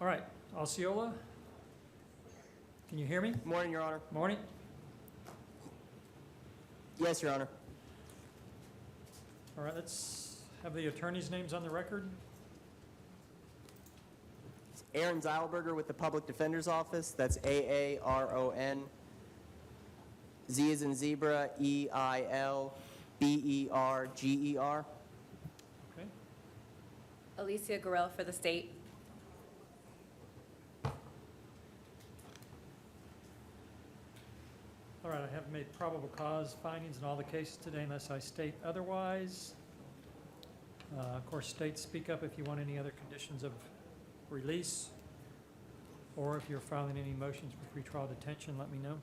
All right, Osceola, can you hear me? Morning, Your Honor. Morning. Yes, Your Honor. All right, let's have the attorneys' names on the record. Aaron Zeilberger with the Public Defender's Office. That's Aaron. Z as in zebra, Eilberger. Okay. Alicia Gorell for the state. All right, I have made probable cause findings in all the cases today unless I state otherwise. Of course, states, speak up if you want any other conditions of release, or if you're filing any motions for pretrial detention, let me know.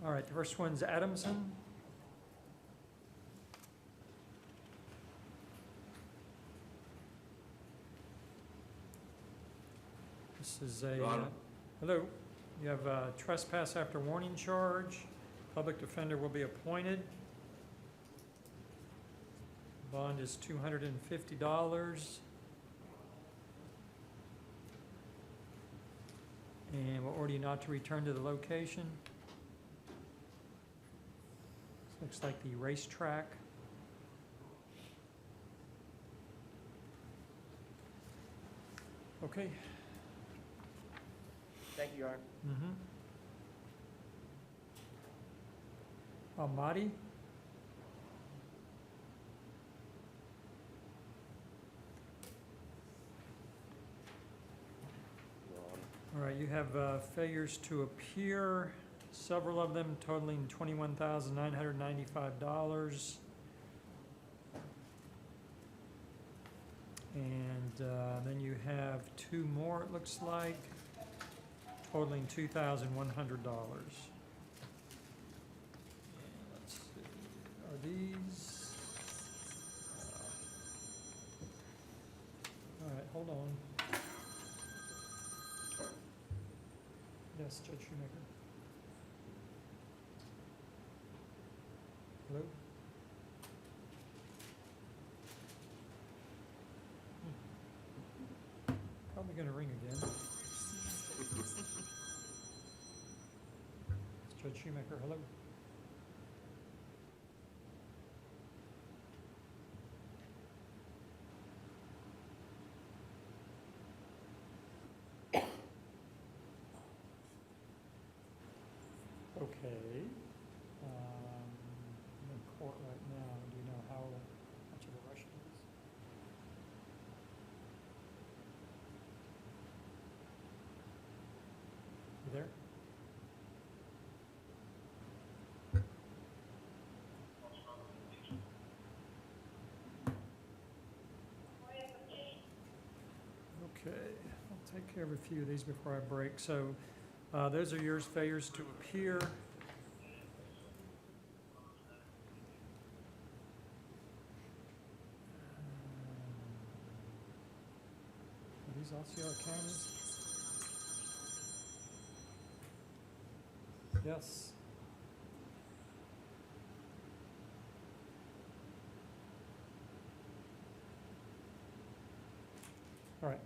All right, the first one's Adamson. This is a, hello, you have a trespass after warning charge. Public defender will be appointed. Bond is $250. And we'll order you not to return to the location. This looks like the racetrack. Okay. Thank you, Your Honor. Almaty. All right, you have failures to appear, several of them totaling $21,995. And then you have two more, it looks like, totaling $2,100. Let's see, are these? All right, hold on. Yes, Judge Shoemaker. Hello? Probably gonna ring again. It's Judge Shoemaker, hello? Okay. I'm in court right now. Do you know how much of a rush it is? You there? Okay, I'll take care of a few of these before I break. So those are yours, failures to appear. Are these Osceola counties? Yes. All right.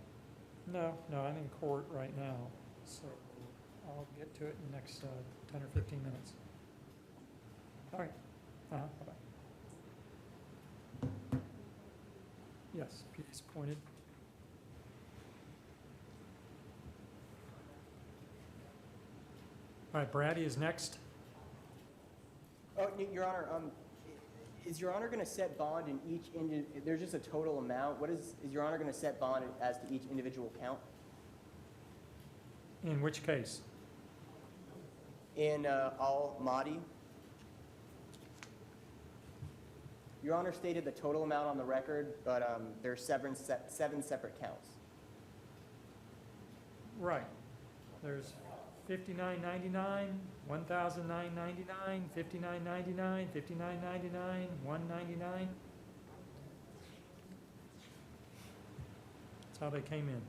No, I'm in court right now, so I'll get to it in the next 10 or 15 minutes. All right. Bye-bye. Yes, PD's appointed. All right, Brady is next. Oh, Your Honor, is Your Honor going to set bond in each, there's just a total amount. What is Your Honor going to set bond as to each individual count? In which case? In Almaty? Your Honor stated the total amount on the record, but there's seven separate counts. Right. There's $59.99, $1,999, $59.99, $59.99, $199. That's how they came in.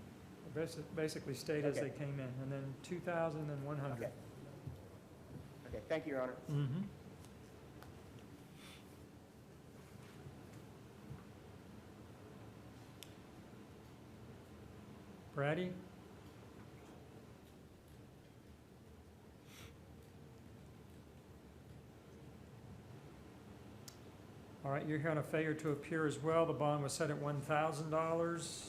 Basically stayed as Okay. they came in, and then 2,000 and 100. Okay. Okay, thank you, Your Honor. Mm-hmm. Brady? All right, you're here on a failure to appear as well. The bond was set at $1,000.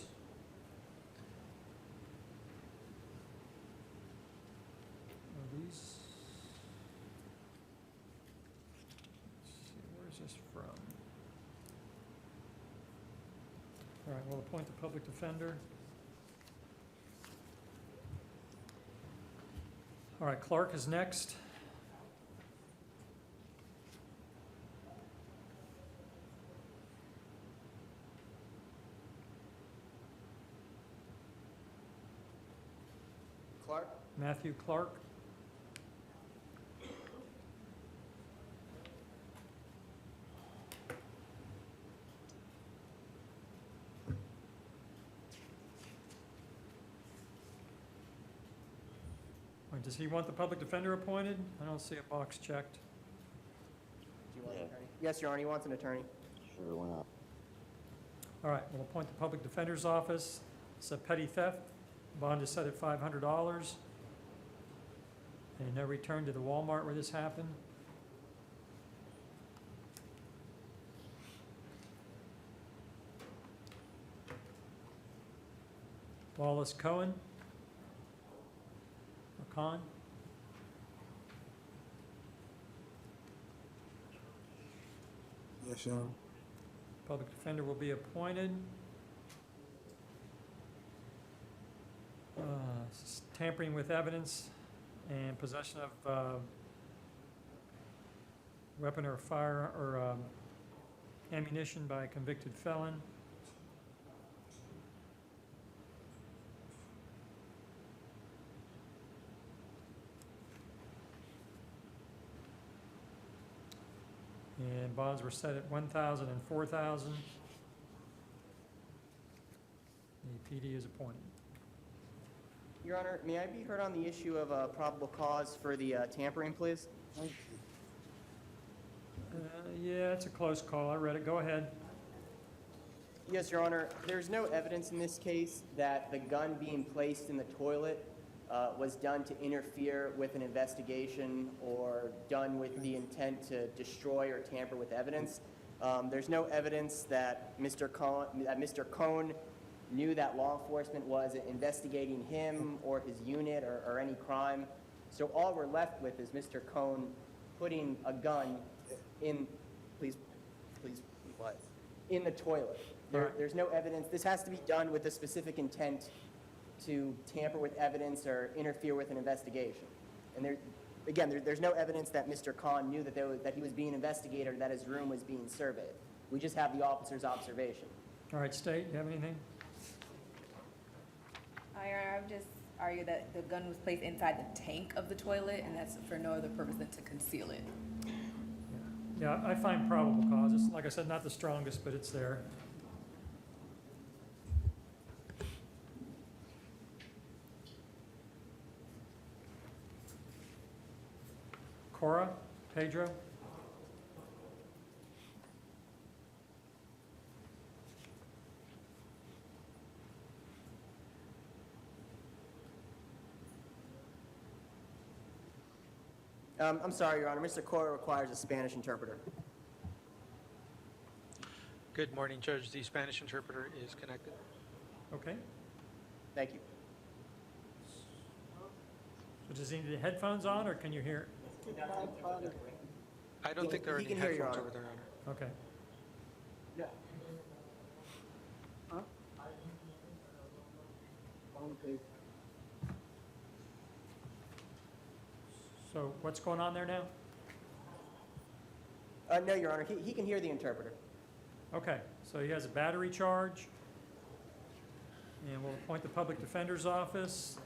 These, let's see, where's this from? All right, we'll appoint the public defender. All right, Clark is next. Clark? Matthew Clark. Wait, does he want the public defender appointed? I don't see a box checked. Do you want an attorney? Yes, Your Honor, he wants an attorney. Sure, why not? All right, we'll appoint the public defender's office. It's a petty theft. Bond is set at $500. And no return to the Walmart where this happened. Wallace Cohen. Or Khan. Yes, Your Honor. Public defender will be appointed. Tampering with evidence and possession of weapon or fire or ammunition by a convicted felon. And bonds were set at 1,000 and 4,000. The PD is appointed. Your Honor, may I be heard on the issue of probable cause for the tampering, please? Yeah, it's a close call. I read it. Go ahead. Yes, Your Honor, there's no evidence in this case that the gun being placed in the toilet was done to interfere with an investigation or done with the intent to destroy or tamper with evidence. There's no evidence that Mr. Cohn knew that law enforcement was investigating him or his unit or any crime. So all we're left with is Mr. Cohn putting a gun in, please, be quiet, in the toilet. There's no evidence. This has to be done with a specific intent to tamper with evidence or interfere with an investigation. And there's no evidence that Mr. Cohn knew that he was being investigated or that his room was being surveyed. We just have the officer's observation. All right, State, you have anything? Your Honor, I would just argue that the gun was placed inside the tank of the toilet, and that's for no other purpose than to conceal it. Yeah, I find probable cause. It's, like I said, not the strongest, but it's there. Cora, Pedro? I'm sorry, Your Honor. Mr. Cora requires a Spanish interpreter. Good morning, Judge. The Spanish interpreter is connected. Okay. Thank you. So does he need the headphones on, or can you hear? I don't think there are He any can hear you, headphones Your over there, Honor. Okay. So what's going on there now? No, Your Honor. He can hear the interpreter. Okay, so he has a battery charge, and we'll appoint the public defender's office.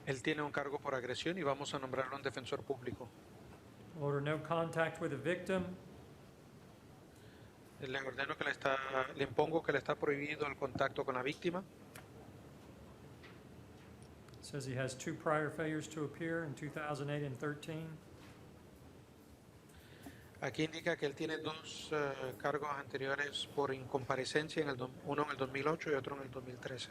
Él tiene un cargo por agresión y vamos a nombrarlo un defensor público. Order no contact with the victim. Le ordeno que le impongo que le está prohibido el contacto con la víctima. Says he has 2 prior failures to appear in 2008 and 13. Aquí indica que él tiene dos cargos anteriores por incomparecencia, uno en el 2008 y otro en el 2013.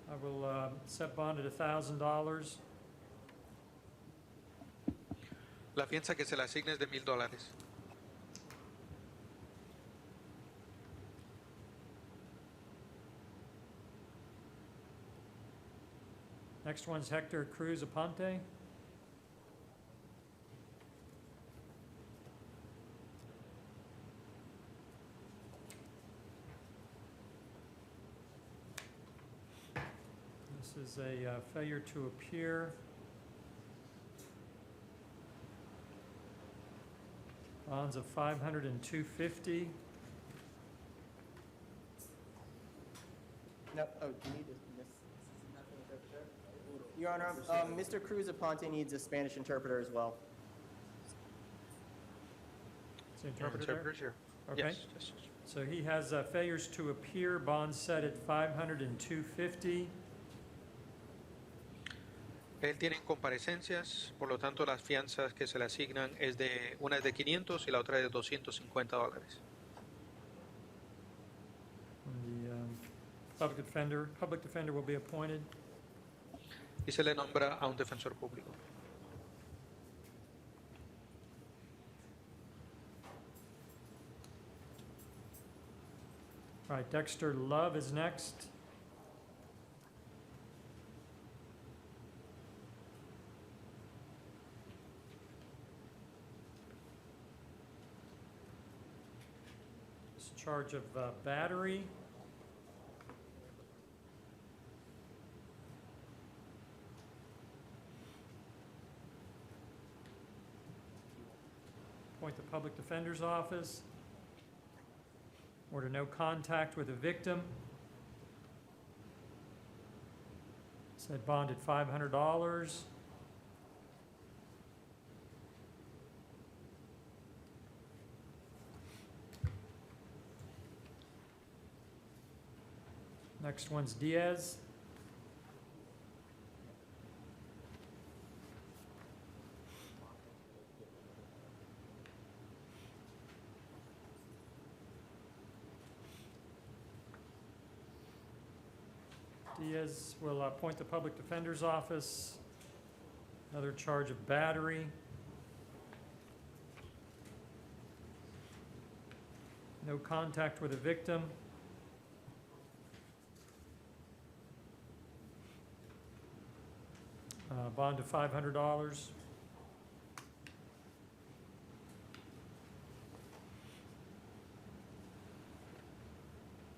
I will set bond at $1,000. La fianza que se le asigna es de $1,000. Next one's Hector Cruz Aponte. This is a failure to appear. Bonds of 500 and 250. No, oh, do you need this? Your Honor, Mr. Cruz Aponte needs a Spanish interpreter as well. Is the interpreter there? Interpreter's here. Okay. Yes, yes, yes. So he has failures to appear, bonds set at 500 and 250. Él tiene incomparecencias, por lo tanto las fianzas que se le asignan una es de 500 y la otra es de $250. And the public defender will be appointed. Y se le nombra a un defensor público. All right, Dexter Love is next. He's in charge of battery. Appoint the public defender's office. Order no contact with the victim. Said bond at $500. Next one's Diaz. Diaz will appoint the public defender's office. Another charge of battery. No contact with a victim. Bond of $500.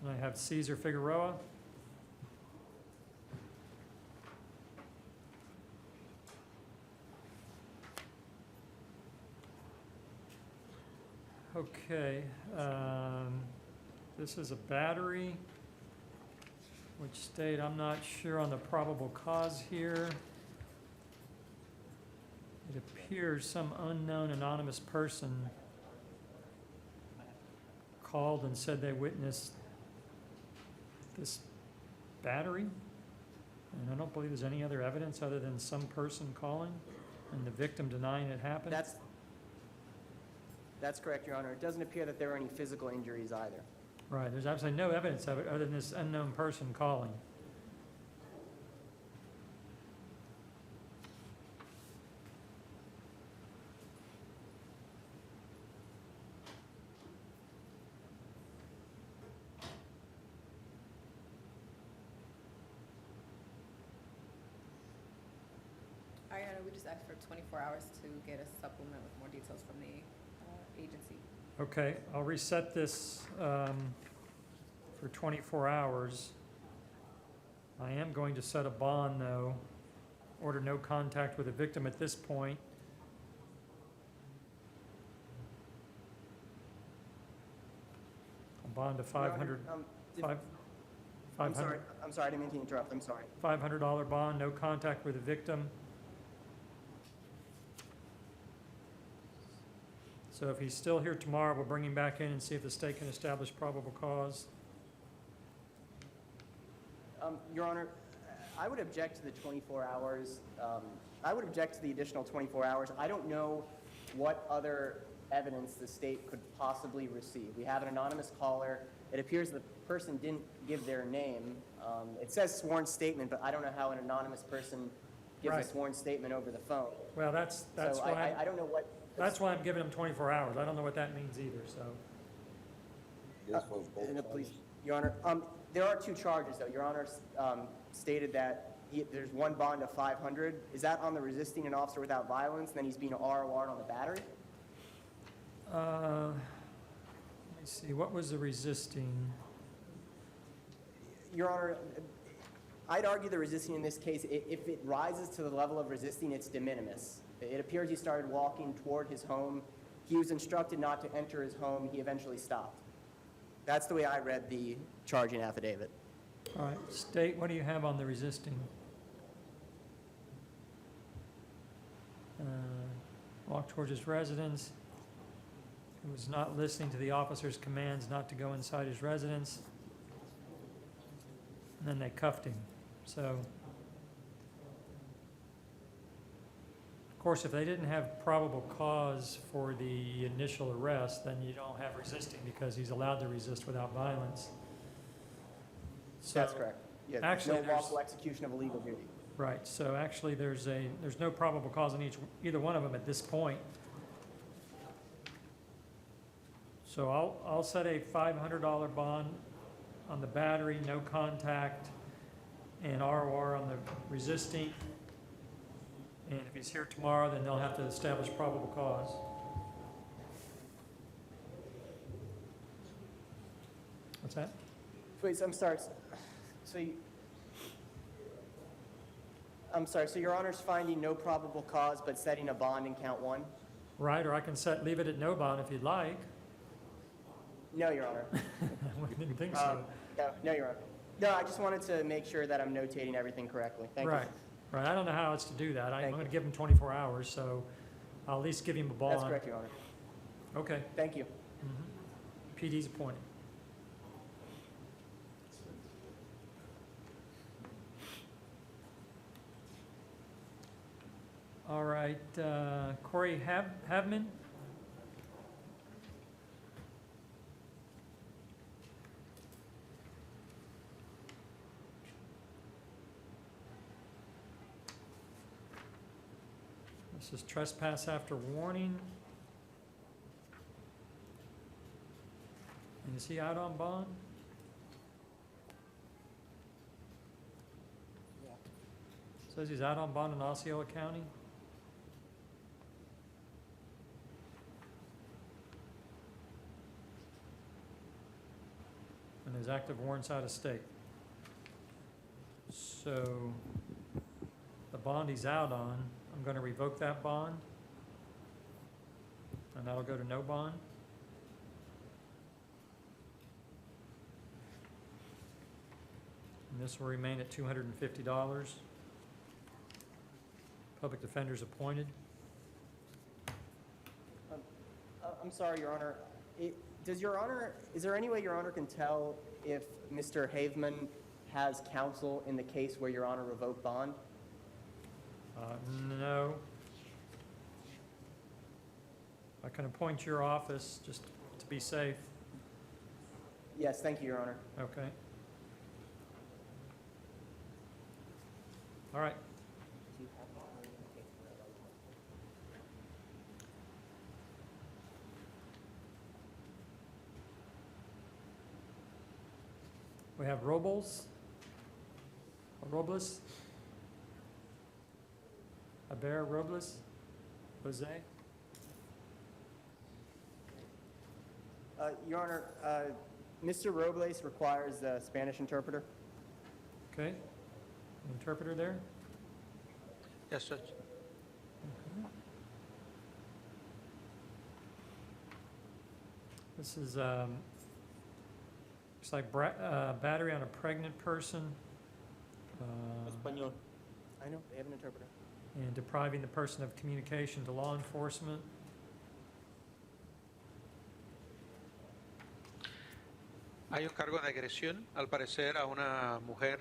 And I have Cesar Figueroa. Okay, this is a battery, which state, I'm not sure on the probable cause here. It appears some unknown anonymous person called and said they witnessed this battery. And I don't believe there's any other evidence other than some person calling and the victim denying it happened. That's correct, Your Honor. It doesn't appear that there were any physical injuries either. Right, there's absolutely no evidence of it other than this unknown person calling. Ariana, we just asked for 24 hours to get a supplement with more details from the agency. Okay, I'll reset this for 24 hours. I am going to set a bond, though. Order no contact with the victim at this point. A bond of Your Honor, 500, I'm 500, sorry, I didn't mean to interrupt. I'm sorry. $500 bond, no contact with the victim. So if he's still here tomorrow, we'll bring him back in and see if the state can establish probable cause. Your Honor, I would object to the 24 hours. I would object to the additional 24 hours. I don't know what other evidence the state could possibly receive. We have an anonymous caller. It appears the person didn't give their name. It says sworn statement, but I don't know how an anonymous person gives Right. a sworn statement over the phone. Well, that's So why, I don't know what. that's why I'm giving them 24 hours. I don't know what that means either, so. And the police, Your Honor, there are two charges, though. Your Honor stated that there's one bond of 500. Is that on the resisting an officer without violence, and then he's being ROR'd on the battery? Let me see, what was the resisting? Your Honor, I'd argue the resisting in this case, if it rises to the level of resisting, it's de minimis. It appears he started walking toward his home. He was instructed not to enter his home. He eventually stopped. That's the way I read the charging affidavit. All right, state, what do you have on the resisting? Walked towards his residence. He was not listening to the officer's commands not to go inside his residence. And then they cuffed him. So, of course, if they didn't have probable cause for the initial arrest, then you don't have resisting because he's allowed to resist without violence. So- That's correct. Yeah, Actually, no there's- lawful execution of a legal duty. Right, so actually, there's no probable cause in either one of them at this point. So I'll set a $500 bond on the battery, no contact, and ROR on the resisting. And if he's here tomorrow, then they'll have to establish probable cause. What's that? Wait, so I'm sorry. So Your Honor's finding no probable cause, but setting a bond in count one? Right, or I can leave it at no bond if you'd like. No, Your Honor. I didn't think so. No, Your Honor. No, I just wanted to make sure that I'm notating everything correctly. Thank you. Right, right. I don't know how else to do that. I'm Thank going you. to give him 24 hours, so I'll at least give him a bond. That's correct, Your Honor. Okay. Thank you. PD's appointed. All right, Corey Havman? This is trespass after warning. And is he out on bond? Says he's out on bond in Osceola County. And there's active warrants out of state. So the bond he's out on, I'm going to revoke that bond. And that'll go to no bond. And this will remain at $250. Public defender's appointed. I'm sorry, Your Honor. Is there any way Your Honor can tell if Mr. Haveman has counsel in the case where Your Honor revoked bond? No. I can appoint your office just to be safe. Yes, thank you, Your Honor. Okay. All right. We have Robles. Robles. Aber Robles. Jose. Your Honor, Mr. Robles requires a Spanish interpreter. Okay. Interpreter there. Yes, Judge. This is, looks like battery on a pregnant person. Español. I know, they have an interpreter. And depriving the person of communication to law enforcement. Hay un cargo de agresión, al parecer, a una mujer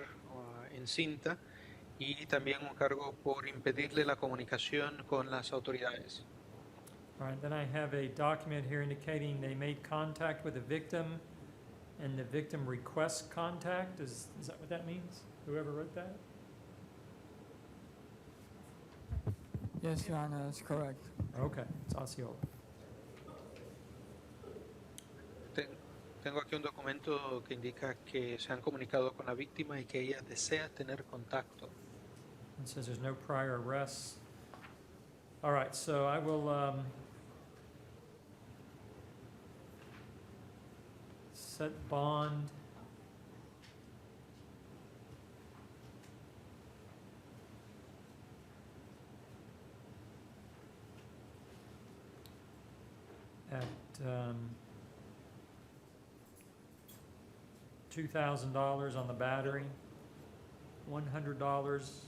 en cinta y también un cargo por impedirle la comunicación con las autoridades. All right, then I have a document here indicating they made contact with the victim and the victim requests contact. Is that what that means? Whoever wrote that? Yes, Your Honor, that's correct. Okay, it's Osceola. Tengo aquí un documento que indica que se han comunicado con la víctima y que ella desea tener contacto. It says there's no prior arrests. All right, so I will set bond. At $2,000 on the battery, $100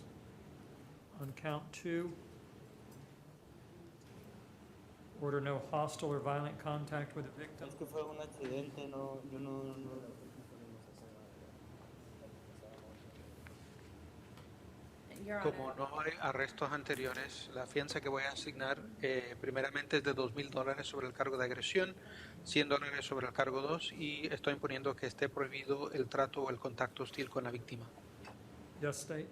on count 2. Order no hostile or violent contact with the victim. Es que fue un accidente, no, yo no. Your Como Honor, no hay arrestos anteriores, la fianza que voy a asignar primeramente es de $2,000 sobre el cargo de agresión, $100 sobre el cargo 2 y estoy imponiendo que esté prohibido el trato o el contacto hostil con la víctima. Yes, State?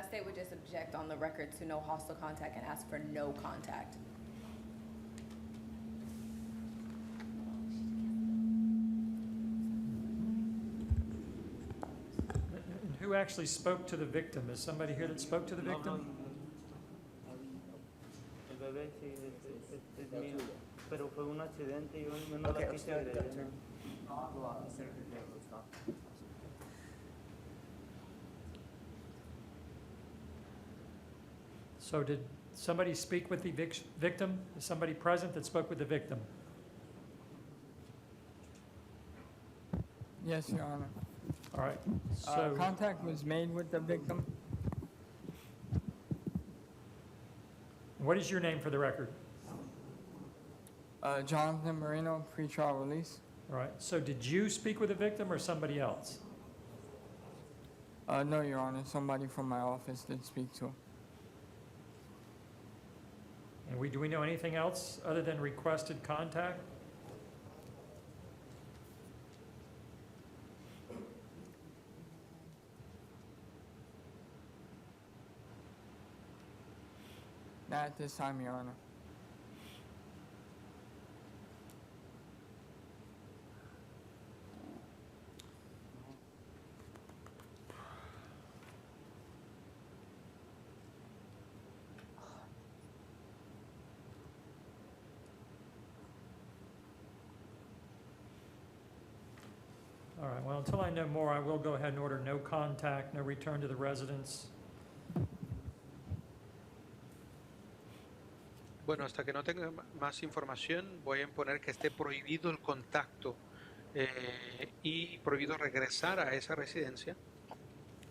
State would just object on the record to no hostile contact and ask for no contact. And who actually spoke to the victim? Is somebody here that spoke to the No, victim? el bebé sí, es mío, pero fue un accidente y yo no la quise agredir. So did somebody speak with the victim? Is somebody present that spoke with the victim? Yes, Your Honor. All right, so, Contact was made with the victim. what is your name for the record? Jonathan Marino, pretrial release. All right, so did you speak with the victim or somebody else? No, Your Honor, somebody from my office did speak to him. And do we know anything else other than requested contact? Not at this time, Your Honor. All right, well, until I know more, I will go ahead and order no contact, no return to the residence. Bueno, hasta que no tenga más información, voy a imponer que esté prohibido el contacto y prohibido regresar a esa residencia.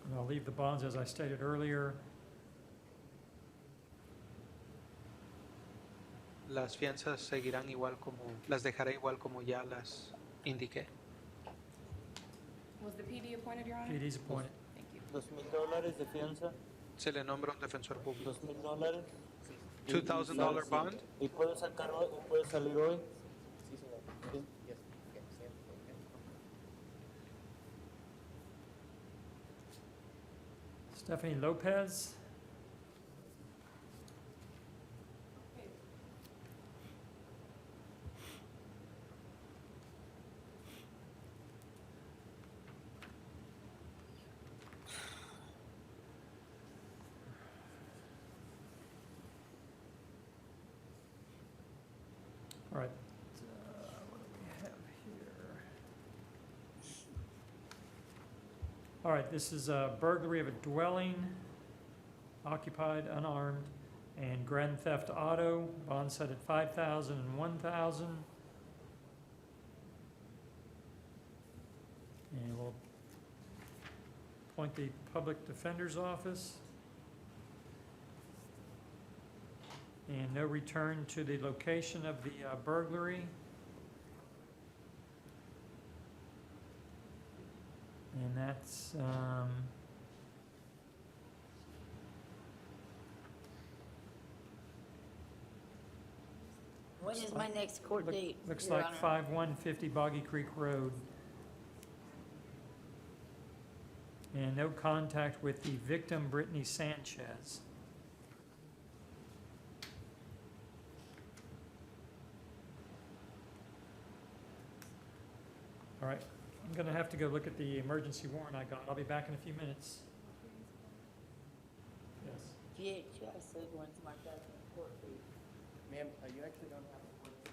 And I'll leave the bonds as I stated earlier. Las fianzas seguirán igual como, las dejaré igual como ya las indiqué. Was the PD appointed, Your Honor? PD's appointed. Thank you. $2,000 de fianza, Se le nombra un defensor público. $2,000. $2,000 bond. Y puedo sacar hoy, y puedo salir hoy. Sí, señor. Sí, yes, yes, yes, yes. Stephanie Lopez. All right, what do we have here? All right, this is a burglary of a dwelling, occupied, unarmed, and grand theft auto, bond set at $5,000 and $1,000. And we'll appoint the public defender's office. And no return to the location of the burglary. And that's When is my next court date, Looks Your like Honor? 5150 Boggy Creek Road. And no contact with the victim, Brittany Sanchez. All right, I'm gonna have to go look at the emergency warrant I got. I'll be back in a few minutes. Yes. GHI said when's my judgment court date? Ma'am, you actually don't have a court date.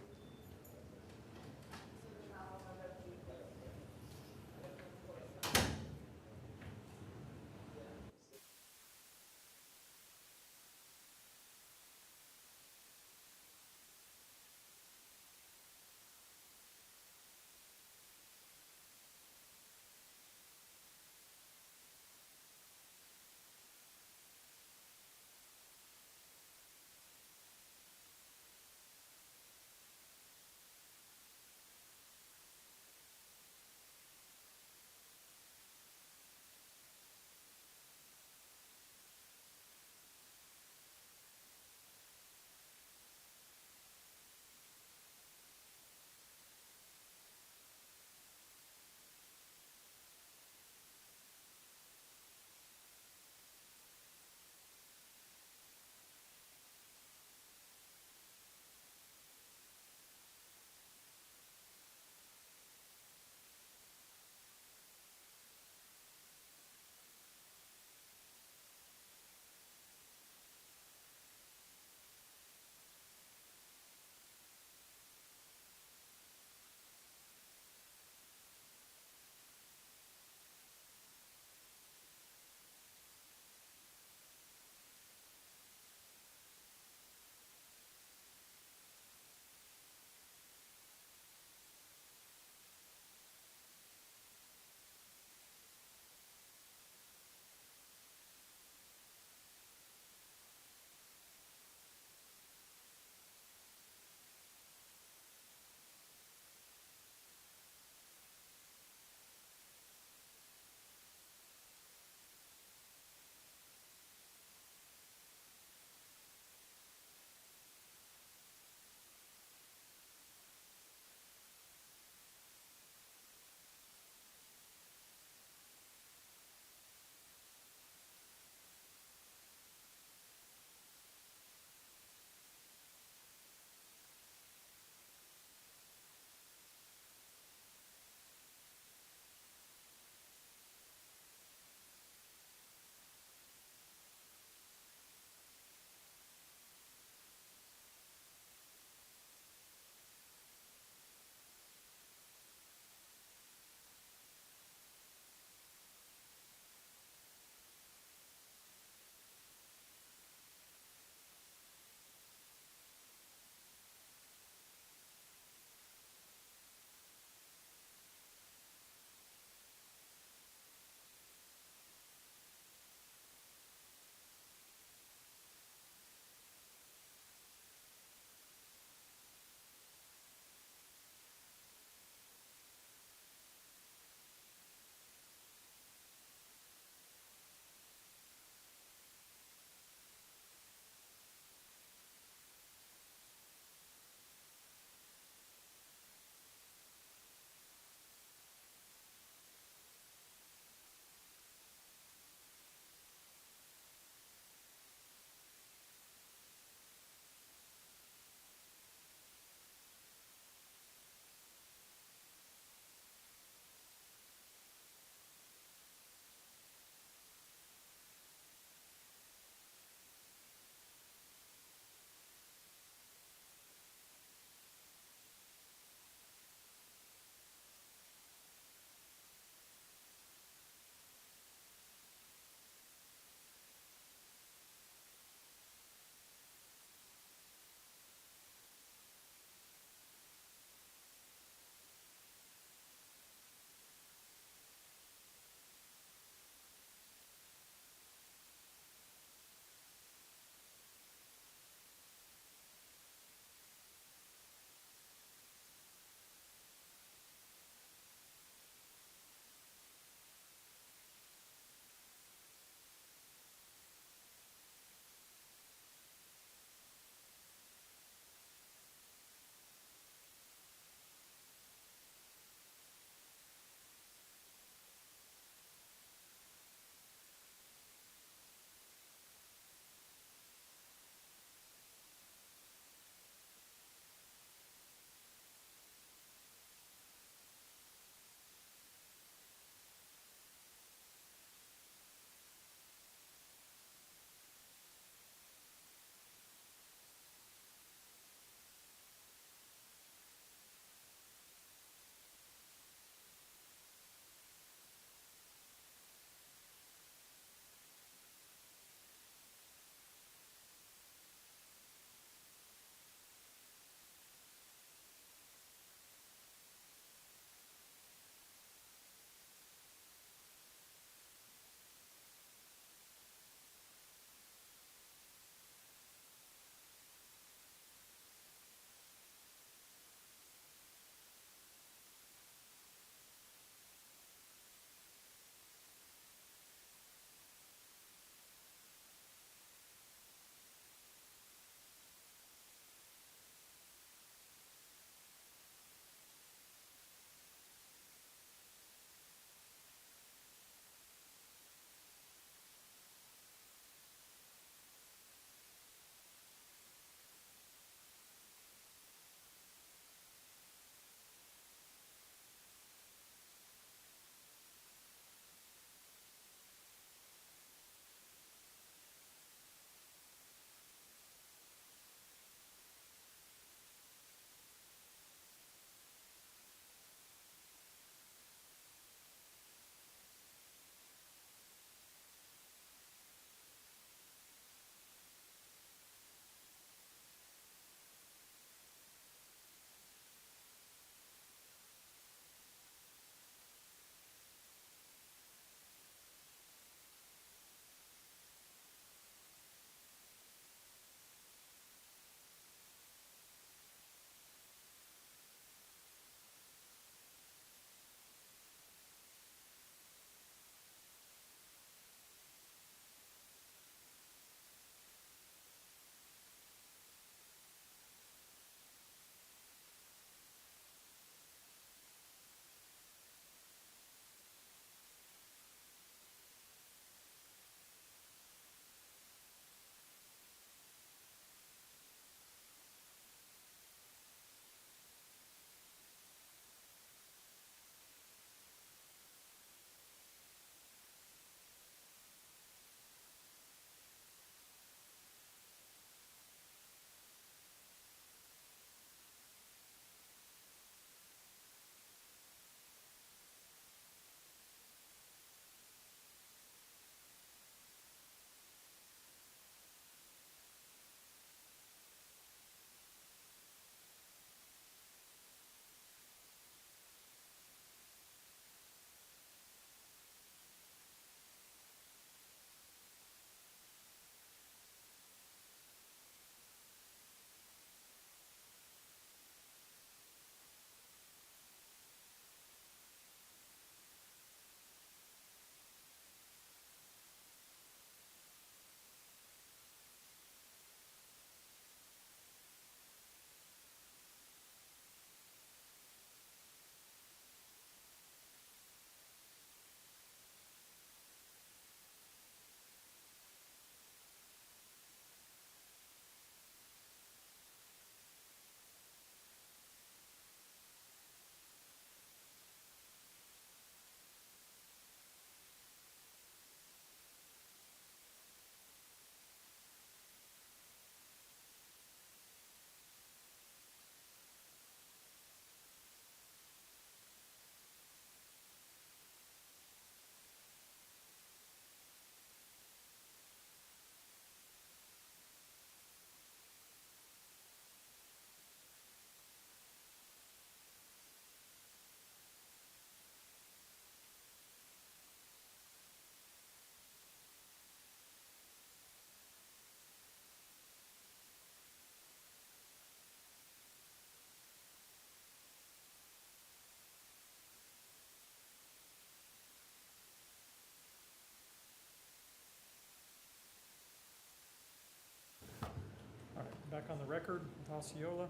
on the record with Osceola.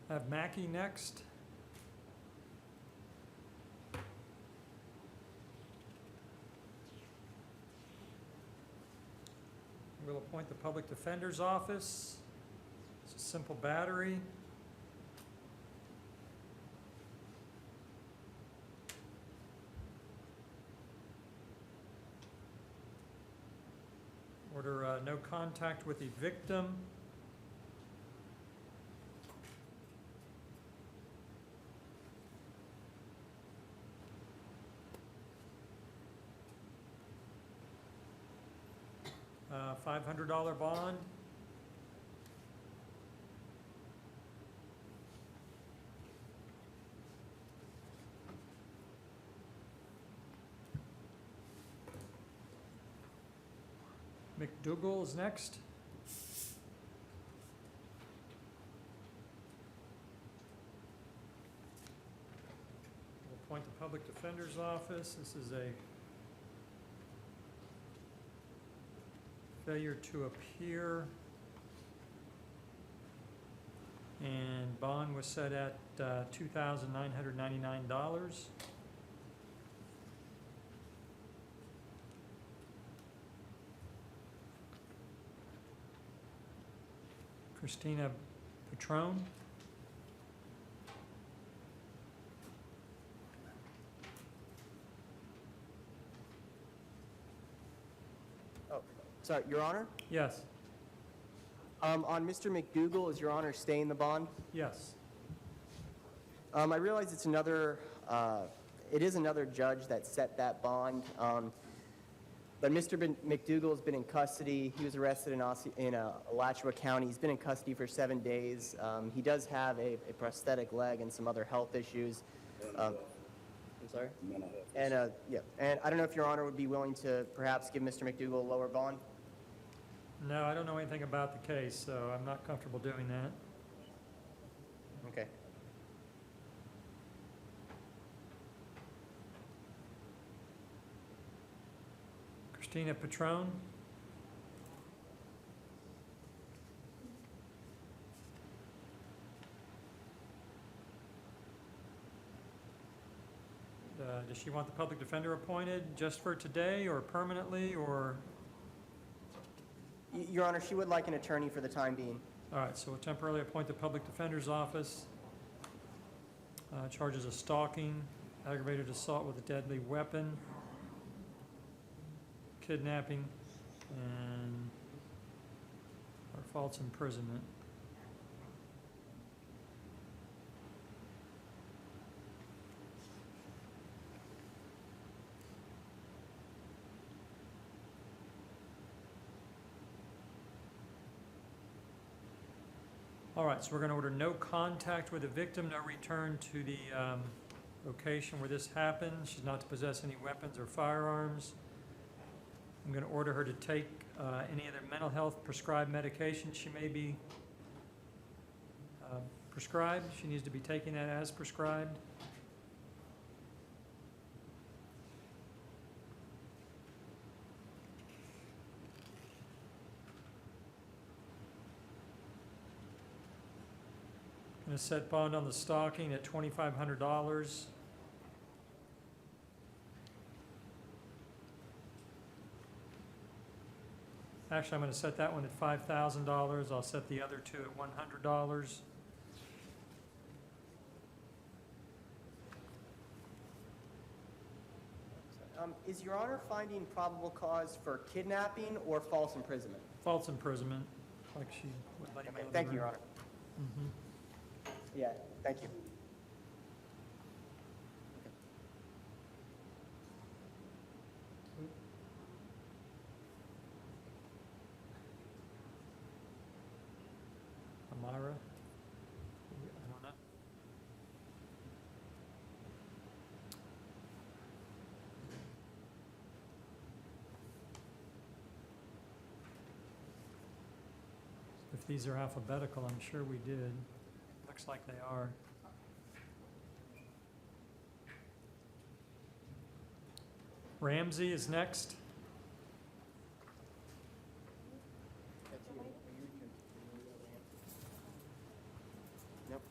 I have Mackey next. We'll appoint the Public Defender's Office. It's a simple battery. Order no contact with the victim. $500 bond. McDougal is next. We'll appoint the Public Defender's Office. This is a failure to appear. And bond was set at $2,999. Christina Patron. Oh, sorry, Your Honor? Yes, On Mr. McDougal, is Your Honor staying the bond? yes. I realize it's another, it is another judge that set that bond. But Mr. McDougal has been in custody. He was arrested in Alachua County. He's been in custody for 7 days. He does have a prosthetic leg and some other health issues. I'm sorry? And, yeah, and I don't know if Your Honor would be willing to perhaps give Mr. McDougal a lower bond? No, I don't know anything about the case, so I'm not comfortable doing that. Okay. Christina Patron. Does she want the public defender appointed just for today or permanently or? Your Honor, she would like an attorney for the time being. All right, so we'll temporarily appoint the public defender's office. Charges of stalking, aggravated assault with a deadly weapon, kidnapping, and or false imprisonment. All right, so we're going to order no contact with the victim, no return to the location where this happened. She's not to possess any weapons or firearms. I'm going to order her to take any other mental health prescribed medication she may be prescribed. She needs to be taking that as prescribed. Going to set bond on the stalking at $2,500. Actually, I'm going to set that one at $5,000. I'll set the other two at $100. Is Your Honor finding probable cause for kidnapping or false imprisonment? False imprisonment, like she would let you know. Thank you, Your Honor. Mhm. Yeah, thank you. Amira? I don't know. If these are alphabetical, I'm sure we did. Looks like they are. Ramsey is next. Nope.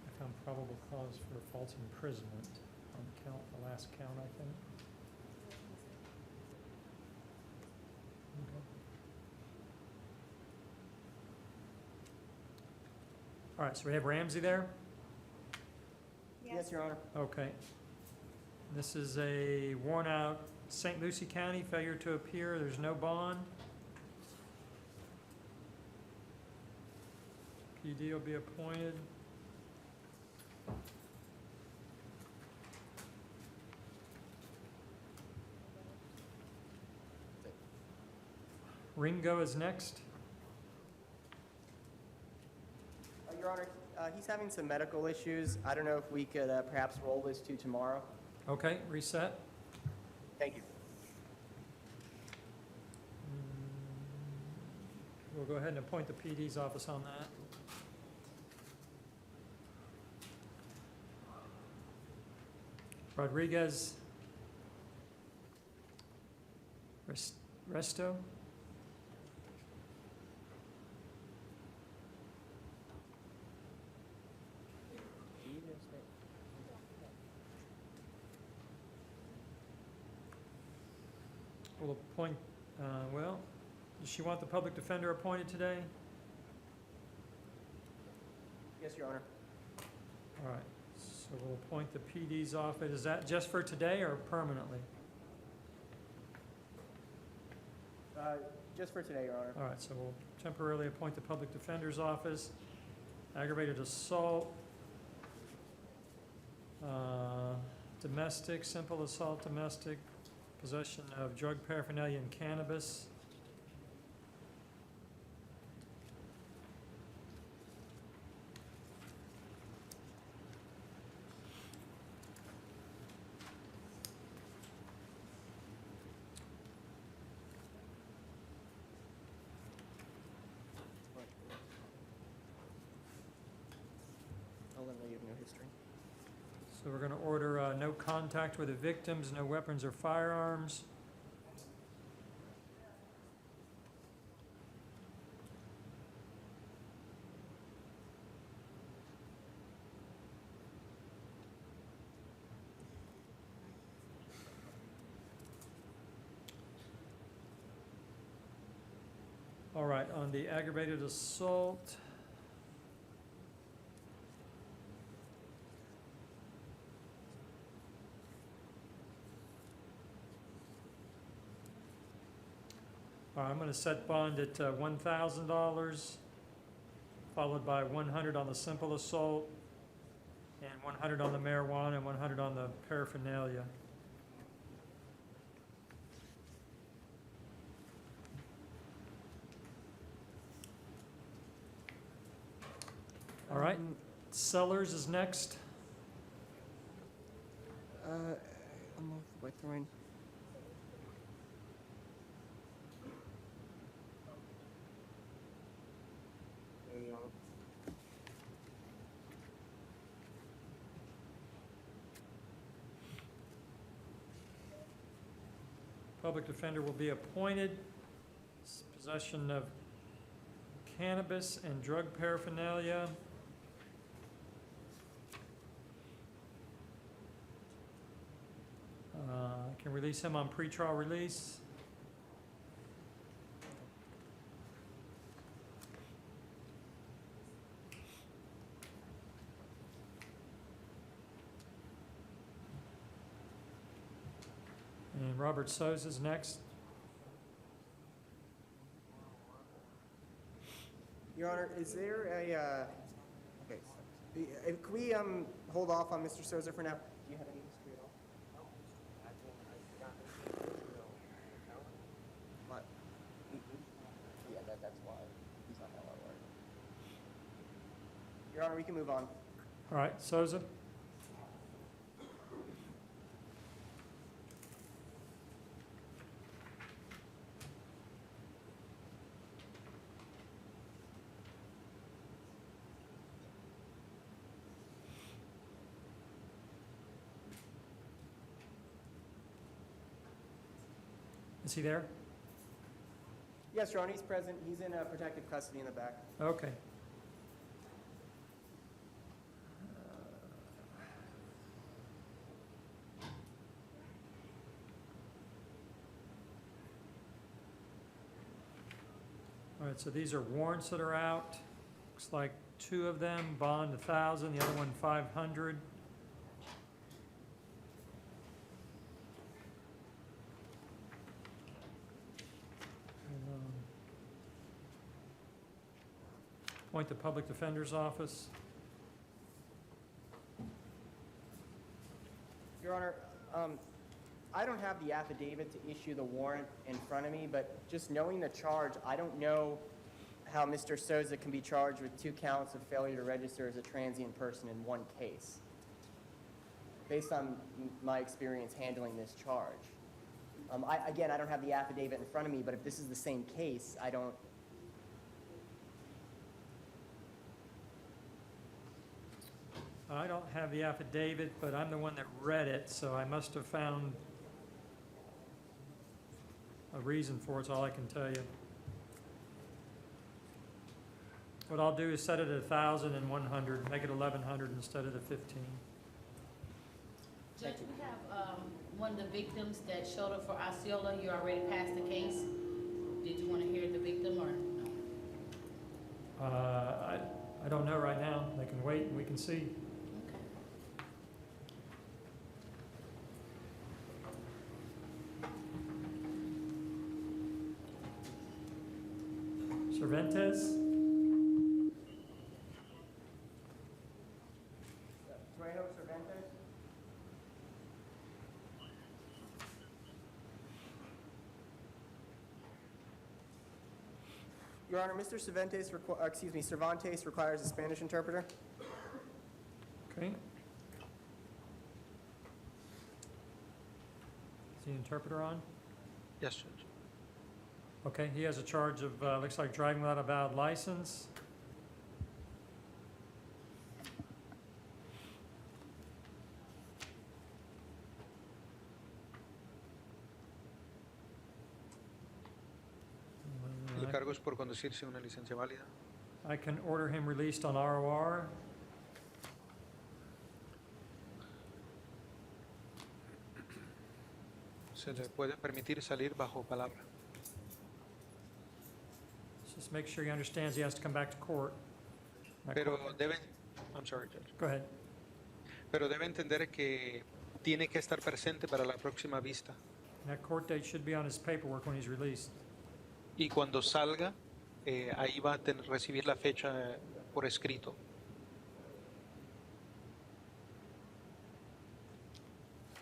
I found probable cause for false imprisonment on count, the last count, I think. Okay. All right, so we have Ramsey there? Yes, Your Honor. Okay. This is a worn out St. Lucie County, failure to appear, there's no bond. PD will be appointed. Ringo is next. Your Honor, he's having some medical issues. I don't know if we could perhaps roll this to tomorrow. Okay, reset. Thank you. We'll go ahead and appoint the PD's office on that. Rodriguez. Resto? We'll appoint, well, does she want the public defender appointed today? Yes, Your Honor. All right, so we'll appoint the PD's office. Is that just for today or permanently? Just for today, Your Honor. All right, so we'll temporarily appoint the public defender's office, aggravated assault, domestic, simple assault, domestic, possession of drug paraphernalia and cannabis. I'll let you have no history. So we're gonna order, no contact with the victims, no weapons or firearms. All right, on the aggravated assault. All right, I'm gonna set bond at $1,000, followed by 100 on the simple assault, and 100 on the marijuana, and 100 on the paraphernalia. All right, Sellers is next. I'm off by throwing. Public defender will be appointed. Possession of cannabis and drug paraphernalia. Can release him on pretrial release. And Robert Souza's next. Your Honor, is there a, okay, can we hold off on Mr. Souza for now? Do you have any history at all? What? Yeah, that's why he's not gonna work. Your Honor, we can move on. All right, Souza. Is he there? Yes, Your Honor, he's present. He's in protective custody in the back. Okay. All right, so these are warrants that are out. Looks like 2 of them, bond 1,000, the other one 500. Appoint the public defender's office. Your Honor, I don't have the affidavit to issue the warrant in front of me, but just knowing the charge, I don't know how Mr. Souza can be charged with 2 counts of failure to register as a transient person in 1 case, based on my experience handling this charge. Again, I don't have the affidavit in front of me, but if this is the same case, I don't. I don't have the affidavit, but I'm the one that read it, so I must have found a reason for it's all I can tell you. What I'll do is set it at 1,000 and 100, make it 1,100 instead of the 15. Judge, we have one of the victims that showed up for Osceola. You already passed the case. Did you want to hear the victim or no? I don't know right now. They can wait and we can see. Okay. Cervantes? Trejo Cervantes? Your Honor, Mr. Cervantes requires a Spanish interpreter. Okay. Is the interpreter on? Yes, Judge. Okay, he has a charge of, looks like driving without a valid license. El cargo es por conducir sin una licencia válida. I can order him released on ROR. Se le puede permitir salir bajo palabra. Just make sure he understands he has to come back to court. Not Pero court. debe, I'm sorry, Judge. Go ahead. Pero debe entender que tiene que estar presente para la próxima vista. That court date should be on his paperwork when he's released. Y cuando salga, ahí va a recibir la fecha por escrito.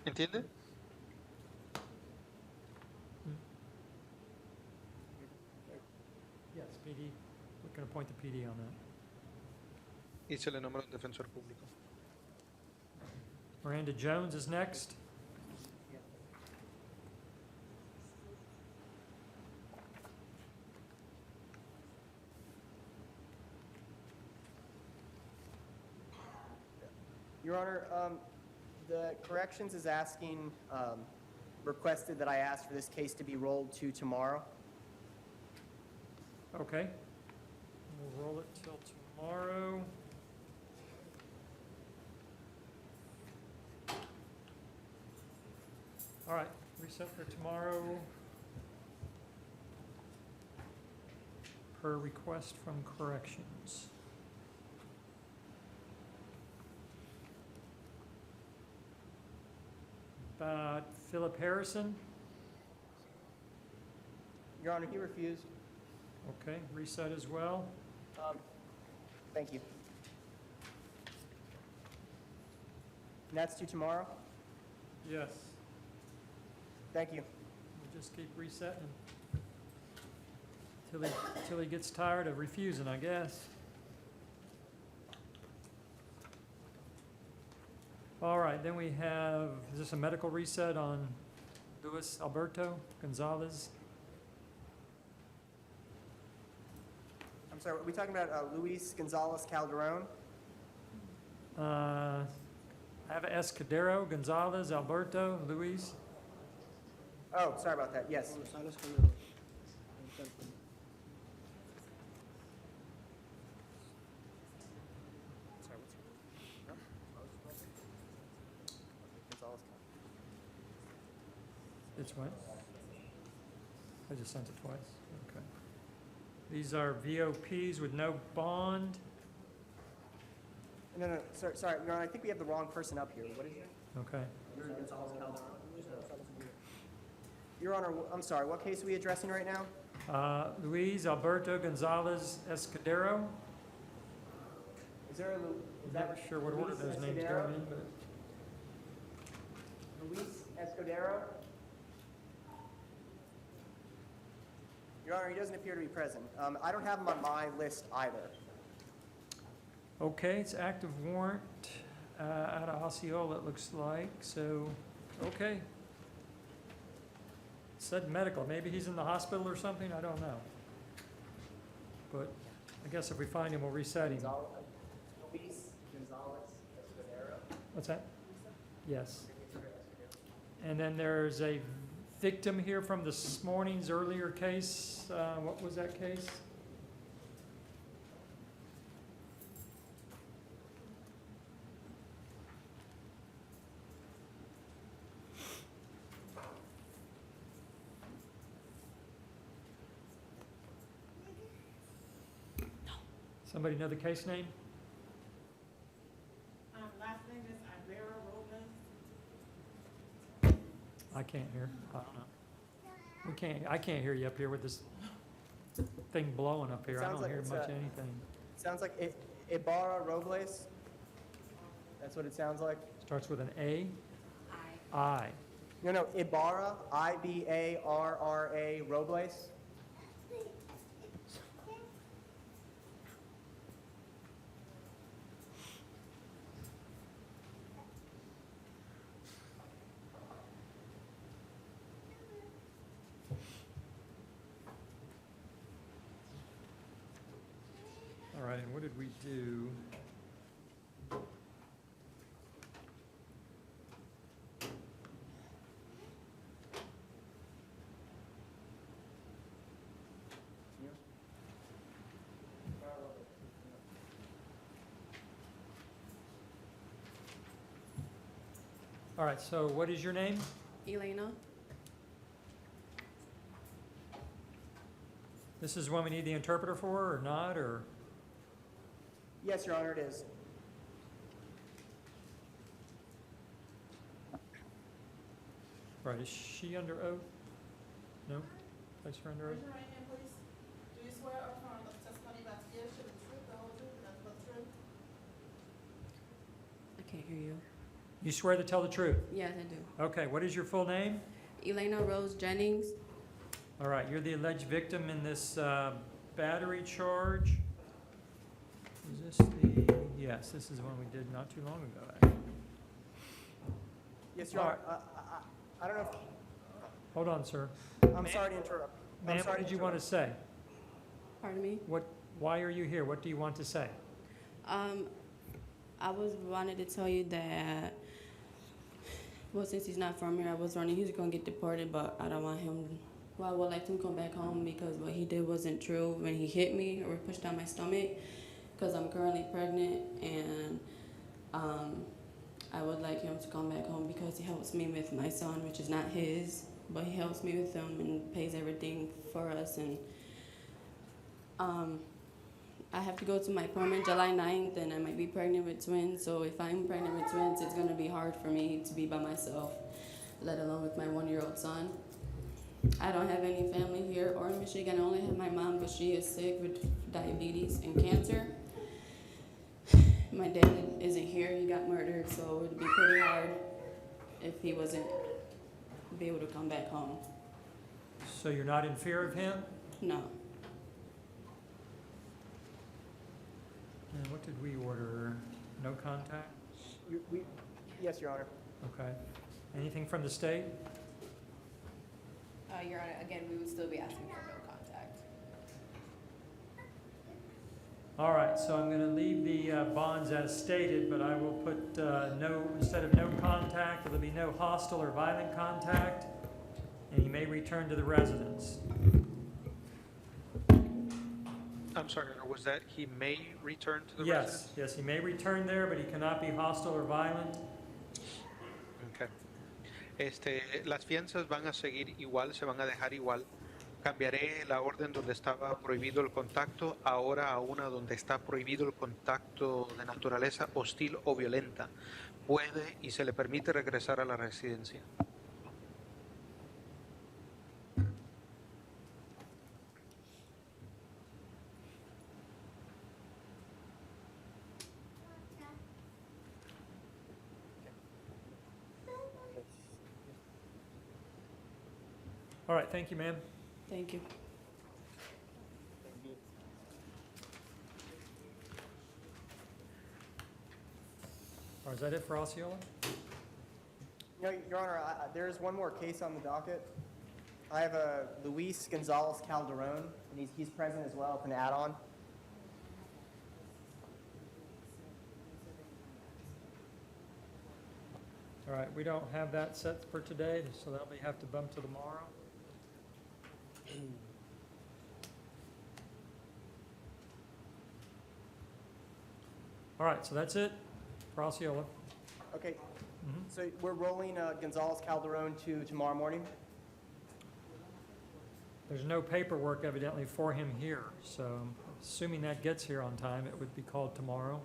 ¿Entiende? Yes, PD. We can appoint the PD on that. Y se le nombra un defensor público. Miranda Jones is next. Your Honor, the corrections is asking, requested that I ask for this case to be rolled to tomorrow. Okay. We'll roll it till tomorrow. All right, reset for tomorrow. Per request from corrections. Philip Harrison. Your Honor, he refused. Okay, reset as well. Thank you. And that's to tomorrow? Yes. Thank you. We'll just keep resetting till he gets tired of refusing, I guess. All right, then we have, is this a medical reset on Luis Alberto Gonzalez? I'm sorry, are we talking about Luis Gonzalez Calderon? I have Escudero, Gonzalez, Alberto, Luis. Oh, sorry about that, yes. It's what? I just sent it twice, okay. These are VOPs with no bond. No, sorry, Your Honor, I think we have the wrong person up here. What is it? Okay. Your Honor, I'm sorry, what case are we addressing right now? Luis Alberto Gonzalez Escudero. Is there a, I'm never sure what order those names go in, but Luis Escudero? Your Honor, he doesn't appear to be present. I don't have him on my list either. okay, it's active warrant out of Osceola, it looks like, so, okay. Said medical, maybe he's in the hospital or something, I don't know. But I guess if we find him, we'll reset him. Luis Gonzalez Escudero? What's that? Yes. And then there's a victim here from this morning's earlier case. What was that case? Somebody know the case name? Last name is Ibera Robles. I can't hear. I don't know. I can't hear you up here with this thing blowing up here. I Sounds don't like hear it's much a- anything. Sounds like Ibarra Robles? That's what it sounds like? Starts with an A? I. I. No, Ibarra, Ibarra Robles? All right, and what did we do? All right, so what is your name? Elena? This is one we need the interpreter for or not, or? Yes, Your Honor, it is. Right, is she under oath? No? Place her under oath? Raise your right hand, please. Do you swear or affirm that the testimony about to give should be the truth, the whole truth, and nothing but the truth? I can't hear you. You swear to tell the truth? Yes, I do. Okay, what is your full name? Elena Rose Jennings. All right, you're the alleged victim in this battery charge. Is this the, yes, this is one we did not too long ago, actually. Yes, Your All Honor. I don't know Hold on, sir. if, I'm sorry to interrupt. I'm Ma'am, sorry what did you want to say? Pardon me? Why are you here? What do you want to say? I wanted to tell you that, well, since he's not from here, I was running. He's going to get deported, but I don't want him. Well, I would like him to come back home because what he did wasn't true when he hit me or pushed down my stomach, because I'm currently pregnant, and I would like him to come back home because he helps me with my son, which is not his, but he helps me with him and pays everything for us. And I have to go to my appointment July 9th, and I might be pregnant with twins. So if I'm pregnant with twins, it's going to be hard for me to be by myself, let alone with my 1-year-old son. I don't have any family here or in Michigan. I only have my mom, but she is sick with diabetes and cancer. My dad isn't here. He got murdered, so it would be pretty hard if he wasn't be able to come back home. So you're not in fear of him? No. And what did we order? No contact? Yes, Your Honor. Okay. Anything from the state? Your Honor, again, we would still be asking for no contact. All right, so I'm going to leave the bonds as stated, but I will put no, instead of no contact, it'll be no hostile or violent contact. and he may return to the residence. I'm sorry, was that he may return to the Yes, residence? yes, he may return there, but he cannot be hostile or violent. Okay. Las fianzas van a seguir igual, se van a dejar igual. Cambiaré la orden donde estaba prohibido el contacto ahora a una donde está prohibido el contacto de naturaleza hostil o violenta. Puede y se le permite regresar a la residencia. All right, thank you, ma'am. Thank you. Or is that it for Osceola? No, Your Honor, there is one more case on the docket. I have a Luis Gonzalez Calderon, and he's present as well, if an add-on. All right, we don't have that set for today, so that'll be, have to bump to tomorrow. All right, so that's it for Osceola. Okay, Mhm. so we're rolling Gonzalez Calderon to tomorrow morning? There's no paperwork evidently for him here, so assuming that gets here on time, it would be called tomorrow.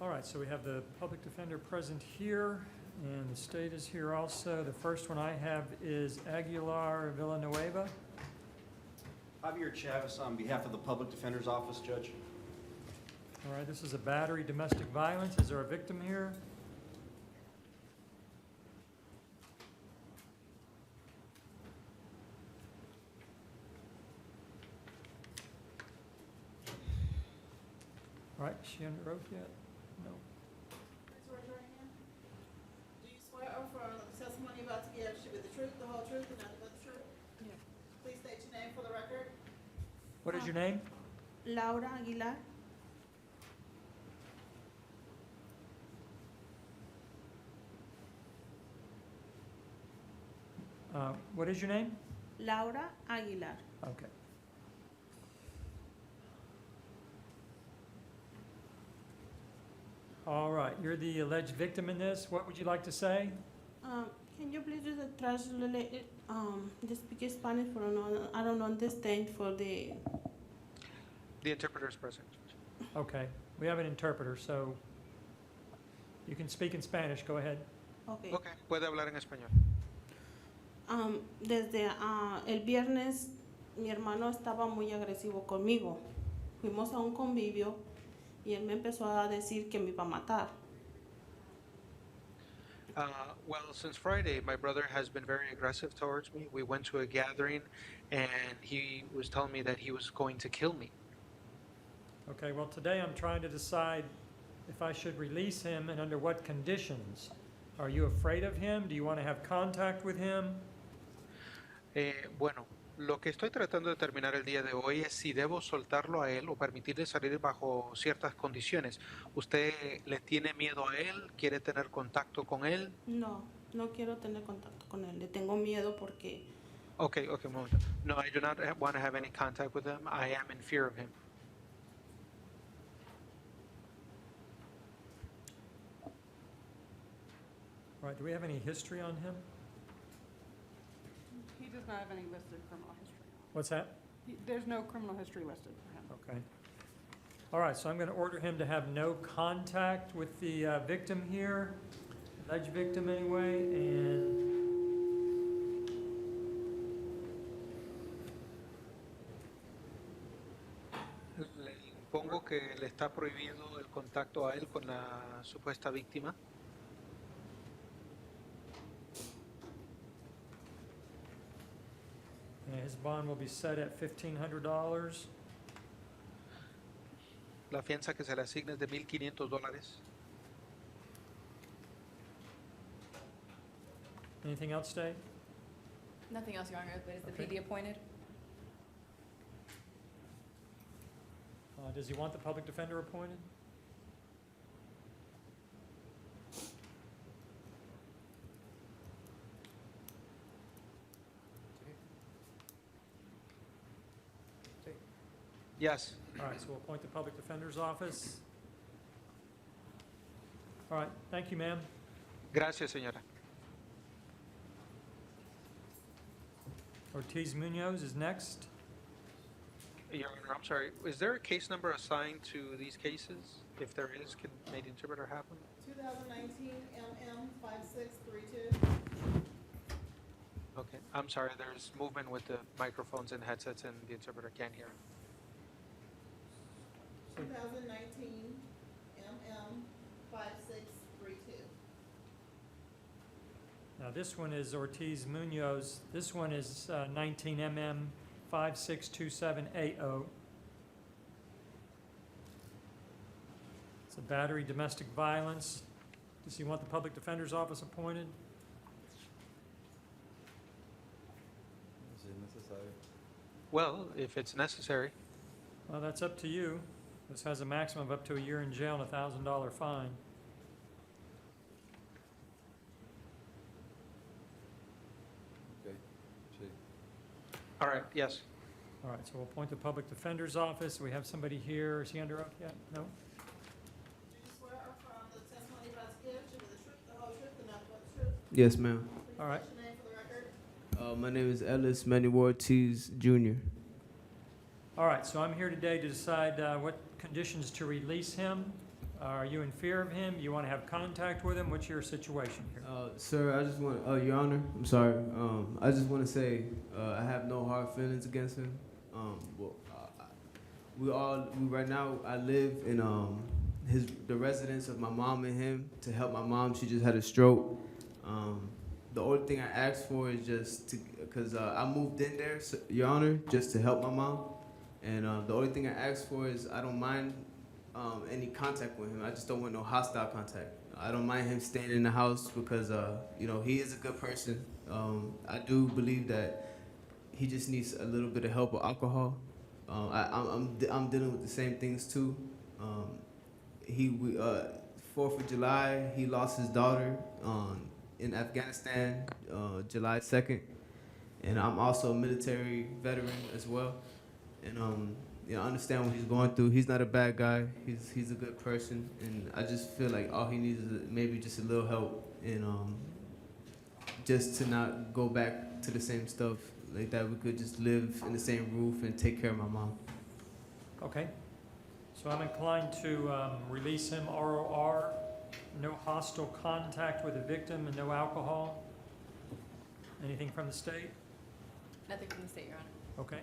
All right, so we have the public defender present here, and the state is here also. The first one I have is Aguilar Villanueva. Javier Chavez on behalf of the Public Defender's Office, Judge. All right, this is a battery domestic violence. Is there a victim here? All right, is she under oath yet? No. Please raise your right hand. Do you swear or affirm that the testimony you're about to give should be the truth, the whole truth, and nothing but the truth? Yes. Please state your name for the record. What is your name? Laura Aguilar. What is your name? Laura Aguilar. Okay. All right, you're the alleged victim in this. What would you like to say? Can you please do the translate, just speak Spanish for no, I don't understand for the, The interpreter is present. Okay, we have an interpreter, so you can speak in Spanish. Go ahead. okay. Ok, puede hablar en español. Desde el viernes mi hermano estaba muy agresivo conmigo. Fuimos a un convivio y él me empezó a decir que me iba a matar. Well, since Friday, my brother has been very aggressive towards me. We went to a gathering, and he was telling me that he was going to kill me. Okay, well, today I'm trying to decide if I should release him and under what conditions. Are you afraid of him? Do you want to have contact with him? Bueno, lo que estoy tratando de determinar el día de hoy es si debo soltarlo a él o permitirle salir bajo ciertas condiciones. ¿Usted le tiene miedo a él? ¿Quiere tener contacto con él? No, no quiero tener contacto con él. Le tengo miedo porque Okay, un momento. No, I do not want to have any contact with him. I am in fear of him. All right, do we have any history on him? He does not have any listed criminal history. What's that? There's no criminal history listed for him. Okay. All right, so I'm going to order him to have no contact with the victim here, alleged victim anyway, and Le impongo que le está prohibido el contacto a él con la supuesta víctima. his bond will be set at $1,500. La fianza que se le asigna es de $1,500. Anything else, Dave? Nothing else, Your Honor, but is the Okay. PD appointed? Does he want the public defender appointed? Yes. All right, so we'll appoint the public defender's office. All right, thank you, ma'am. Gracias, señora. Ortiz Munoz is next. Your Honor, I'm sorry. Is there a case number assigned to these cases? If there is, can the interpreter have them? 2019 MM 5632. Okay. I'm sorry. There's movement with the microphones and headsets, and the interpreter can't hear. 2019 MM 5632. Now, this one is Ortiz Munoz. This one is 19 MM 5627AO. It's a battery domestic violence. Does he want the public defender's office appointed? Is it necessary? Well, if it's necessary. Well, that's up to you. This has a maximum of up to a year in jail and a $1,000 fine. Okay. Sí. All right. Yes. All right, so we'll appoint the public defender's office. We have somebody here. Is he under oath yet? No? Do you swear or affirm that the testimony you're about to give should be the truth, the whole truth, and nothing but the truth? Yes, ma'am. Please All right. state your name for the record. My name is Ellis Manuel Ortiz Jr. All right, so I'm here today to decide what conditions to release him. Are you in fear of him? You want to have contact with him? What's your situation here? Sir, I just want, Your Honor, I'm sorry. I just want to say I have no hard feelings against him. Right now, I live in the residence of my mom and him to help my mom. She just had a stroke. The only thing I asked for is just to, because I moved in there, Your Honor, just to help my mom. And the only thing I asked for is I don't mind any contact with him. I just don't want no hostile contact. I don't mind him staying in the house because, he is a good person. I do believe that he just needs a little bit of help with alcohol. I'm dealing with the same things too. 4th of July, he lost his daughter in Afghanistan, July 2nd. And I'm also a military veteran as well. And I understand what he's going through. He's not a bad guy. He's a good person, and I just feel like all he needs is maybe just a little help, and just to not go back to the same stuff like that. We could just live in the same roof and take care of my mom. Okay. So I'm inclined to release him ROR, no hostile contact with the victim and no alcohol. Anything from the state? Nothing from the state, Your Honor. Okay.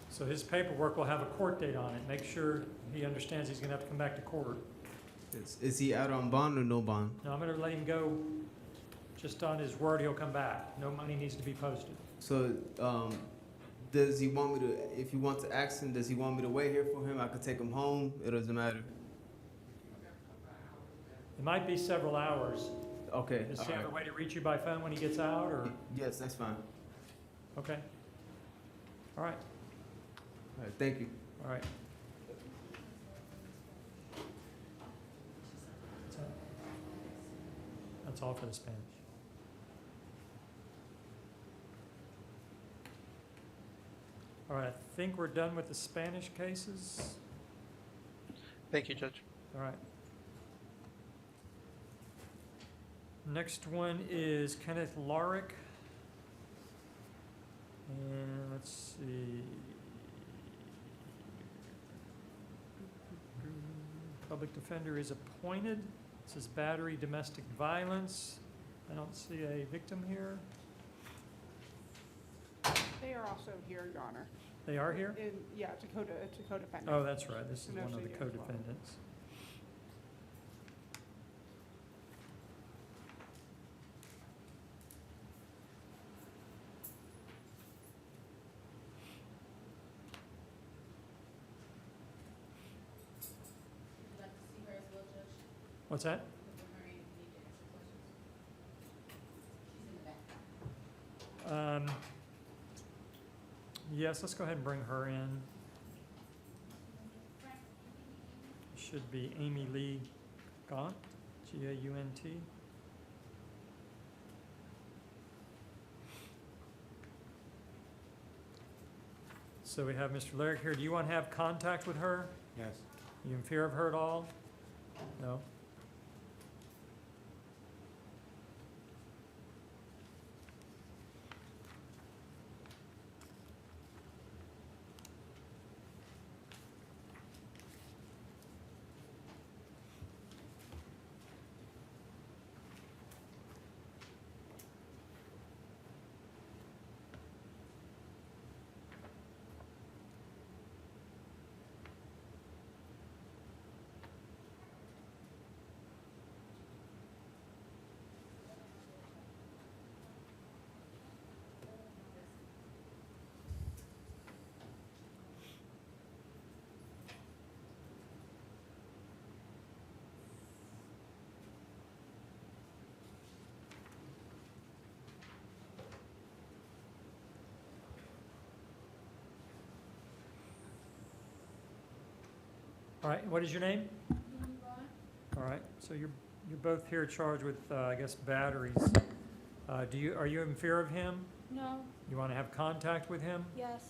So his paperwork will have a court date on it. Make sure he understands he's gonna have to come back to court. Is he out on bond or no bond? Now, I'm gonna let him go just on his word he'll come back. No money needs to be posted. So, does he want me to, if he wants to ask him, does he want me to wait here for him? I could take him home. It doesn't matter. It might be several hours. Okay. Does all he have right. a way to reach you by phone when he gets out, or? Yes, that's fine. Okay. All right, All right, thank you. all right. That's all for the Spanish. All right, I think we're done with the Spanish cases. Thank you, Judge. All right. Next one is Kenneth Larick. And let's see. Public defender is appointed. This is battery domestic violence. I don't see a victim here. They are also here, Your Honor. They are here? Yeah, it's a co-defendant. Oh, that's right. This is And they're one of the sitting here as well. co-defendants. Would you like to see her as well, Judge? What's that? Yes, let's go ahead and bring her in. Should be Amy Lee Gaunt, Gaunt. So we have Mr. Lyric here. Do you want to have contact with her? Yes. You in fear of her at all? No? All right, what is your name? All right, so you're both here charged with, I guess, batteries. Are you in fear of him? No. You want to have contact with him? Yes.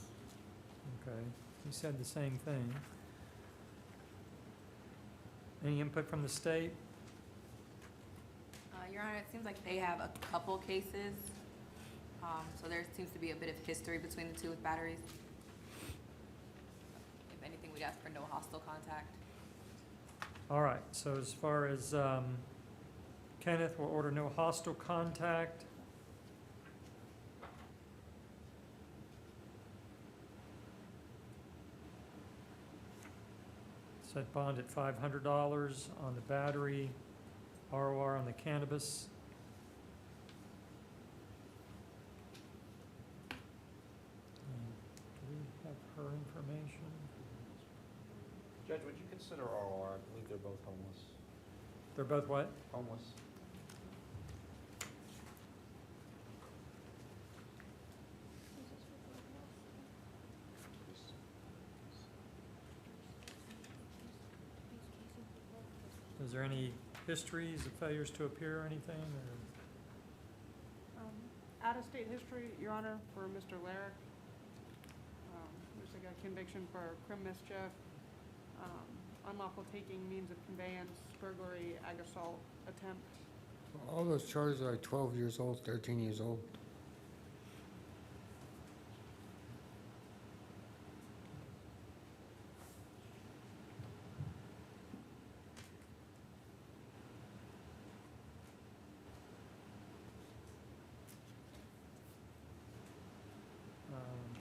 Okay, he said the same thing. Any input from the state? Your Honor, it seems like they have a couple cases. So there seems to be a bit of history between the two with batteries. If anything, we'd ask for no hostile contact. All right, so as far as Kenneth will order no hostile contact. Set bond at $500 on the battery, ROR on the cannabis. Do we have her information? Judge, would you consider ROR? I believe they're both homeless. They're both what? Homeless. Is there any histories of failures to appear or anything? Or? Out-of-state history, Your Honor, for Mr. Lyric. There's like a conviction for crime mischief, unlawful taking, means of conveyance, burglary, ag assault, attempt. All those charges are 12 years old, 13 years old.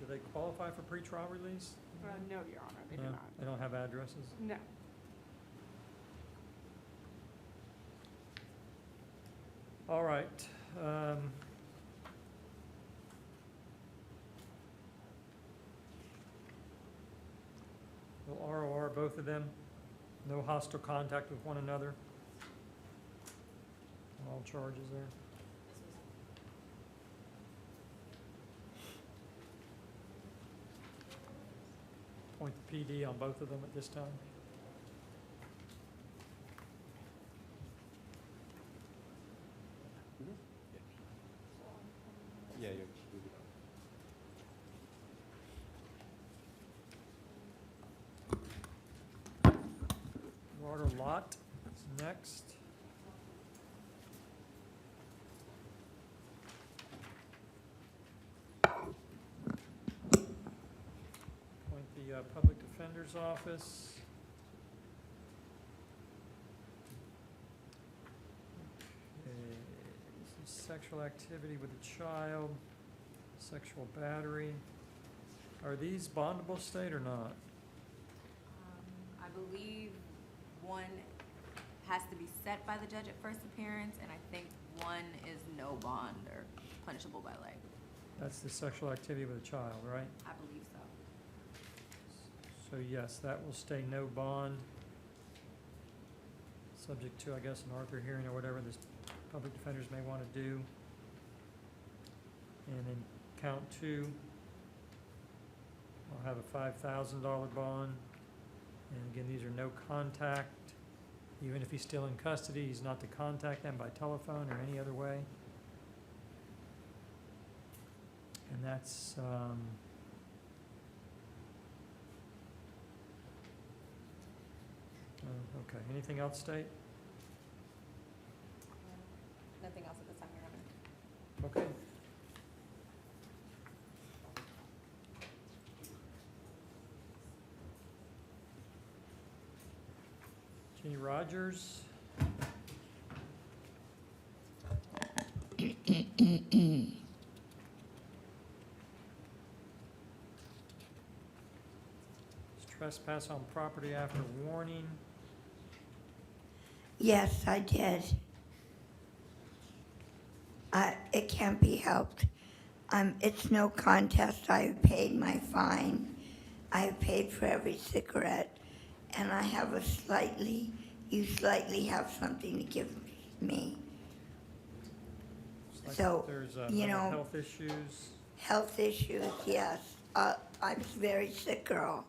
Do they qualify for pretrial release? No, Your Honor, they do No, not. They don't have addresses? No. All right. Will ROR, both of them, no hostile contact with one another? All charges there? Point the PD on both of them at this time? Yeah, Water Lot is next. Appoint the Public Defender's Office. Okay, this is sexual activity with a child, sexual battery. Are these bondable state or not? I believe one has to be set by the judge at first appearance, and I think one is no bond or punishable by life. That's the sexual activity with a child, right? I believe so. So yes, that will stay no bond. subject to, I guess, an Arthur hearing or whatever the public defenders may want to do. And then count 2, I'll have a $5,000 bond. And again, these are no contact. Even if he's still in custody, he's not to contact them by telephone or any other way. And that's, okay, anything else, State? Nothing else at this time, Your Honor. Okay. Jenny Rogers. Trespass on property after warning. Yes, I did. It can't be helped. It's no contest. I've paid my fine. I've paid for every cigarette. And I have you slightly have something to give me. Like So, there's you mental know, health issues. health issues, yes. I'm a very sick girl.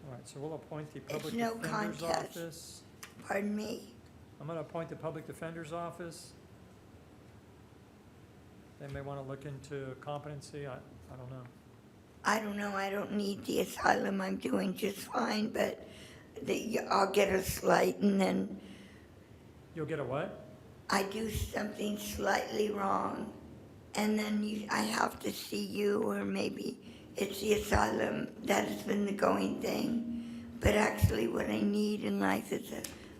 All right, so we'll appoint the It's public no defender's contest. office. Pardon me? I'm going to appoint the public defender's office. They may want to look into competency. I don't know. I don't know. I don't need the asylum. I'm doing just fine, but I'll get a slight, and then You'll get a what? I do something slightly wrong, and then I have to see you, or maybe it's the asylum. That has been the going thing. But actually what I need in life is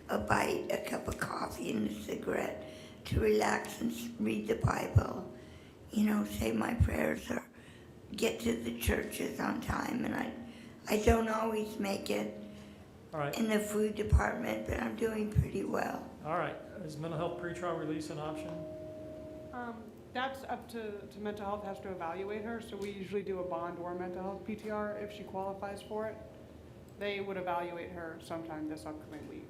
a bite, a cup of coffee, and a cigarette to relax and read the Bible. You know, say my prayers or get to the churches on time. And I don't always make it All right. in the food department, but I'm doing pretty well. All right. Is mental health pretrial release an option? That's up to mental health, has to evaluate her, so we usually do a bond or mental health PTR if she qualifies for it. They would evaluate her sometime this upcoming week.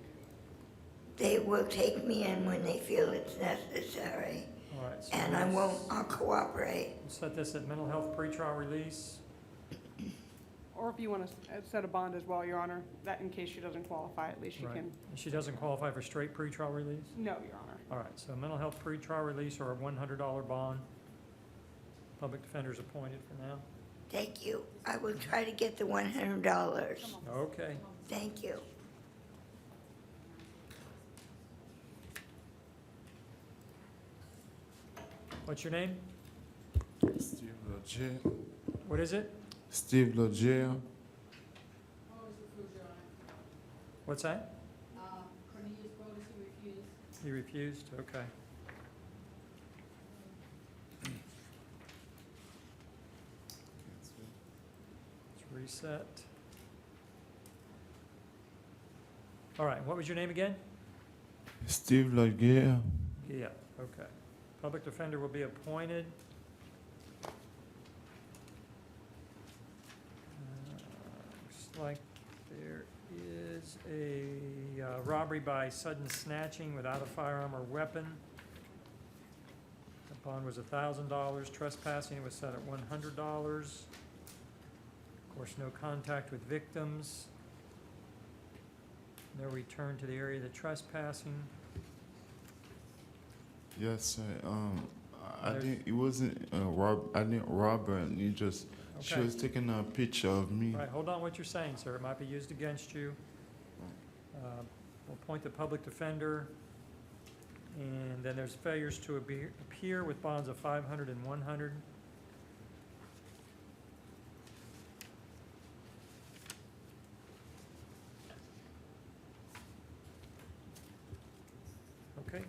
They will take me in when they feel it's necessary. All right. So And I'll cooperate. we'll set this at mental health pretrial release. Or if you want to set a bond as well, Your Honor, that in case she doesn't qualify, at least she Right. can. And she doesn't qualify for straight pretrial release? No, Your Honor. All right, so mental health pretrial release or a $100 bond. Public defender's appointed for now. Thank you. I will try to get the $100. Okay. Thank you. What's your name? Steve Logier. What is it? Steve Logier. What's that? Cornelius Brothers, he refused. You refused? Okay. Let's reset. All right, what was your name again? Steve Logier. Yeah, okay. Public defender will be appointed. Looks like there is a robbery by sudden snatching without a firearm or weapon. The bond was $1,000. Trespassing was set at $100. Of course, no contact with victims. No return to the area of the trespassing. Yes, sir. I There's- didn't. It wasn't I didn't rob her. And she Okay. was taking a picture of me. Right, hold on what you're saying, sir. It might be used against you. We'll appoint the public defender. And then there's failures to appear with bonds of $500 and $100. Okay.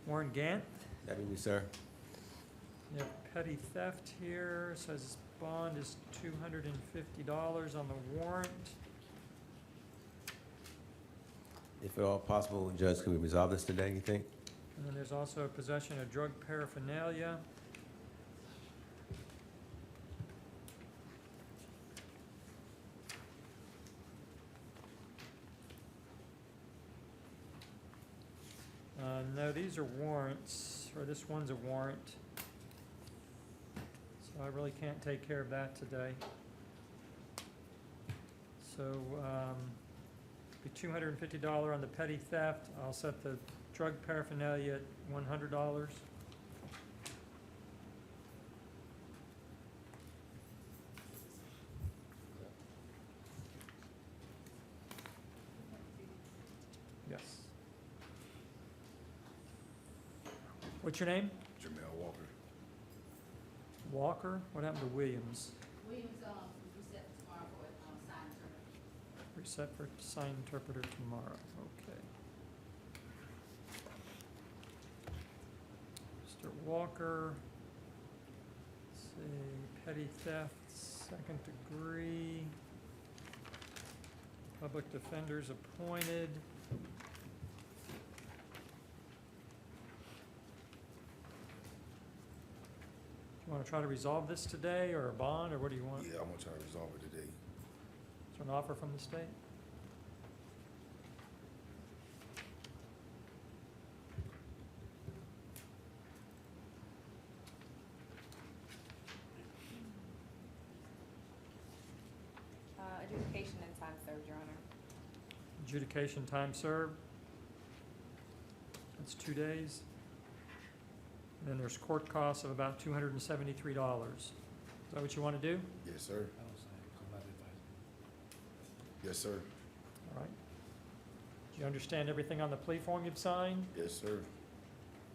Warren Gant. That be me, sir. You have petty theft here, says bond is $250 on the warrant. If at all possible, Judge, can we resolve this today, you think? And then there's also possession of drug paraphernalia. No, these are warrants, or this one's a warrant. So I really can't take care of that today. So, be $250 on the petty theft. I'll set the drug paraphernalia at $100. Yes. What's your name? Jamel Walker. Walker? What happened to Williams? Williams, reset tomorrow for, sign interpreter. Reset for sign interpreter tomorrow, okay. Mr. Walker, let's see, petty theft, second degree. Public defenders appointed. Do you want to try to resolve this today, or a bond, or what do you want? Yeah, I'm gonna try to resolve it today. Is there an offer from the state? Adjudication and time served, Your Honor. Adjudication time served. That's 2 days. And then there's court costs of about $273. Is that what you want to do? Yes, sir. Yes, sir. All right. Do you understand everything on the plea form you've signed? Yes, sir.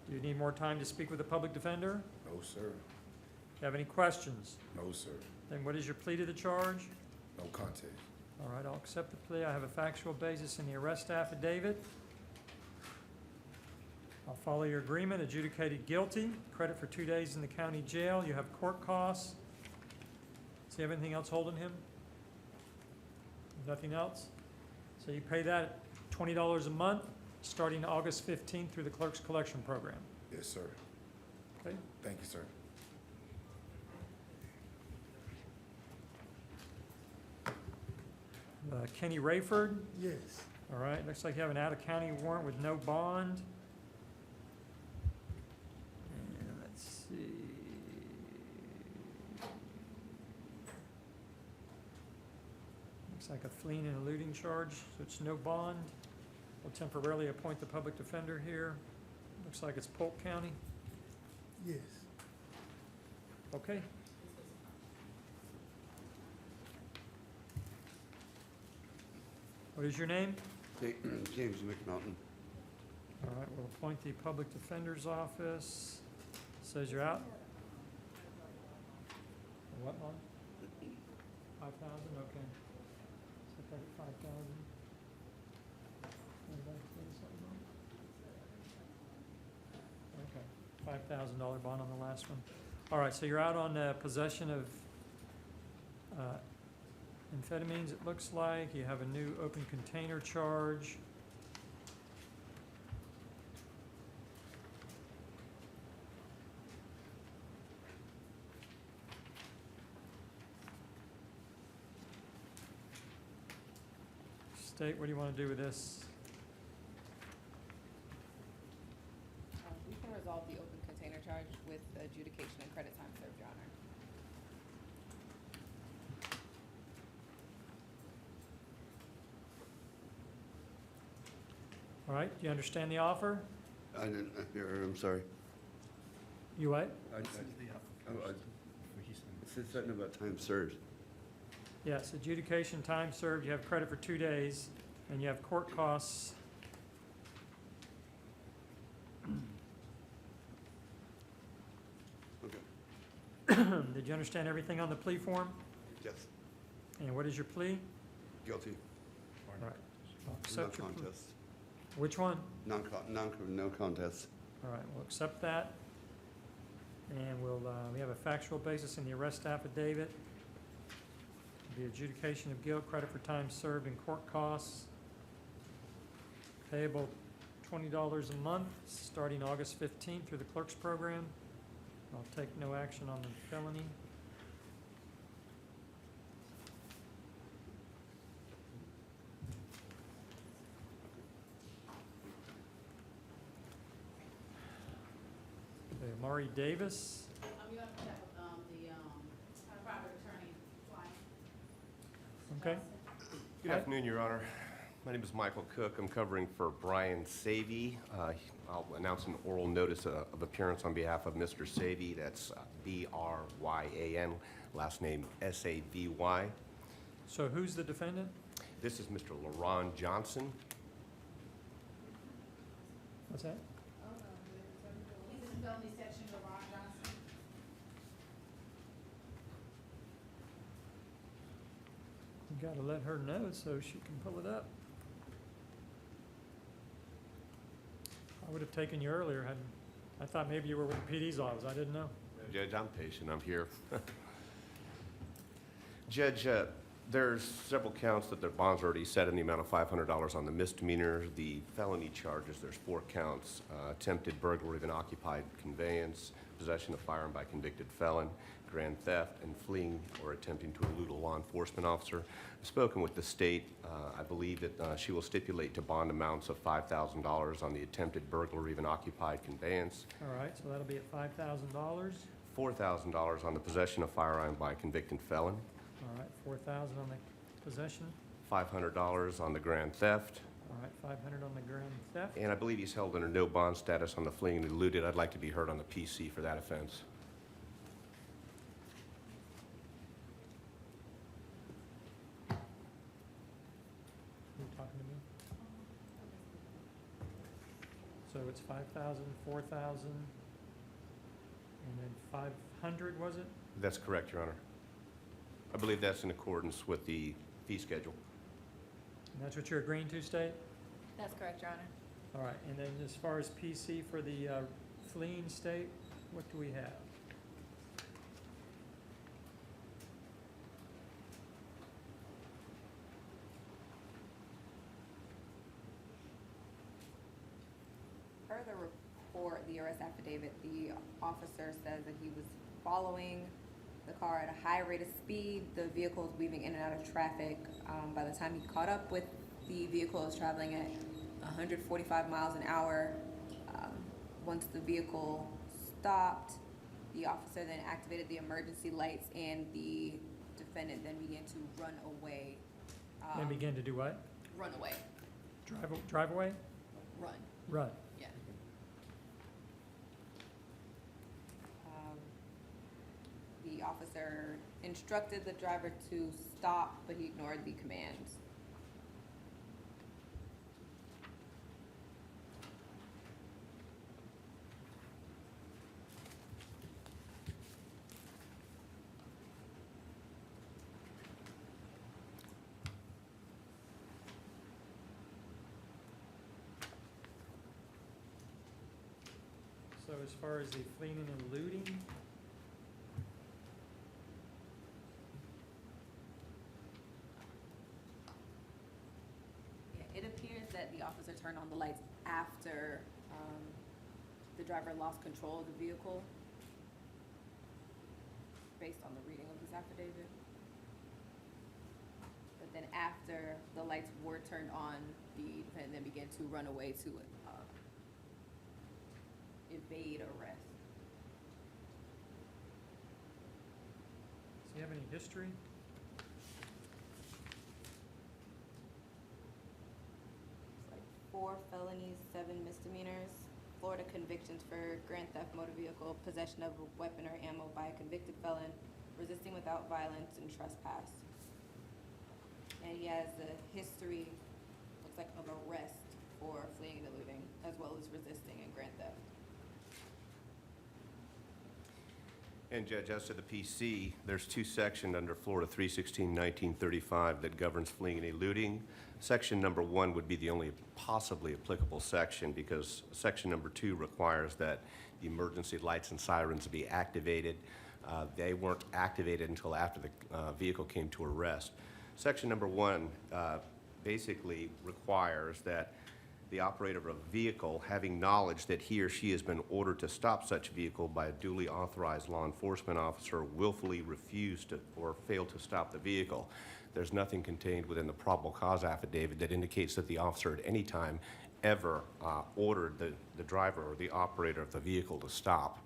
Do you need more time to speak with the public defender? No, sir. Do you have any questions? No, sir. Then what is your plea to the charge? No contest. All right, I'll accept the plea. I have a factual basis in the arrest affidavit. I'll follow your agreement, adjudicated guilty, credit for 2 days in the county jail. You have court costs. Does he have anything else holding him? Nothing else? So you pay that $20 a month, starting August 15th through the clerk's collection program. Yes, sir. Okay? Thank you, sir. Kenny Rayford? Yes. All right, looks like you have an out-of-county warrant with no bond. And let's see. Looks like a fleeing and eluding charge, so it's no bond. We'll temporarily appoint the public defender here. Looks like it's Polk County. Yes. Okay. What is your name? James McNaughton. All right, we'll appoint the public defender's office. Says you're out? What, Mom? 5,000, okay. Set that at 5,000. Okay, $5,000 bond on the last one. All right, so you're out on possession of amphetamines, it looks like. You have a new open container charge. State, what do you want to do with this? We can resolve the open container charge with adjudication and credit time served, Your Honor. All right, do you understand the offer? I didn't hear, I'm sorry. You what? It said something about time served. Yes, adjudication, time served, you have credit for 2 days, and you have court costs. Okay. Did you understand everything on the plea form? Yes. And what is your plea? Guilty. All right. I'll No accept your plea. contest. Which one? No contest. All right, we'll accept that. And we'll, we have a factual basis in the arrest affidavit. The adjudication of guilt, credit for time served and court costs. Payable $20 a month, starting August 15th through the clerk's program. I'll take no action on the felony. Okay, Mari Davis. You have to have, our private attorney flying. Okay. Good afternoon, Your Honor. My name is Michael Cook. I'm covering for Brian Savy. I'll announce an oral notice of appearance on behalf of Mr. Savy. That's B-R-Y-A-N, last name S-A-V-Y. So who's the defendant? This is Mr. LaRon Johnson. What's that? He's in felony section, LaRon Johnson. You gotta let her know so she can pull it up. I would have taken you earlier, I thought maybe you were with the PD's office, I didn't know. Judge, I'm patient. I'm here. Judge, there's several counts that their bonds are already set in the amount of $500 on the misdemeanor. The felony charges, there's 4 counts: attempted burglary of an occupied conveyance, possession of firearm by convicted felon, grand theft, and fleeing or attempting to elude a law enforcement officer. I've spoken with the state. I believe that she will stipulate to bond amounts of $5,000 on the attempted burglary of an occupied conveyance, All right, so that'll be at $5,000. $4,000 on the possession of firearm by convicted felon, All right, 4,000 on the possession. $500 on the grand theft, All right, 500 on the grand theft. and I believe he's held under no bond status on the fleeing and eluded. I'd like to be heard on the PC for that offense. You talking to me? So it's 5,000, 4,000, and then 500, was it? That's correct, Your Honor. I believe that's in accordance with the fee schedule. And that's what you're agreeing to, State? That's correct, Your Honor. All right, and then as far as PC for the fleeing State, what do we have? Per the report, the arrest affidavit, the officer says that he was following the car at a high rate of speed. The vehicle was weaving in and out of traffic. By the time he caught up with the vehicle, it was traveling at 145 miles an hour. Once the vehicle stopped, the officer then activated the emergency lights, and the defendant then began to run away. Then begin to do what? Run away. Drive away? Run. Run. Yeah. The officer instructed the driver to stop, but he ignored the commands. So as far as the fleeing and eluding, It appears that the officer turned on the lights after the driver lost control of the vehicle, based on the reading of this affidavit. But then after the lights were turned on, the defendant then began to run away to evade arrest. does he have any history? 4 felonies, 7 misdemeanors, Florida convictions for grand theft motor vehicle, possession of a weapon or ammo by a convicted felon, resisting without violence, and trespass. And he has a history, looks like, of arrest for fleeing and eluding, as well as resisting and grand theft. And Judge, as to the PC, there's 2 sections under Florida 316-1935 that governs fleeing and eluding. Section number 1 would be the only possibly applicable section, because section number 2 requires that the emergency lights and sirens be activated. They weren't activated until after the vehicle came to arrest. Section number 1 basically requires that the operator of a vehicle having knowledge that he or she has been ordered to stop such vehicle by a duly authorized law enforcement officer willfully refused to or failed to stop the vehicle. There's nothing contained within the probable cause affidavit that indicates that the officer at any time ever ordered the driver or the operator of the vehicle to stop.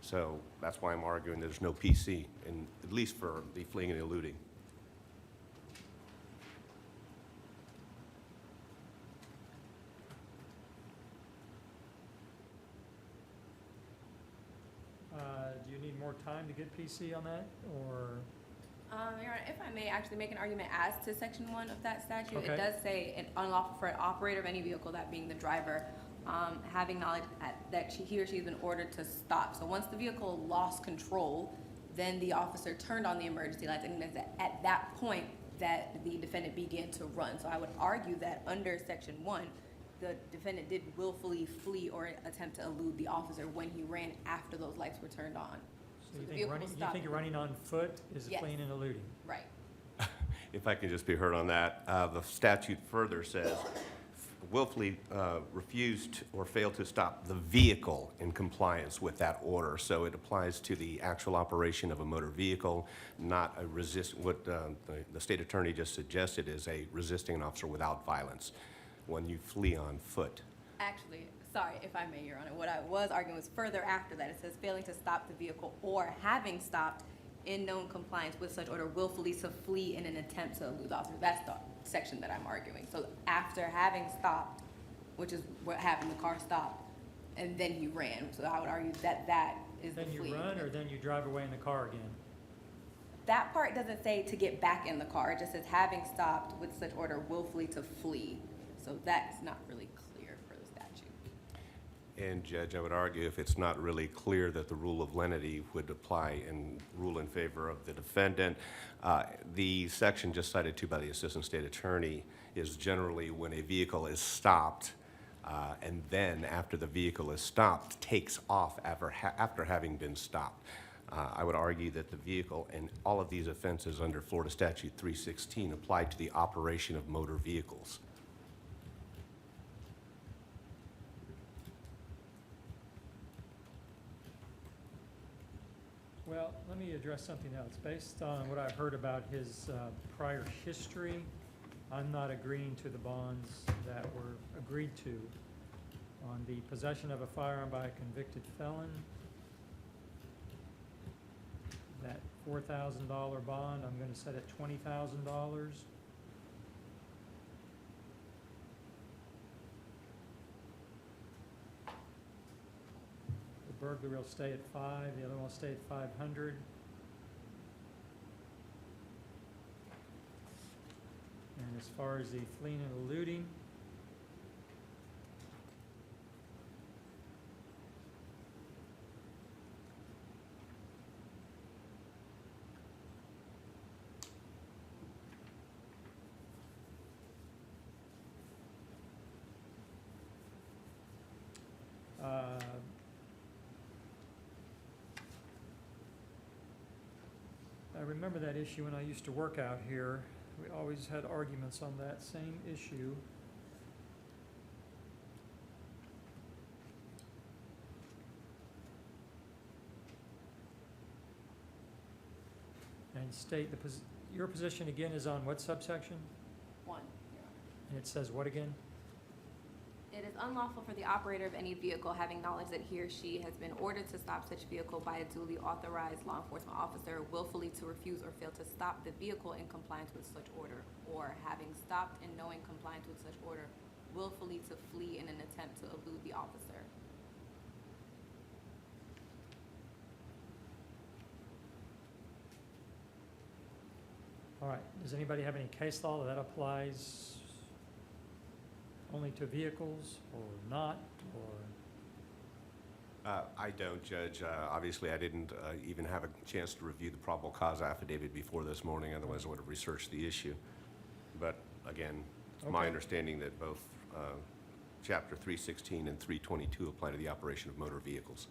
So that's why I'm arguing there's no PC, at least for the fleeing and eluding. Do you need more time to get PC on that, or? Your Honor, if I may actually make an argument as to section 1 of that statute, Okay. it does say an unlawful for an operator of any vehicle, that being the driver, having knowledge that he or she has been ordered to stop. So once the vehicle lost control, then the officer turned on the emergency lights, and it's at that point that the defendant began to run. So I would argue that under section 1, the defendant did willfully flee or attempt to elude the officer when he ran after those lights were turned on. So you the think vehicle running, was you stopped. think running on foot is Yes. fleeing and eluding? Right. If I can just be heard on that, the statute further says willfully refused or failed to stop the vehicle in compliance with that order. So it applies to the actual operation of a motor vehicle, not a what the state attorney just suggested is a resisting an officer without violence when you flee on foot. Actually, sorry, if I may, Your Honor, what I was arguing was further after that. It says failing to stop the vehicle or having stopped in known compliance with such order willfully to flee in an attempt to elude the officer. That's the section that I'm arguing. So after having stopped, which is what happened, the car stopped, and then he ran. So I would argue that that is the Then fleeing. you run, or then you drive away in the car again? That part doesn't say to get back in the car. It just says having stopped with such order willfully to flee. So that's not really clear for the statute. And Judge, I would argue if it's not really clear that the rule of lenity would apply and rule in favor of the defendant, the section just cited to by the Assistant State Attorney is generally when a vehicle is stopped and then after the vehicle is stopped, takes off after having been stopped. I would argue that the vehicle and all of these offenses under Florida Statute 316 apply to the operation of motor vehicles. Well, let me address something else. Based on what I've heard about his prior history, I'm not agreeing to the bonds that were agreed to. On the possession of a firearm by a convicted felon, that $4,000 bond, I'm gonna set at $20,000. The burglary will stay at 5, the other one will stay at 500. And as far as the fleeing and eluding, I remember that issue when I used to work out here. We always had arguments on that same issue. And state your position again is on what subsection? 1, Your Honor. And it says what again? It is unlawful for the operator of any vehicle having knowledge that he or she has been ordered to stop such vehicle by a duly authorized law enforcement officer willfully to refuse or fail to stop the vehicle in compliance with such order, or having stopped in knowing compliance with such order willfully to flee in an attempt to elude the officer. All right, does anybody have any case law that applies only to vehicles or not, or? I don't, Judge. Obviously, I didn't even have a chance to review the probable cause affidavit before this morning, otherwise I would have researched the issue. But again, it's my Okay. understanding that both Chapter 316 and 322 apply to the operation of motor vehicles.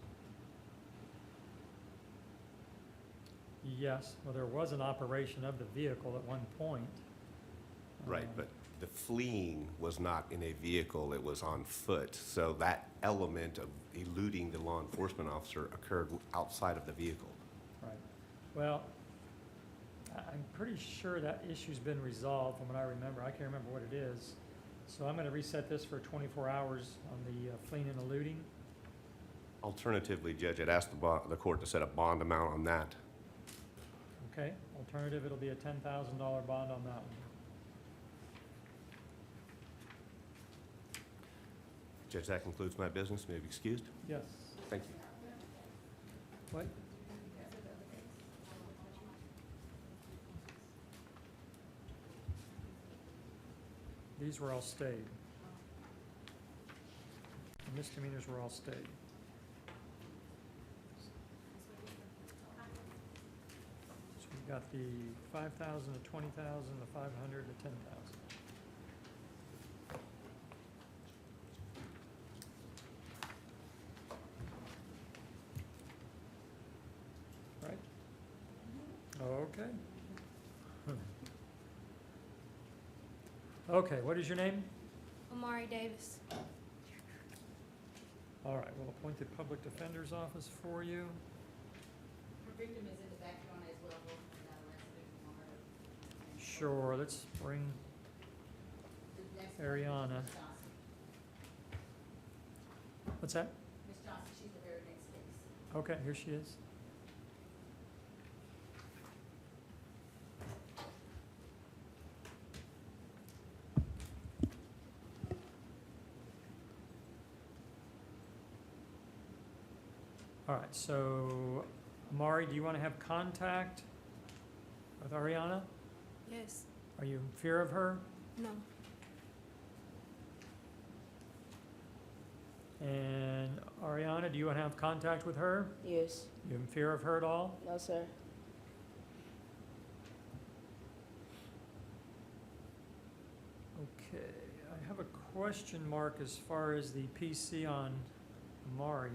Yes, well, there was an operation of the vehicle at one point. Right, but the fleeing was not in a vehicle, it was on foot. So that element of eluding the law enforcement officer occurred outside of the vehicle. Right. Well, I'm pretty sure that issue's been resolved from what I remember. I can't remember what it is. So I'm going to reset this for 24 hours on the fleeing and eluding. Alternatively, Judge, I'd ask the court to set a bond amount on that. Okay. Alternative, it'll be a $10,000 bond on that one. Judge, that concludes my business. May I be excused? Yes. Thank you. What? These were all stayed. The misdemeanors were all stayed. So we got the 5,000, the 20,000, the 500, the 10,000. Right? Okay. Okay, what is your name? Amari Davis. All right, we'll appoint the public defender's office for you. Her victim is in the background as well, both of them got arrested on her. Sure, let's bring The next one is Ariana. Miss Johnson. What's that? Miss Johnson, she's the very next case. Okay, here she is. All right, so Amari, do you want to have contact with Ariana? Yes. Are you in fear of her? No. And Ariana, do you want to have contact with her? Yes. You in fear of her at all? No, sir. Okay, I have a question mark as far as the PC on Amari.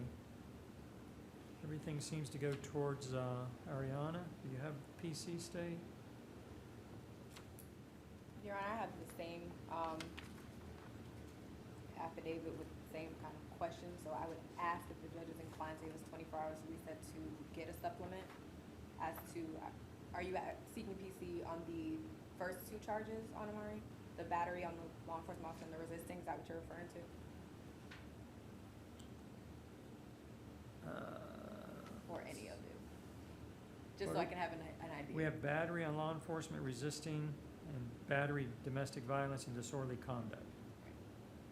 Everything seems to go towards Ariana. Do you have PC stay? Your Honor, I have the same affidavit with the same kind of questions, so I would ask if the judge is inclined to give us 24 hours to reset to get a supplement as to, are you seeking PC on the first two charges on Amari? The battery on the law enforcement officer and the resisting, is that what you're referring to? Or any of it? Just so I can have an idea. We have battery on law enforcement resisting and battery domestic violence and disorderly conduct.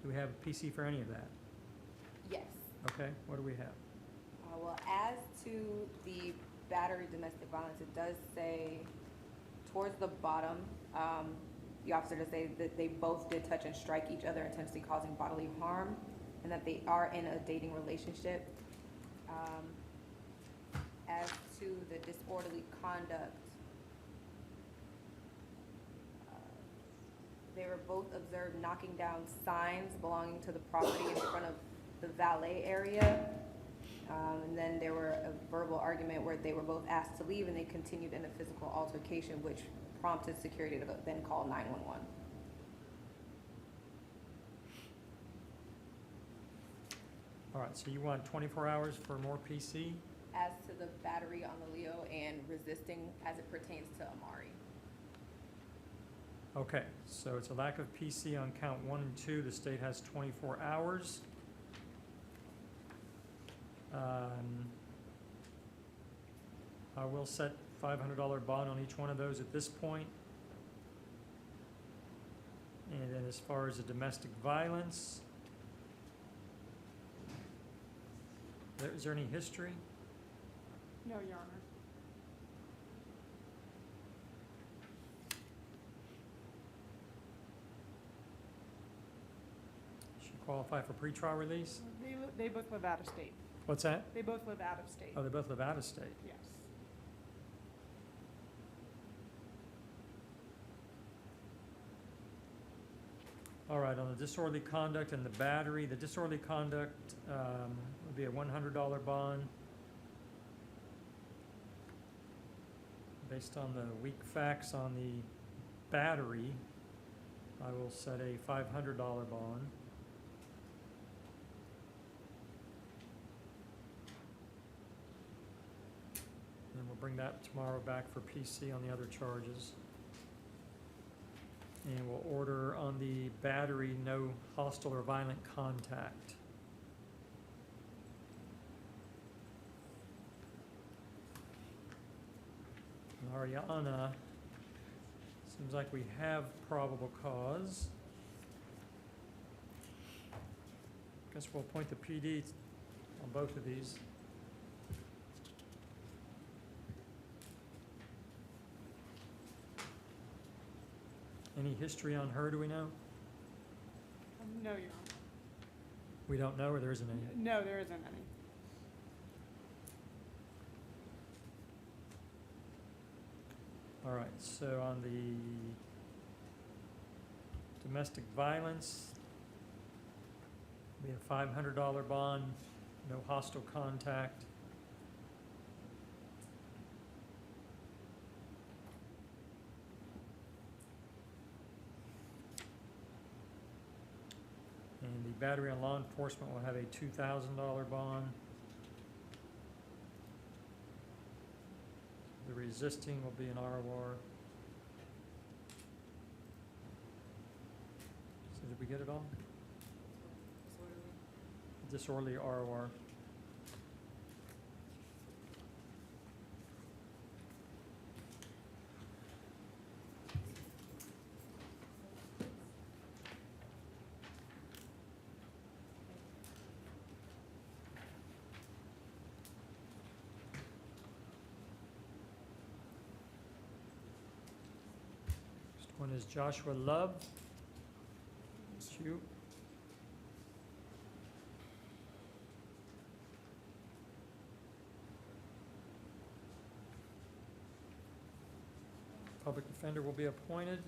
Do we have a PC for any of that? Yes. Okay, what do we have? Well, as to the battery domestic violence, it does say towards the bottom, the officer does say that they both did touch and strike each other, intentionally causing bodily harm, and that they are in a dating relationship. As to the disorderly conduct, they were both observed knocking down signs belonging to the property in front of the valet area. And then there were a verbal argument where they were both asked to leave and they continued in a physical altercation, which prompted security to then call 911. All right, so you want 24 hours for more PC? As to the battery on the Leo and resisting as it pertains to Amari. Okay, so it's a lack of PC on count 1 and 2. The state has 24 hours. I will set $500 bond on each one of those at this point. And then as far as the domestic violence, is there any history? No, Your Honor. She qualify for pretrial release? They both live out of state. What's that? They both live out of state. Oh, they both live out of state. Yes. All right, on the disorderly conduct and the battery, the disorderly conduct would be a $100 bond. Based on the weak facts on the battery, I will set a $500 bond. And we'll bring that tomorrow back for PC on the other charges. And we'll order on the battery, no hostile or violent contact. Ariana, seems like we have probable cause. Guess we'll appoint the PD on both of these. Any history on her, do we know? No, Your Honor. We don't know, or there isn't any? No, there isn't any. All right, so on the domestic violence, we have $500 bond, no hostile contact. And the battery on law enforcement will have a $2,000 bond. The resisting will be an ROR. So did we get it all? Disorderly ROR. One is Joshua Love. It's you. Public defender will be appointed.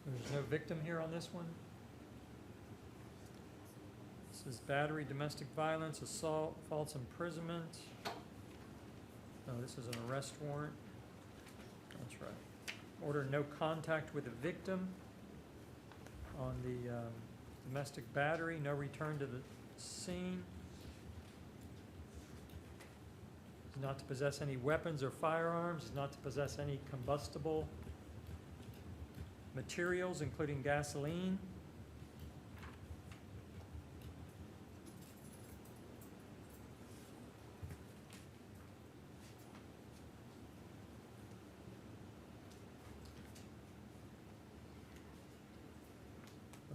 There's no victim here on this one. This is battery, domestic violence, assault, false imprisonment. No, this is an arrest warrant. That's right. Order no contact with the victim. On the domestic battery, no return to the scene. Is not to possess any weapons or firearms. Is not to possess any combustible materials, including gasoline.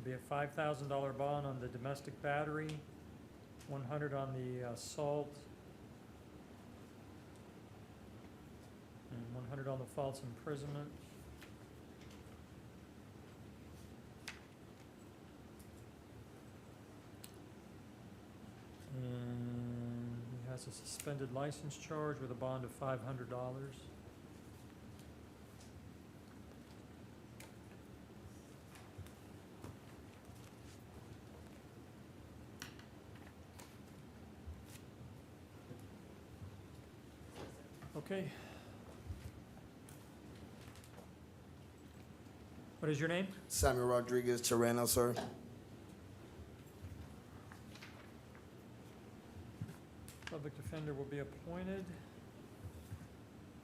Be a $5,000 bond on the domestic battery, 100 on the assault, and 100 on the false imprisonment. And he has a suspended license charge with a bond of $500. Okay. What is your name? Samuel Rodriguez Terreno, sir. Public defender will be appointed.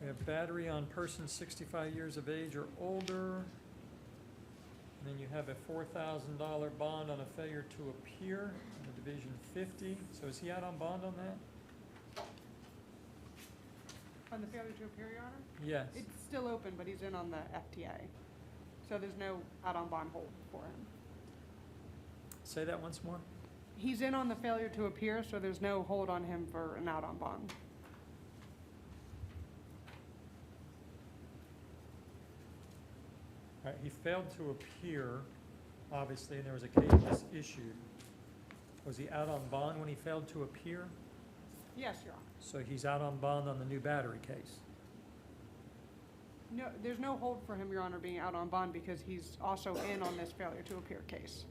We have battery on person 65 years of age or older. And then you have a $4,000 bond on a failure to appear in the Division 50. So is he out on bond on that? On the failure to appear, Your Honor? Yes. It's still open, but he's in on the FTA. So there's no out-on-bond hold for him. Say that once more. He's in on the failure to appear, so there's no hold on him for an out-on-bond. All right, he failed to appear, obviously, and there was a case issued. Was he out on bond when he failed to appear? Yes, Your Honor. So he's out on bond on the new battery case. No, there's no hold for him, Your Honor, being out on bond because he's also in on this failure to appear case.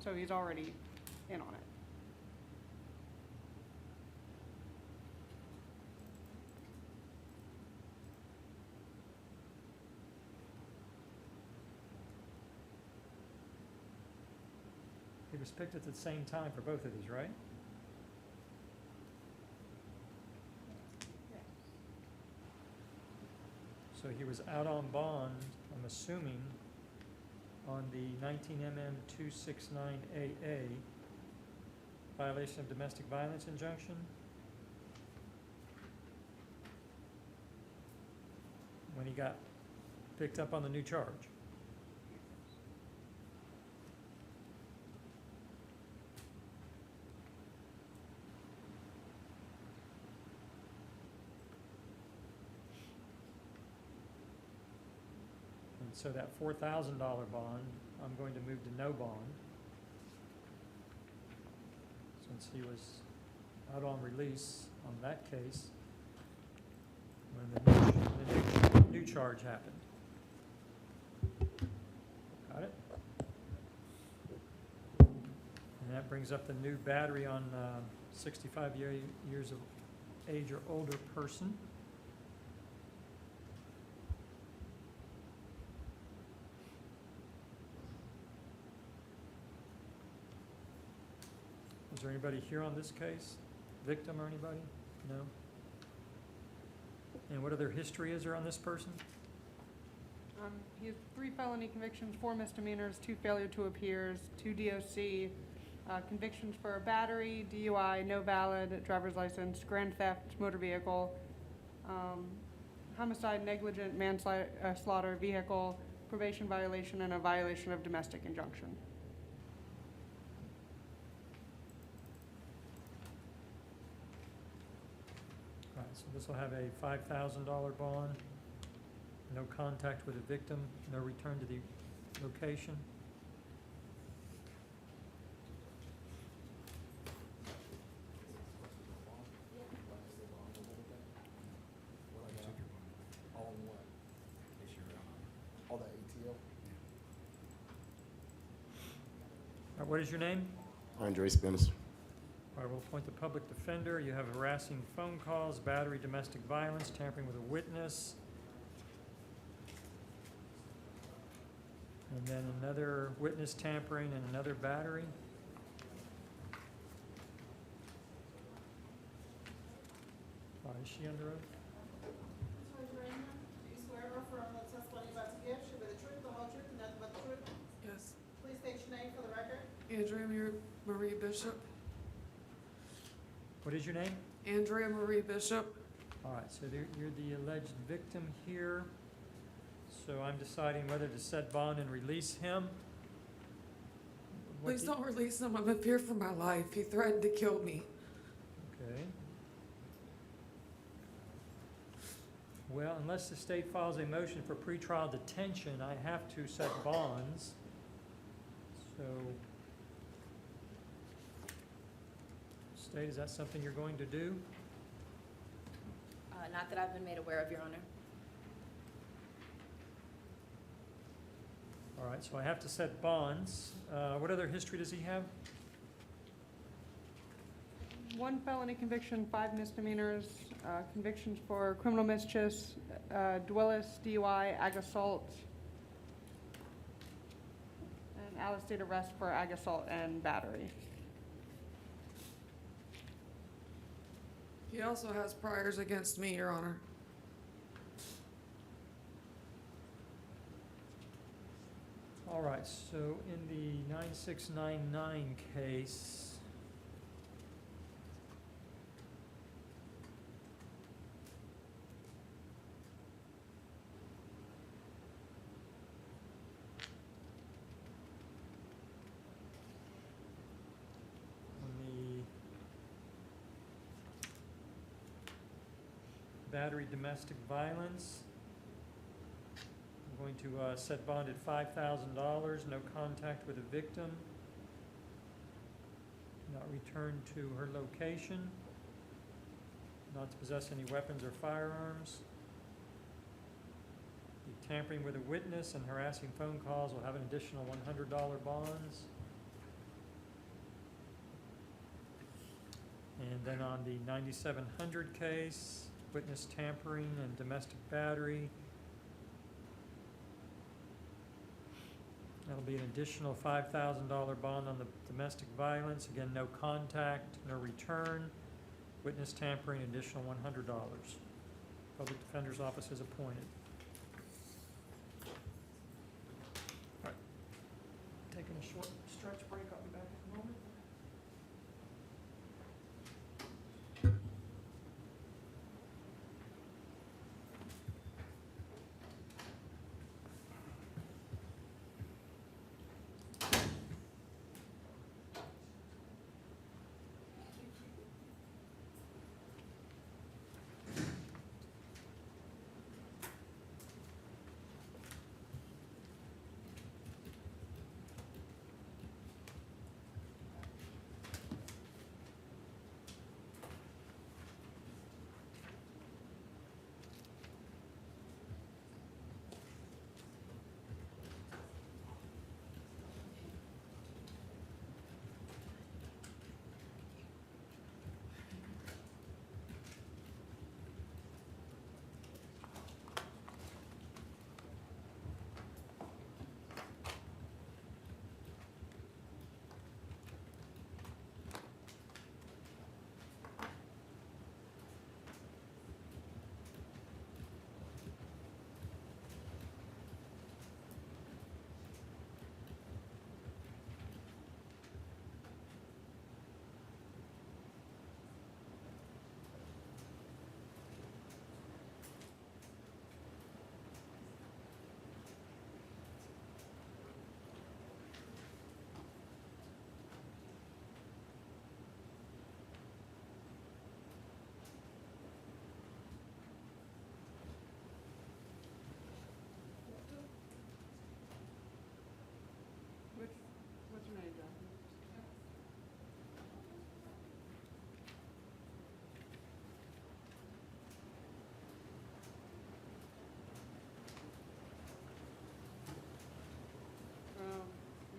So he's already in on it. was picked at the same time for both of these, right? So he was out on bond, I'm assuming, on the 19 MM 269 AA, violation of domestic violence injunction. When he got picked up on the new charge. And so that $4,000 bond, I'm going to move to no bond. Since he was out on release on that case when the new charge happened. Got it? And that brings up the new battery on 65 years of age or older person. Is there anybody here on this case? Victim or anybody? No? And what other history is there on this person? He has 3 felony convictions, 4 misdemeanors, 2 failure to appears, 2 DOC, convictions for battery, DUI, no valid driver's license, grand theft, motor vehicle, homicide, negligent manslaughter, vehicle, probation violation, and a violation of domestic injunction. All right, so this will have a $5,000 bond, no contact with the victim, no return to the location. All in what? All that ATL? All right, what is your name? Andre Spence. All right, we'll appoint the public defender. You have harassing phone calls, battery, domestic violence, tampering with a witness. And then another witness tampering and another battery. All right, is she under oath? Ms. Rayner, do you swear or affirm that the testimony you're about to give should be the truth, the whole truth, and nothing but the truth? Yes. Please state your name for the record. Andrea Marie Bishop. What is your name? Andrea Marie Bishop. All right, so you're the alleged victim here. So I'm deciding whether to set bond and release him. Please don't release him. I'm in fear for my life. He threatened to kill me. Okay. Well, unless the state files a motion for pretrial detention, I have to set bonds. So, state, is that something you're going to do? Not that I've been made aware of, Your Honor. All right, so I have to set bonds. What other history does he have? 1 felony conviction, 5 misdemeanors, convictions for criminal mischiefs, Dwellis, DUI, ag assault, and out-of-state arrest for ag assault and battery. He also has priors against me, Your Honor. All right, so in the 9699 case, battery domestic violence. I'm going to set bond at $5,000, no contact with the victim, not return to her location, not to possess any weapons or firearms. The tampering with a witness and harassing phone calls will have an additional $100 bonds. And then on the 9700 case, witness tampering and domestic battery, That'll be an additional $5,000 bond on the domestic violence. Again, no contact, no return. Witness tampering, additional $100. Public Defender's Office is appointed. All right. Taking a short stretch break. I'll be back in a moment. What's your name, John?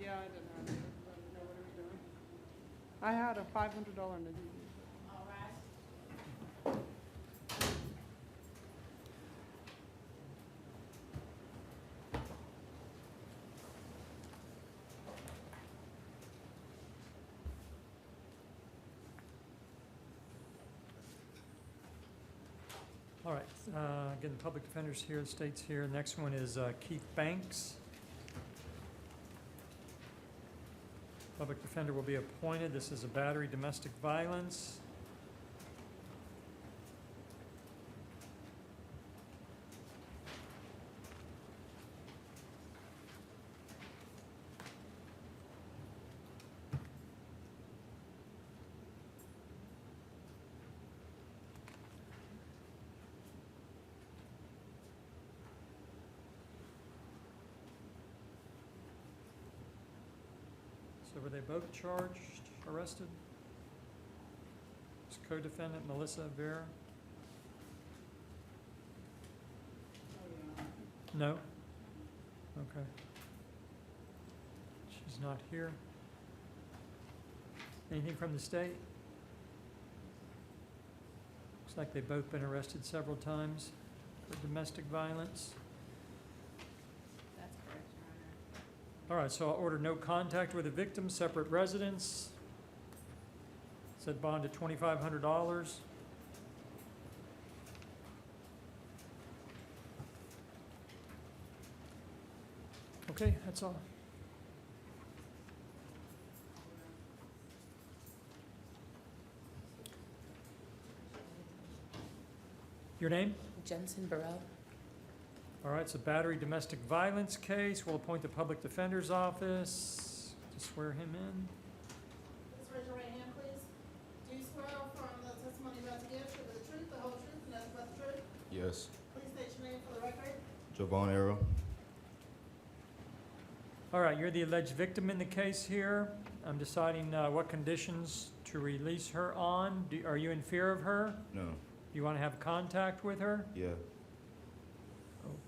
Yeah, I didn't have it. No, what are we doing? I had a $500 in the DD. All right. All right, again, the public defender's here, the state's here. Next one is Keith Banks. Public defender will be appointed. This is a battery domestic violence. So were they both charged, arrested? Is co-defendant Melissa Vera? No? Okay. She's not here. Anything from the state? Looks like they've both been arrested several times for domestic violence. That's correct, Your Honor. All right, so I'll order no contact with the victim, separate residence. Set bond at $2,500. Okay, that's all. Your name? Jensen Burrell. All right, it's a battery domestic violence case. We'll appoint the public defender's office to swear him in. Please raise your right hand, please. Do you swear or affirm that the testimony you're about to give should be the truth, the whole truth, and nothing but the truth? Yes. Please state your name for the record. Javon Arrow. All right, you're the alleged victim in the case here. I'm deciding what conditions to release her on. Are you in fear of her? No. You want to have contact with her? Yeah.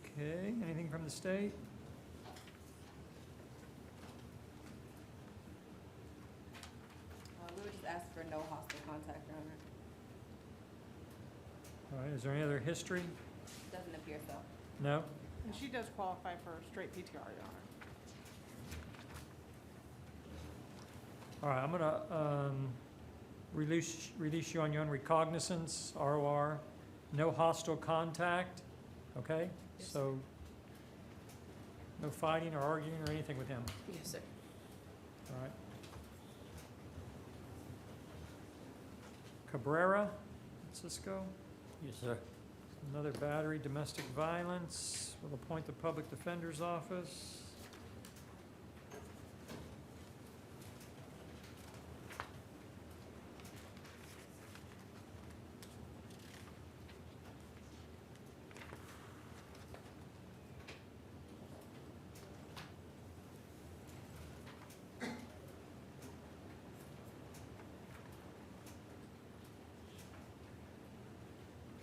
Okay, anything from the state? We would just ask for no hostile contact, Your Honor. All right, is there any other history? Doesn't appear so. No? And she does qualify for straight PTR, Your Honor. All right, I'm gonna release you on your own recognizance, ROR. No hostile contact, okay? Yes, So, no fighting or arguing or anything with him, Yes, sir. all right? Cabrera, Francisco, Yes, sir. another battery, domestic violence. We'll appoint the public defender's office.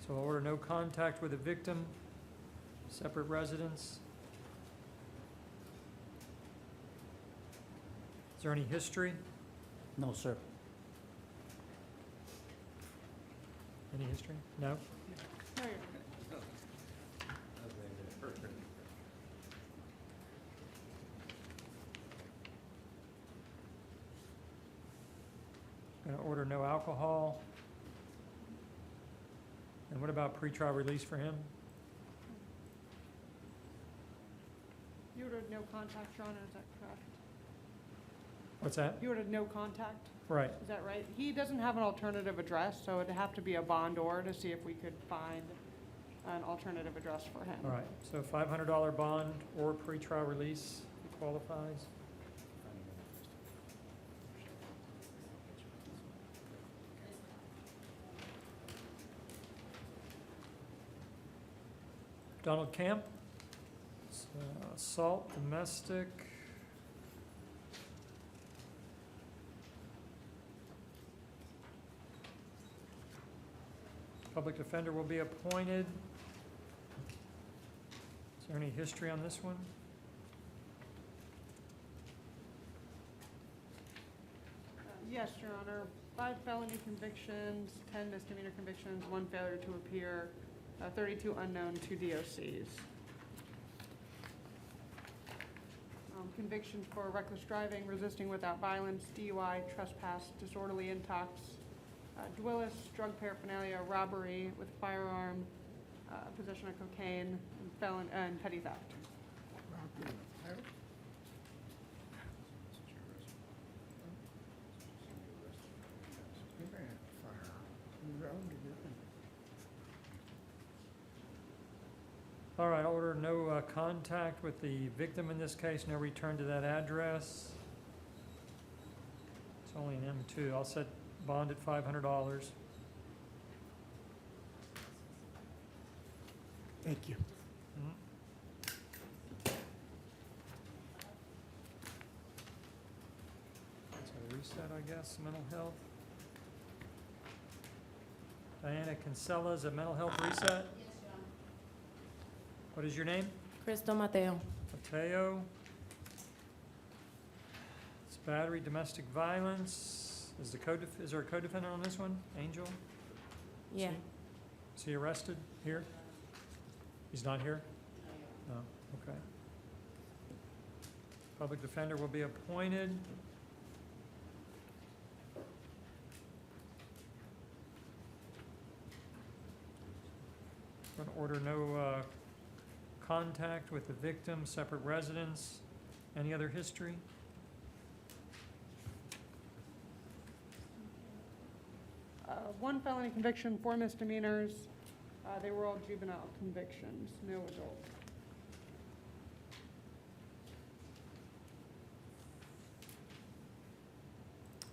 So order no contact with the victim, separate residence. Is there any history? No, sir. Any history? No? No, you're Gonna order no alcohol. And what about pretrial release for him? You ordered no contact, Your Honor, is that correct? What's that? You ordered no contact, Right. is that right? He doesn't have an alternative address, so it'd have to be a bond order to see if we could find an alternative address for him. All right, so $500 bond or pretrial release, if he qualifies. Donald Camp, assault, domestic. Public defender will be appointed. Is there any history on this one? Yes, Your Honor. 5 felony convictions, 10 misdemeanor convictions, 1 failure to appear, 32 unknown, 2 DOCs. Convictions for reckless driving, resisting without violence, DUI, trespass, disorderly intox, Dwillis, drug paraphernalia, robbery with firearm, possession of cocaine, and petty theft. All right, order no contact with the victim in this case, no return to that address. It's only an M2. I'll set bond at $500. Thank you. So reset, I guess, mental health. Diana Kinsella's a mental health reset. Yes, Your Honor. What is your name? Crystal Mateo. Mateo. It's battery, domestic violence. Is there a co-defendant on this one? Angel? Yeah. Is he arrested here? He's not here? No, okay. Public defender will be appointed. Going to order no contact with the victim, separate residence. Any other history? One felony conviction, 4 misdemeanors. They were all juvenile convictions, no adult.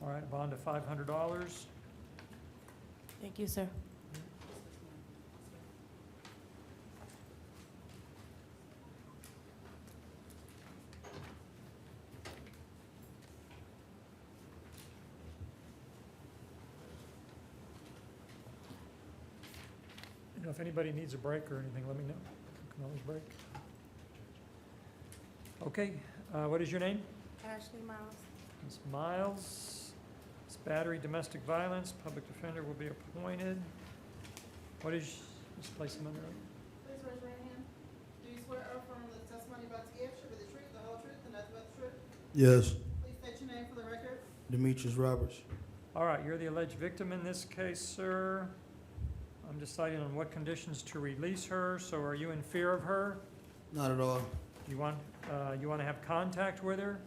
All right, bond of $500. Thank you, sir. You know, if anybody needs a break or anything, let me know. We can always break. Okay, what is your name? Ashley Miles. Ms. Miles. It's battery, domestic violence, public defender will be appointed. What is, just place him under oath. Please raise your right hand. Do you swear or affirm that the testimony you're about to give should be the truth, the whole truth, and nothing but the truth? Yes. Please state your name for the record. Demetrius Roberts. All right, you're the alleged victim in this case, sir. I'm deciding on what conditions to release her, so are you in fear of her? Not at all. You want to have contact with her?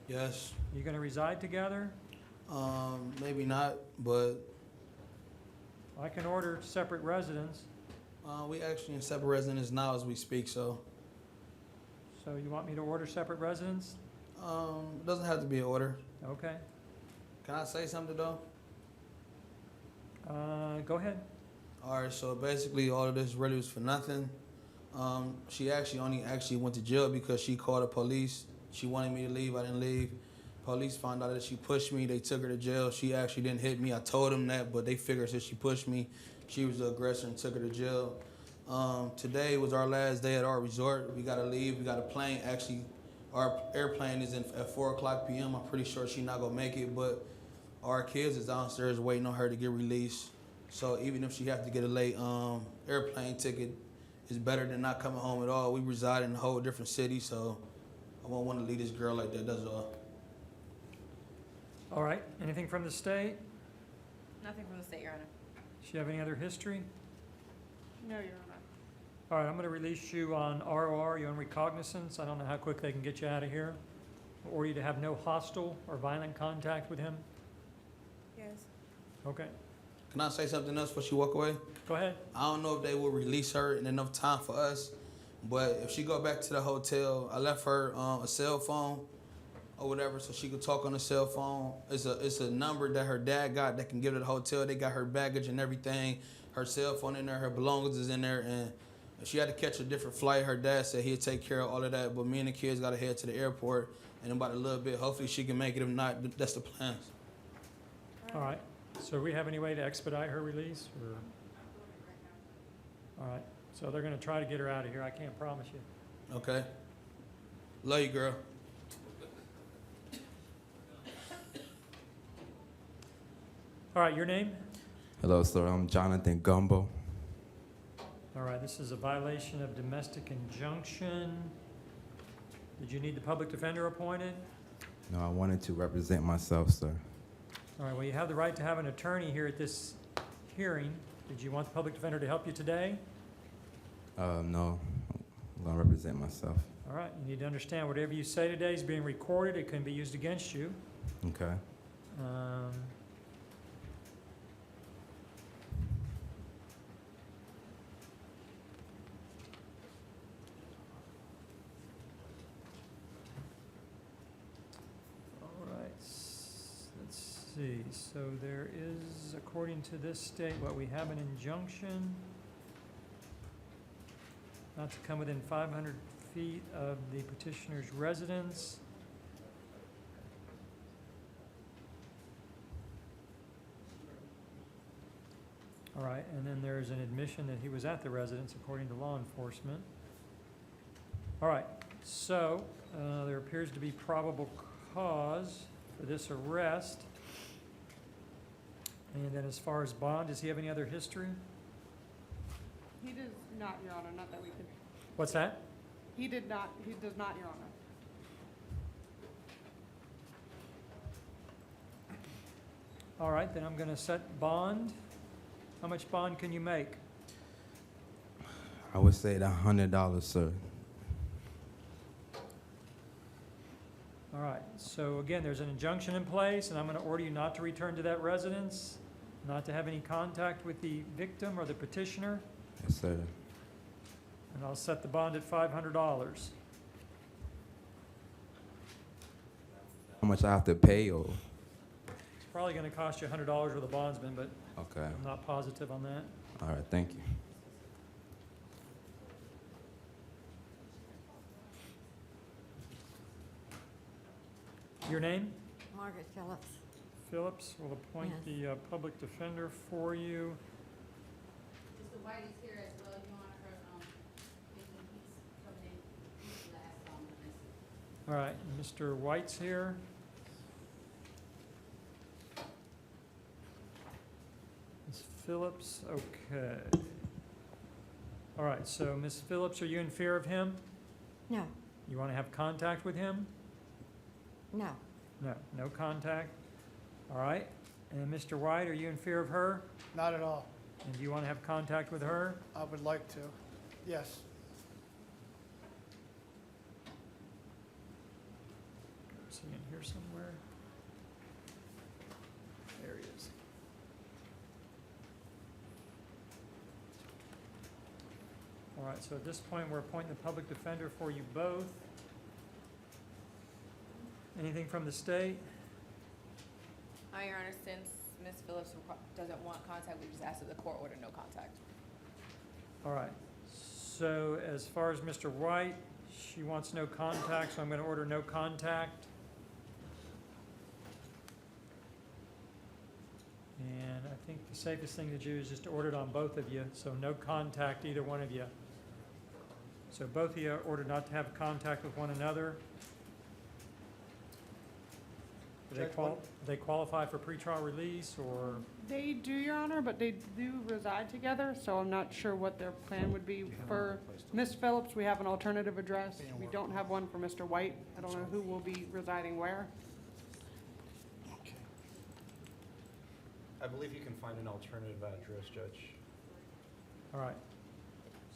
Yes. You gonna reside together? Maybe not, but I can order separate residence. we actually in separate residence now as we speak, so So you want me to order separate residence? it doesn't have to be an order. Okay. Can I say something though? Go ahead. All right, so basically all of this really was for nothing. She only went to jail because she called the police. She wanted me to leave, I didn't leave. Police found out that she pushed me, they took her to jail. She actually didn't hit me, I told them that, but they figured since she pushed me, she was the aggressor and took her to jail. Today was our last day at our resort. We gotta leave, we got a plane. Actually, our airplane is at 4:00 p.m. I'm pretty sure she's not gonna make it, but our kids is downstairs waiting on her to get released. So even if she has to get a late airplane ticket, it's better than not coming home at all. We reside in a whole different city, so I won't want to leave this girl like that, that's all. All right, anything from the state? Nothing from the state, Your Honor. Does she have any other history? No, Your Honor. All right, I'm gonna release you on ROR, you on recognizance. I don't know how quick they can get you out of here. Or you to have no hostile or violent contact with him? Yes. Okay, Can I say something else before she walk away? go ahead. I don't know if they will release her in enough time for us, but if she go back to the hotel, I left her a cell phone or whatever so she could talk on the cell phone. It's a number that her dad got that can give to the hotel. They got her baggage and everything, her cell phone in there, her belongings is in there, and if she had to catch a different flight, her dad said he'd take care of all of that, but me and the kids got to head to the airport in about a little bit. Hopefully she can make it. If not, that's the plans. All right, so do we have any way to expedite her release, or? All right, so they're gonna try to get her out of here, I can't promise you. Okay? Love you, girl. All right, your name? Hello, sir. I'm Jonathan Gumbo. All right, this is a violation of domestic injunction. Did you need the public defender appointed? No, I wanted to represent myself, sir. All right, well, you have the right to have an attorney here at this hearing. Did you want the public defender to help you today? No, I'm gonna represent myself. All right, you need to understand whatever you say today is being recorded. It can be used against you. Okay. All right, let's see. So there is, according to this state, we have an injunction not to come within 500 feet of the petitioner's residence. All right, and then there's an admission that he was at the residence according to law enforcement. All right, so there appears to be probable cause for this arrest. And then as far as bond, does he have any other history? He does not, Your Honor, not that we could. What's that? He does not, Your Honor. All right, then I'm going to set bond. How much bond can you make? I would say $100, sir. All right, so again, there's an injunction in place, and I'm going to order you not to return to that residence, not to have any contact with the victim or the petitioner, Yes, sir. and I'll set the bond at $500. How much I have to pay, or? It's probably going to cost you $100 with a bondsman, but Okay. I'm not positive on that. All right, thank you. Your name? Margaret Phillips. Phillips. We'll appoint the public defender for you. Mr. White is here as well, Your Honor, he's coming in, he's the last witness. All right, Mr. White's here. Ms. Phillips, okay. All right, so Ms. Phillips, are you in fear of him? No, You want to have contact with him? no. No, no contact. All right, and Mr. White, are you in fear of her? Not at all. And do you want to have contact with her? I would like to. Yes. Is he in here somewhere? There he is. All right, so at this point, we're appointing the public defender for you both. Anything from the state? Your Honor, since Ms. Phillips doesn't want contact, we just asked that the court order no contact. All right, so as far as Mr. White, she wants no contact, so I'm going to order no contact. And I think the safest thing to do is just to order it on both of you, so no contact, either one of you. So both of you are ordered not to have contact with one another. Do they qualify for pretrial release, or? They do, Your Honor, but they do reside together, so I'm not sure what their plan would be. For Ms. Phillips, we have an alternative address. We don't have one for Mr. White. I don't know who will be residing where. I believe you can find an alternative address, Judge. All right,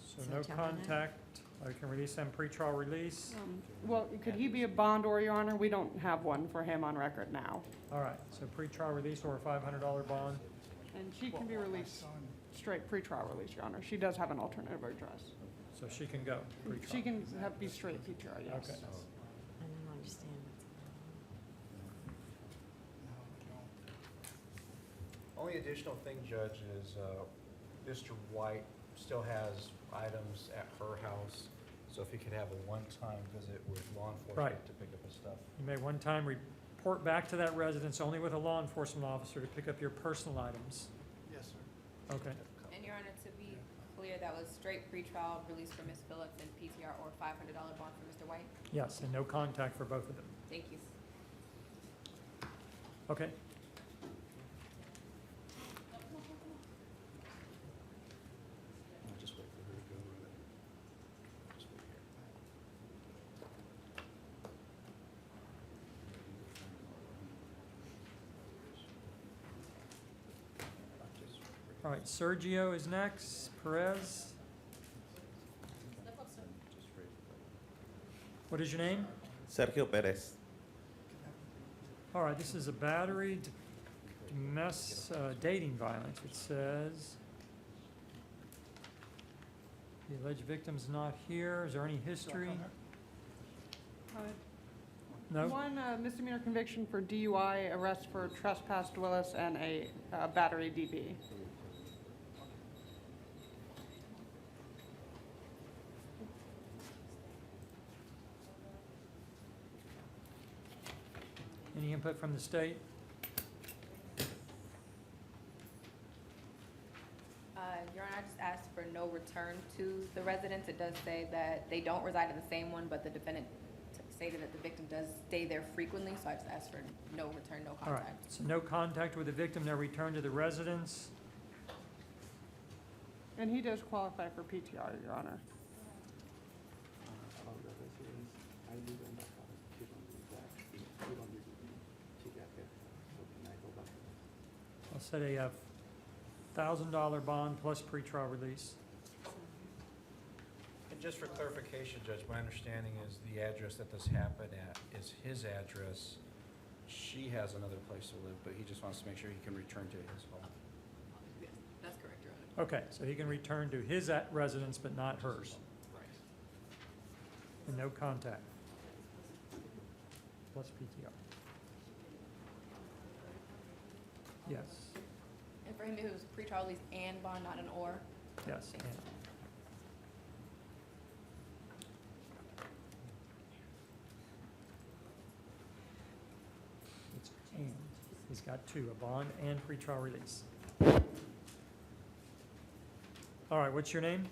so no contact, I can release them pretrial release. Well, could he be a bond or, Your Honor? We don't have one for him on record now. All right, so pretrial release or a $500 bond. And she can be released straight pretrial release, Your Honor. She does have an alternative address. So she can go pretrial. She can be straight pretrial, yes. Okay. I don't understand. Only additional thing, Judge, is Mr. White still has items at her house, so if he could have a one-time visit with law enforcement Right. to pick up his stuff. You may one time report back to that residence only with a law enforcement officer to pick up your personal items. Yes, sir. Okay, And Your Honor, to be clear, that was straight pretrial release for Ms. Phillips and PTR or $500 bond for Mr. White? yes, and no contact for both of them. Thank you. Okay. I'll just wait for her to go. Just wait here. All right, Sergio is next, Perez. What is your name? Sergio Perez. All right, this is a battery, dating violence, it says. The alleged victim's not here. Is there any history? No? One misdemeanor conviction for DUI, arrest for trespass to Willis, and a battery DB. Any input from the state? Your Honor, I just asked for no return to the residence. It does say that they don't reside in the same one, but the defendant stated that the victim does stay there frequently, so I just asked for no return, no All right, contact. so no contact with the victim, no return to the residence. And he does qualify for PTR, Your Honor. I'll set a $1,000 bond plus pretrial release. And just for clarification, Judge, my understanding is the address that this happened at is his address. She has another place to live, but he just wants to make sure he can return to his home. Yes, that's correct, Your Honor. Okay, so he can return to his residence, but not hers, Right. and no contact. Plus PTR. Yes, And for him, it was pretrial release and bond, not an or? yes. Thanks. And. It's and. He's got two, a bond and pretrial release. All right, what's your name?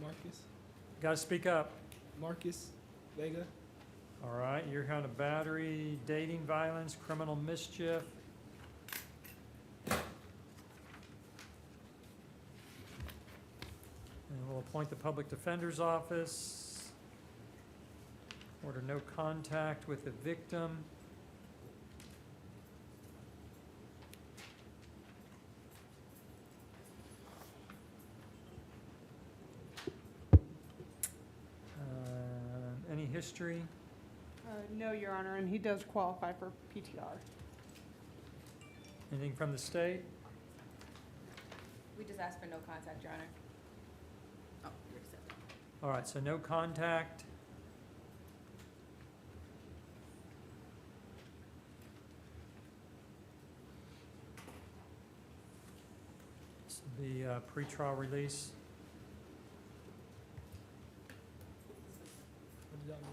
Marcus. Got to speak up. Marcus Vega. All right, you're here on a battery, dating violence, criminal mischief. And we'll appoint the public defender's office. Order no contact with the victim. history? No, Your Honor, and he does qualify for PTR. Anything from the state? We just asked for no contact, Your Honor. Oh, you accept it. All right, so no contact. This will be pretrial release. What did y'all do?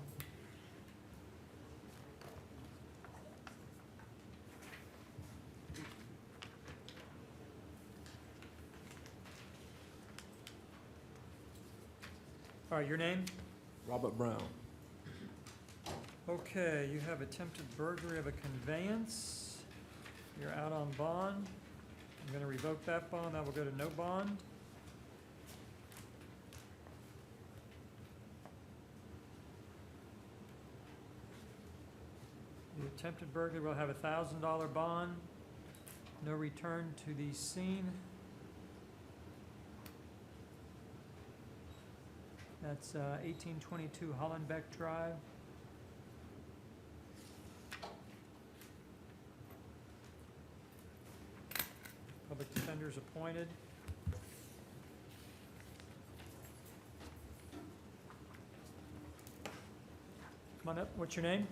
All right, your name? Robert Brown. Okay, you have attempted burglary of a conveyance. You're out on bond. I'm gonna revoke that bond. That will go to no bond. The attempted burglary will have a $1,000 bond. No return to the scene. That's 1822 Hollenbeck Drive. Public defenders appointed. Come on up. What's your name?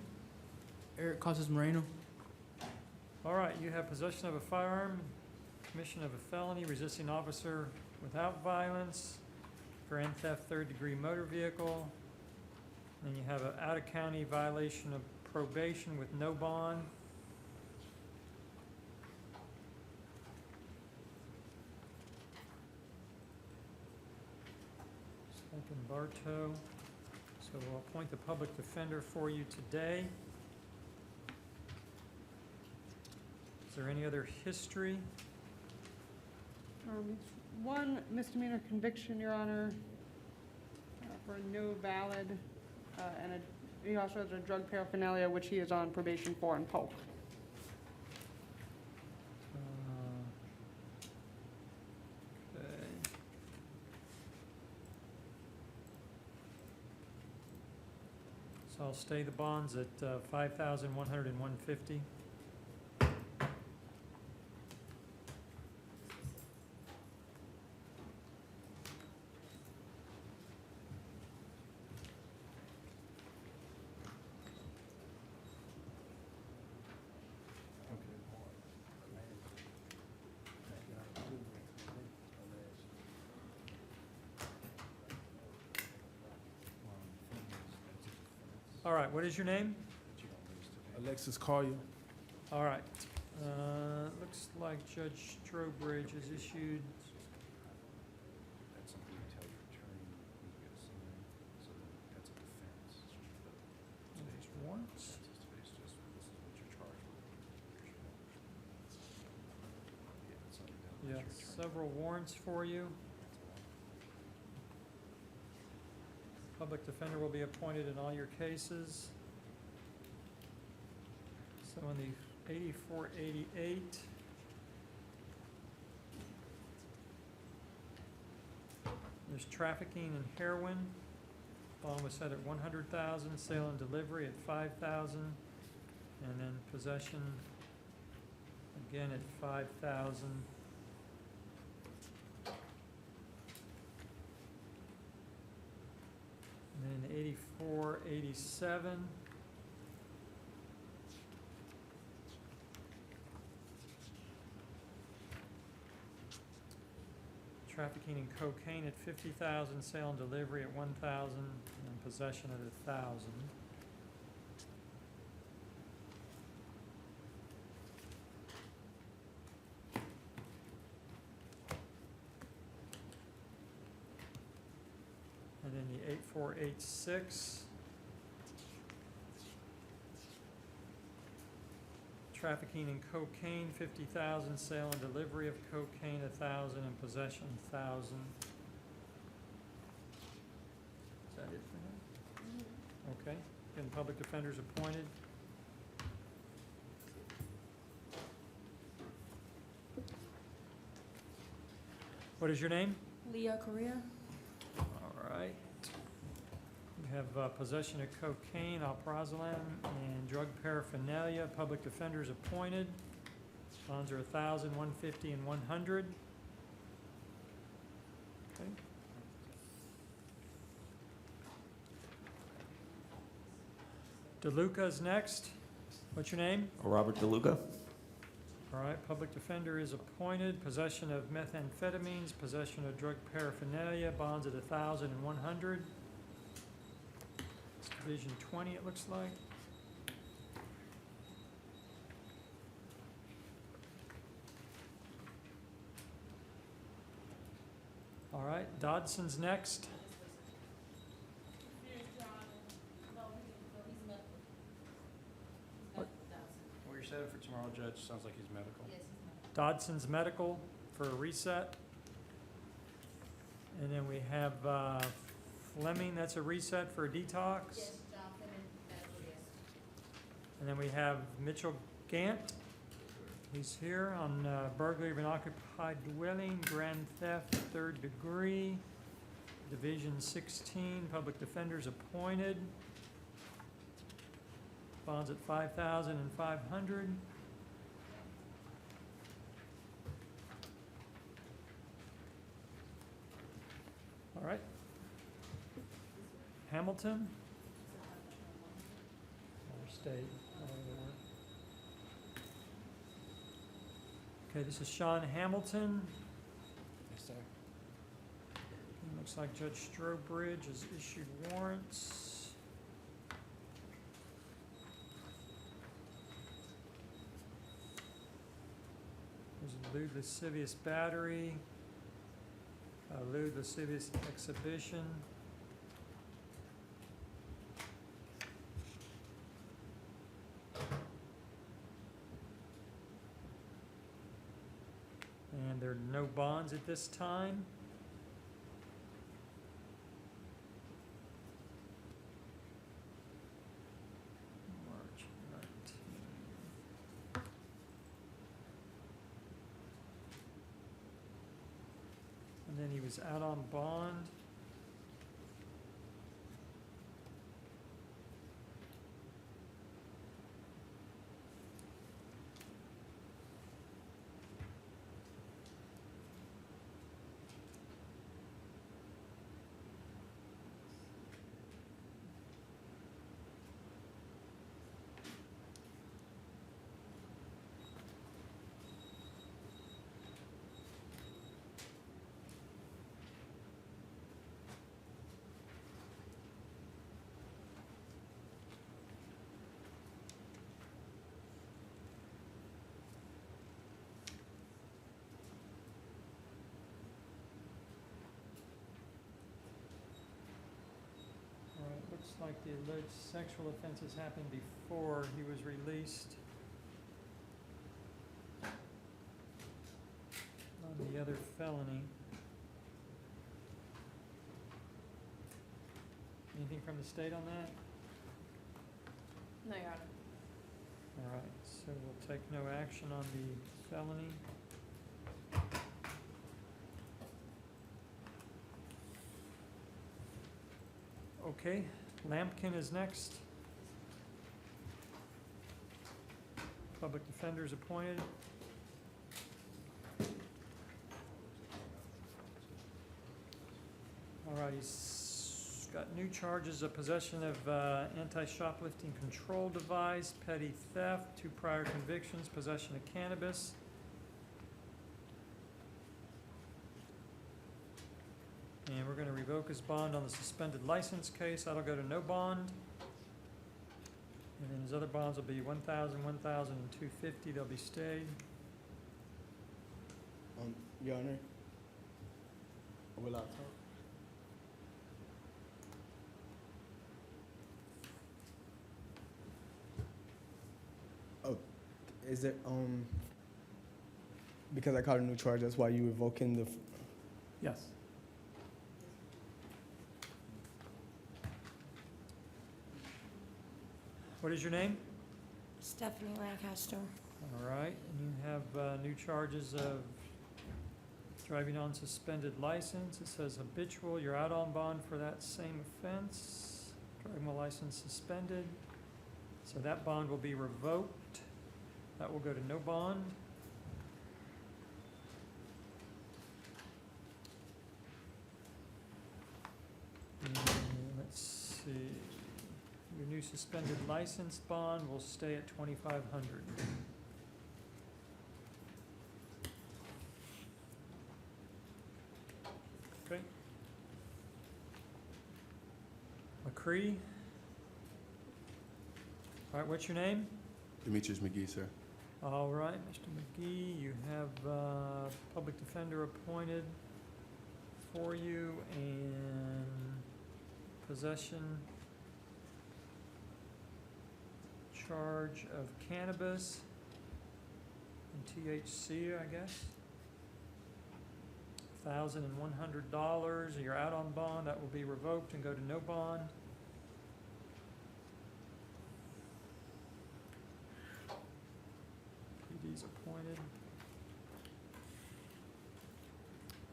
Eric Casas Moreno. All right, you have possession of a firearm, commission of a felony, resisting officer without violence, grand theft, third-degree motor vehicle. Then you have an out-of-county violation of probation with no bond. Second Bartow. So we'll appoint the public defender for you today. Is there any other history? One misdemeanor conviction, Your Honor, for no valid, and he also has a drug paraphernalia, which he is on probation for in Polk. Okay. So I'll stay the bonds at 5,100 and 150. All right, what is your name? Alexis Collier. All right. Looks like Judge Strobridge has issued That's something you tell your attorney, you get a sign, so that's a defense. these warrants. It's just, this is what you're charged with. Yeah, it's something that Yeah, your attorney. several warrants for you. Public defender will be appointed in all your cases. So in the 8488, there's trafficking in heroin. Bond was set at 100,000, sale and delivery at 5,000, and then possession again at 5,000. And then 8487. Trafficking in cocaine at 50,000, sale and delivery at 1,000, and possession at 1,000. And then the 8486. Trafficking in cocaine, 50,000, sale and delivery of cocaine, 1,000, and possession, 1,000. Is that it for now? Okay, and public defenders appointed. What is your name? Leah Correa. All right. We have possession of cocaine, alprazolam, and drug paraphernalia. Public defenders appointed. Bonds are 1,000, 150, and 100. Okay. DeLuca's next. What's your name? Robert DeLuca. All right, public defender is appointed. Possession of methamphetamines, possession of drug paraphernalia, bonds at 1,000 and 100. It's Division 20, it looks like. All right, Dodson's next. Well, you're setting for tomorrow, Judge. Sounds like he's medical. Dodson's medical for a reset. And then we have Fleming, that's a reset for a detox. Yes, John Fleming, medical, yes. And then we have Mitchell Gant. He's here on burglary of an occupied dwelling, grand theft, 3rd degree, Division 16, public defenders appointed. Bonds at 5,000 and 500. All right. Hamilton. Or state. Okay, this is Sean Hamilton. Yes, sir. Looks like Judge Strobridge has issued warrants. There's a lewd lascivious battery, a lewd lascivious exhibition. And there are no bonds at this time. March 19. And then he was out on bond. Looks like the alleged sexual offenses happened before he was released. On the other felony. Anything from the state on that? No, Your Honor. All right, so we'll take no action on the felony. Okay, Lampkin is next. Public defenders appointed. All right, he's got new charges of possession of anti-shoplifting control device, petty theft, 2 prior convictions, possession of cannabis. And we're going to revoke his bond on the suspended license case. That'll go to no bond. And then his other bonds will be 1,000, 1,000, and 250. They'll be stayed. Your Honor, will I talk? Oh, is it because I caught a new charge? That's why you revoking the? Yes. What is your name? Stephanie Lancaster. All right, and you have new charges of driving on suspended license. It says habitual. You're out on bond for that same offense. driving while license suspended. So that bond will be revoked. That will go to no bond. And let's see, your new suspended license bond will stay at $2,500. Okay. McCree. All right, what's your name? Demetrius McGee, sir. All right, Mr. McGee, you have public defender appointed for you and possession charge of cannabis and THC, I guess. $1,100. You're out on bond. That will be revoked and go to no bond. PD's appointed.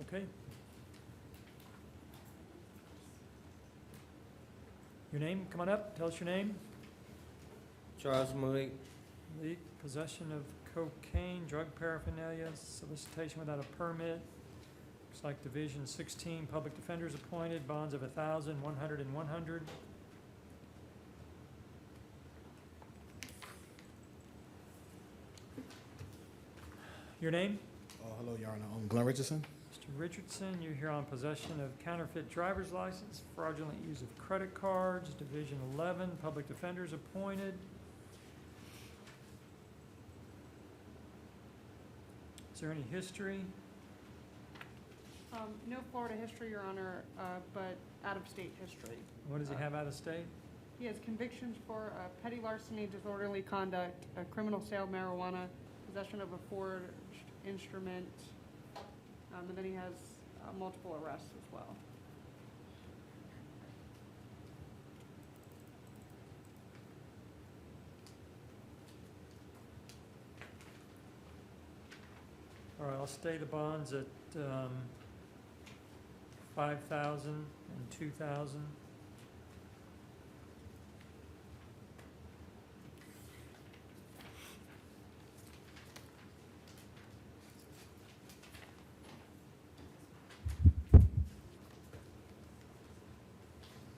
Okay. Your name, come on up, tell us your name. Charles Malik. Leak, possession of cocaine, drug paraphernalia, solicitation without a permit. Looks like Division 16, public defenders appointed, bonds of 1,000, 100, and 100. Your name? Hello, Your Honor. Glenn Richardson. Mr. Richardson, you're here on possession of counterfeit driver's license, fraudulent use of credit cards, Division 11, public defenders appointed. Is there any history? No Florida history, Your Honor, but out-of-state history. What does he have out of state? He has convictions for petty larceny, disorderly conduct, criminal sale of marijuana, possession of a forged instrument, and then he has multiple arrests as well. All right, I'll stay the bonds at 5,000 and 2,000.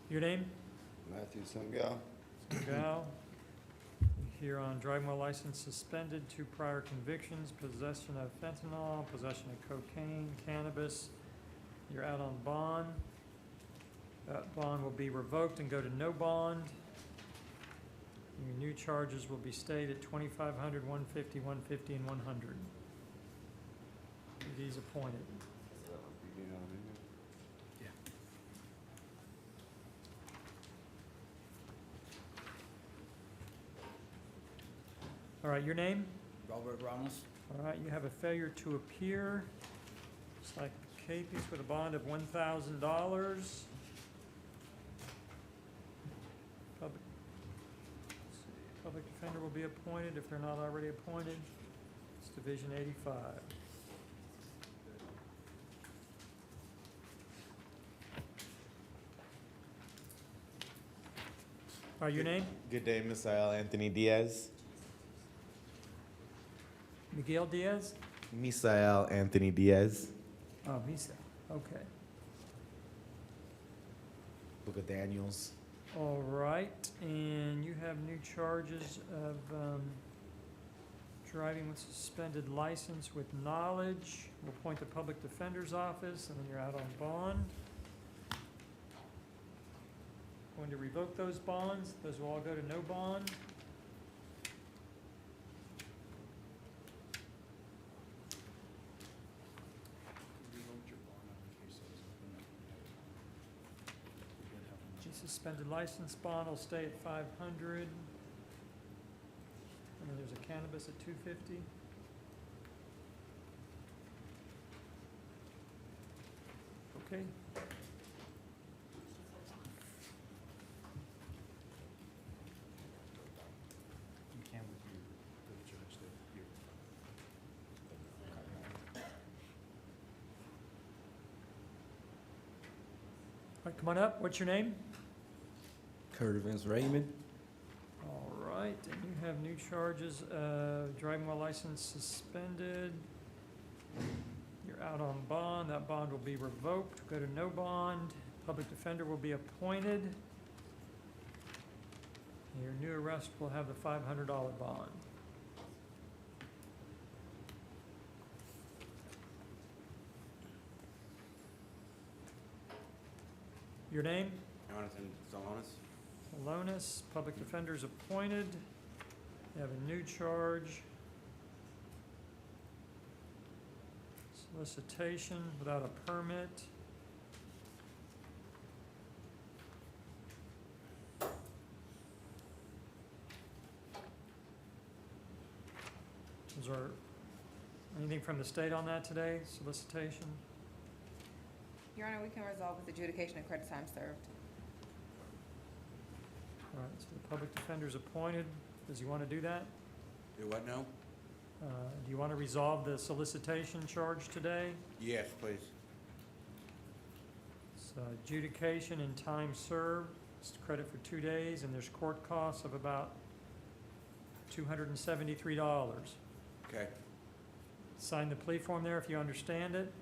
Your name? Matthew Sangal. Gal. Here on driving while license suspended, 2 prior convictions, possession of fentanyl, possession of cocaine, cannabis. You're out on bond. That bond will be revoked and go to no bond. Your new charges will be stayed at $2,500, $150, $150, and $100. PD's appointed. All right, your name? Robert Ramos. All right, you have a failure to appear. It's like Capes with a bond of $1,000. Public defender will be appointed if they're not already appointed. It's Division 85. All right, your name? Good day, Misael Anthony Diaz. Miguel Diaz? Misael Anthony Diaz. Oh, Misa, okay. Book of Daniels. All right, and you have new charges of driving with suspended license with knowledge. We'll appoint the public defender's office, and then you're out on bond. Going to revoke those bonds. Those will all go to no bond. Suspended license bond will stay at 500. And then there's a cannabis at 250. Okay. You can with your good judge that you. All right, come on up. What's your name? Curtis Vince Raymond. All right, and you have new charges, driving while license suspended. You're out on bond, that bond will be revoked, go to no bond. Public defender will be appointed. Your new arrest will have the $500 bond. Your name? Jonathan Solonis. Alonis, public defender's appointed. You have a new charge. Solicitation without a permit. Is there anything from the state on that today, solicitation? Your Honor, we can resolve with adjudication and credit time served. All right, so the public defender's appointed. Does he want to do that? Do what now? Do you want to resolve the solicitation charge today? Yes, please. It's adjudication and time served. It's credit for 2 days, and there's court costs of about $273. Okay. Sign the plea form there if you understand it.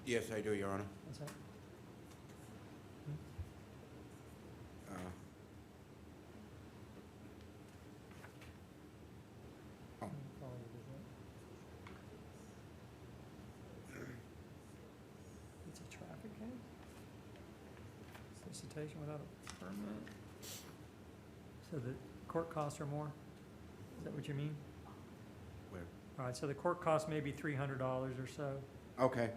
Yes, I do, Your Honor. What's that? Uh, It's a traffic case? Solicitation without a permit? So the court costs are more? Is that what you mean? Where? All right, so the court cost may be $300 or so. Okay.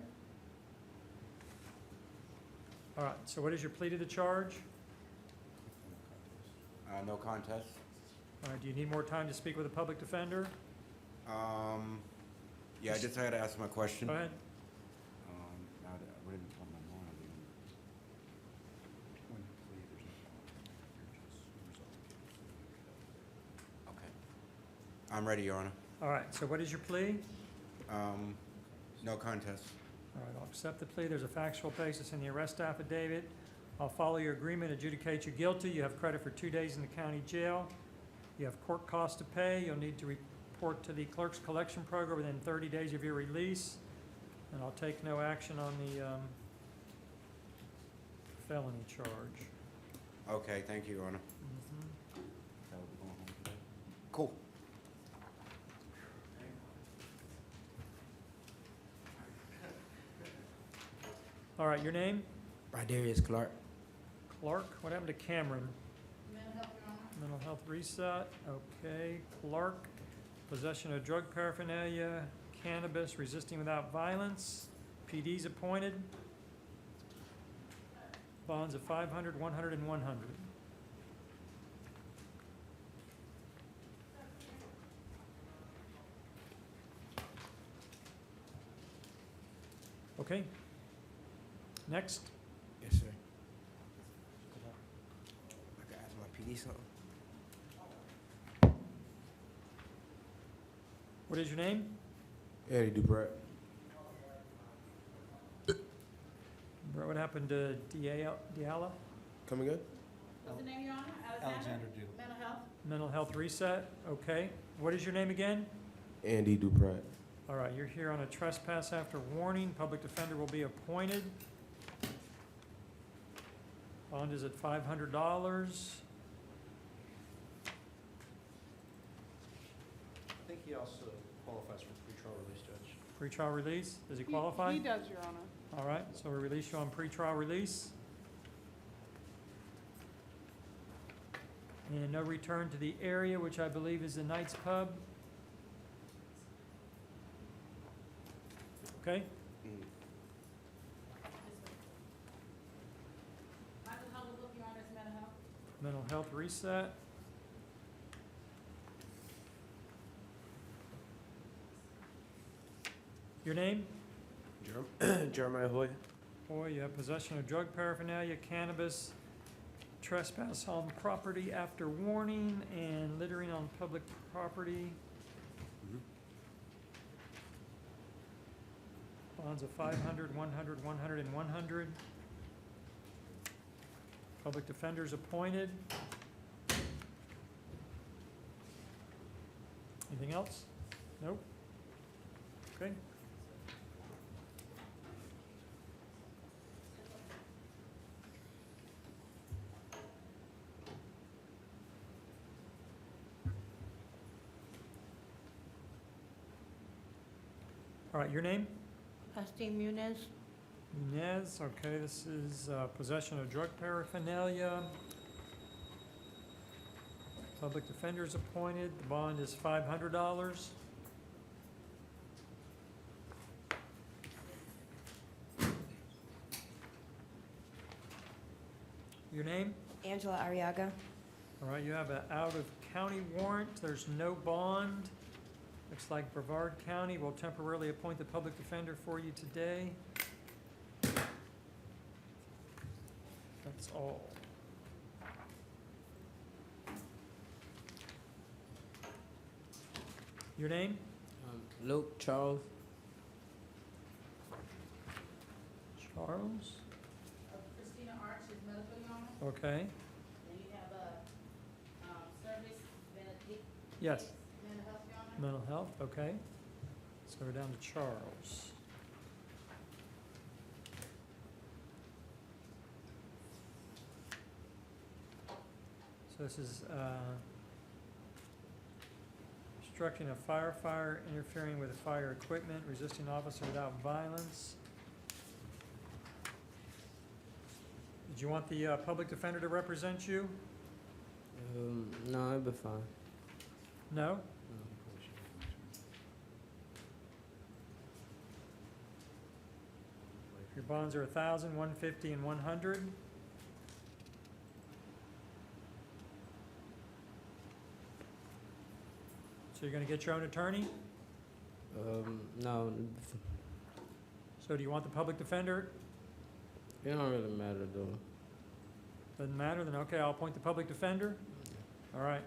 All right, so what is your plea to the charge? No contest. All right, do you need more time to speak with a public defender? Yeah, I just had to ask my question. Go ahead. Now that I didn't tell my mom, When you plead, there's no bond. You're just resolving it. Okay. I'm ready, Your Honor. All right, so what is your plea? No contest. All right, I'll accept the plea. There's a factual basis in the arrest affidavit. I'll follow your agreement, adjudicate you guilty. You have credit for 2 days in the county jail. You have court costs to pay. You'll need to report to the clerk's collection program within 30 days of your release. And I'll take no action on the felony charge. Okay, thank you, Your Honor. Cool. All right, your name? Broderius Clark. Clark. What happened to Cameron? Mental health reset. Okay, Clark. Possession of drug paraphernalia, cannabis, resisting without violence. PD's appointed. Bonds of 500, 100, and 100. Okay. Next. Yes, sir. I can ask my PD something. What is your name? Eddie Duprat. Bro, what happened to Diala? Come again? What's the name, Your Honor? Alexander Duke. Mental health? Mental health reset. Okay. What is your name again? Andy Duprat. All right, you're here on a trespass after warning. Public defender will be appointed. Bond is at $500. I think he also qualifies for pretrial release, Judge. Pretrial release, does he qualify? He does, Your Honor. All right, so we release you on pretrial release. And no return to the area, which I believe is the Knights Pub. Okay? Michael, how we look, Your Honor, is mental health? Mental health reset. Your name? Jeremiah Hoy. Boy, you have possession of drug paraphernalia, cannabis, trespass on property after warning, and littering on public property. Bonds of 500, 100, 100, and 100. Public defenders appointed. Anything else? Nope. Okay. All right, your name? Justine Muniz. Inez, okay, this is possession of drug paraphernalia. Public defenders appointed, the bond is $500. Your name? Angela Arriaga. All right, you have an out-of-county warrant, there's no bond. Looks like Brevard County will temporarily appoint the public defender for you today. That's all. Your name? Luke Charles. Charles? Christina Arch is medical, Your Honor. Okay, Then you have Service Benedict. yes. Mental Health, Your Honor. Mental health, okay. Let's go down to Charles. So this is obstructing a firefighter, interfering with fire equipment, resisting officer without violence. Did you want the public defender to represent you? No, it'll be fine. No? Your bonds are 1,000, 150, and 100. So you're gonna get your own attorney? No, So do you want the public defender? it don't really matter though. Doesn't matter, then okay, I'll appoint the public defender. All right.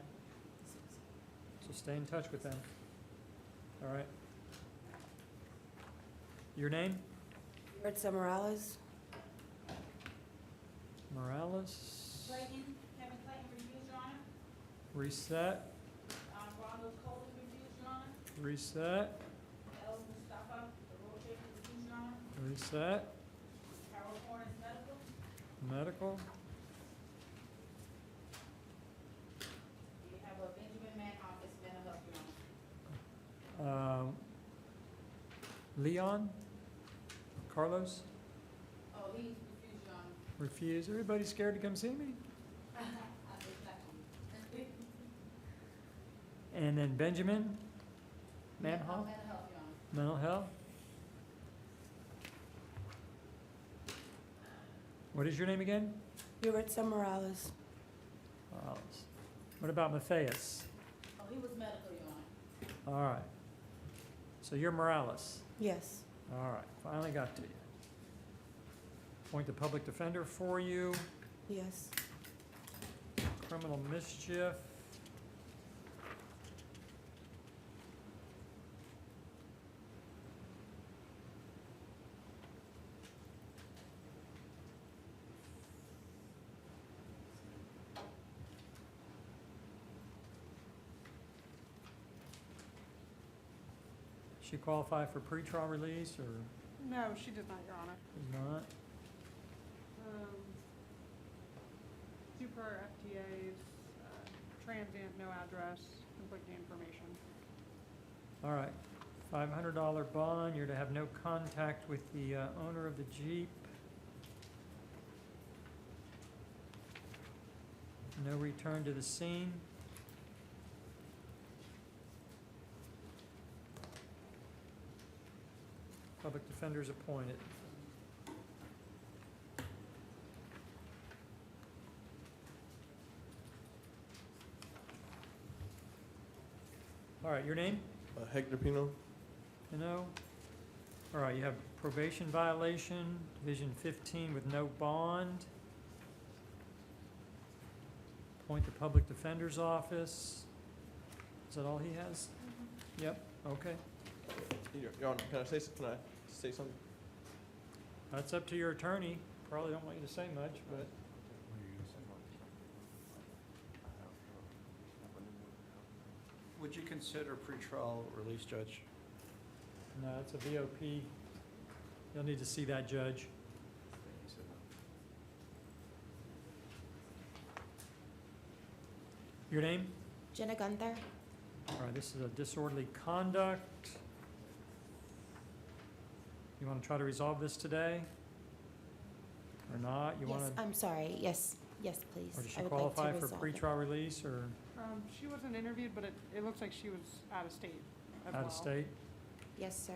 So stay in touch with them. All right. Your name? Maritza Morales. Morales. Clayton, Kevin Clayton refused, Your Honor. Reset, Ronald Coley refused, Your Honor. reset, El Mustafa, the road chair refused, Your Honor. reset, Harold Horn is medical. medical. You have a Benjamin Manhoff is mental health, Your Honor. Leon? Carlos? Oh, he refused, Your Honor. Refuse. Everybody's scared to come see me? I think that's him. And then Benjamin? Manhoff? Mental health, Your Honor. Mental health? What is your name again? Maritza Morales. Morales. What about Matthias? Oh, he was medical, Your Honor. All right. So you're Morales. Yes. All right, finally got to you. Appoint the public defender for you. Yes. Criminal mischief. She qualify for pretrial release or No, she did not, Your Honor. does not? Super FTAs, transient, no address, conflicting information. All right, $500 bond, you're to have no contact with the owner of the Jeep. No return to the scene. Public defenders appointed. All right, your name? Hector Pino. No. All right, you have probation violation, Division 15 with no bond. Appoint the public defender's office. Is that all he has? Yep, okay. Your Honor, can I say something? That's up to your attorney. Probably don't want you to say much, but What are you gonna say? Would you consider pretrial release, Judge? No, it's a VOP. You'll need to see that judge. Your name? Jenna Gunther. All right, this is a disorderly conduct. You want to try to resolve this today? Or not? You want Yes, to, I'm sorry. Yes, yes, please. or does she I would like to qualify for resolve it. pretrial release or She wasn't interviewed, but it looks like she was out of state as well. out of state? Yes, sir.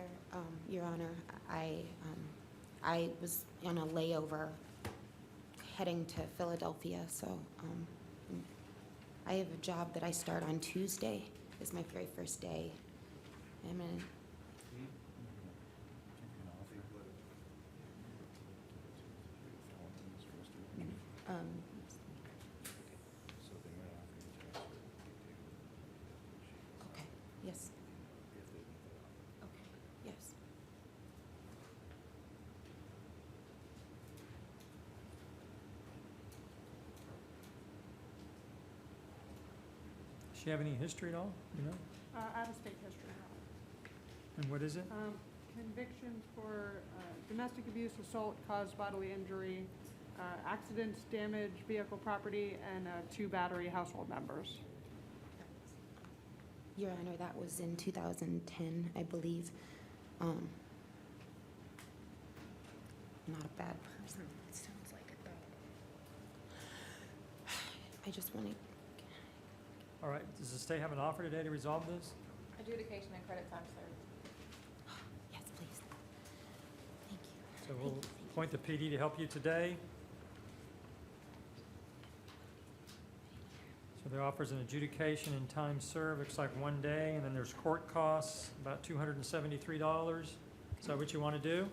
Your Honor, I was on a layover heading to Philadelphia, so I have a job that I start on Tuesday. It's my very first day. I'm in. Okay, yes. Okay, yes. Does she have any history at all, you know? Out-of-state history. And what is it? Convictions for domestic abuse, assault, caused bodily injury, accidents, damage, vehicle property, and 2 battery household members. Your Honor, that was in 2010, I believe. Not a bad person. It sounds like it though. I just want to. All right, does the state have an offer today to resolve this? Adjudication and credit time served. Yes, please. Thank you. So we'll appoint the PD to help you today. So the offer's an adjudication and time served, looks like 1 day, and then there's court costs, about $273. Is that what you want to do?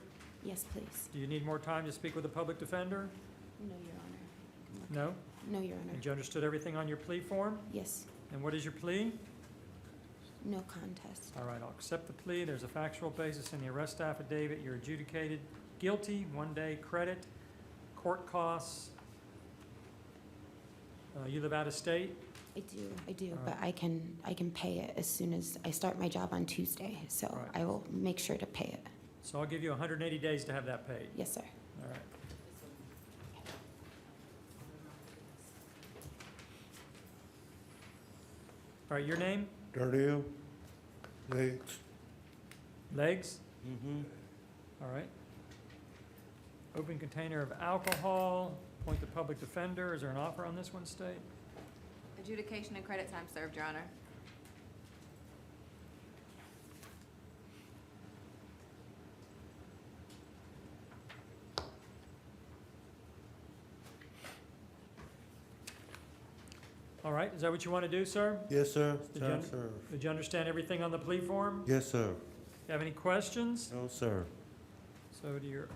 Yes, please. Do you need more time to speak with the public defender? No, Your Honor. No? No, Your Honor. And you understood everything on your plea form? Yes. And what is your plea? No contest. All right, I'll accept the plea. There's a factual basis in the arrest affidavit. You're adjudicated guilty, 1 day credit, court costs. You live out of state? I do, All but right. I can pay it as soon as I start my job on Tuesday, so All right. I will make sure to pay it. So I'll give you 180 days to have that paid. Yes, sir. All right. All right, your name? Darnell. Legs. Legs? Mm-hmm. All right. Open container of alcohol, appoint the public defender. Is there an offer on this one, State? Adjudication and credit time served, Your Honor. All right, is that what you want to do, sir? Yes, sir. Did you, did you understand everything on the plea form? Yes, sir. You have any questions? No, sir. So to your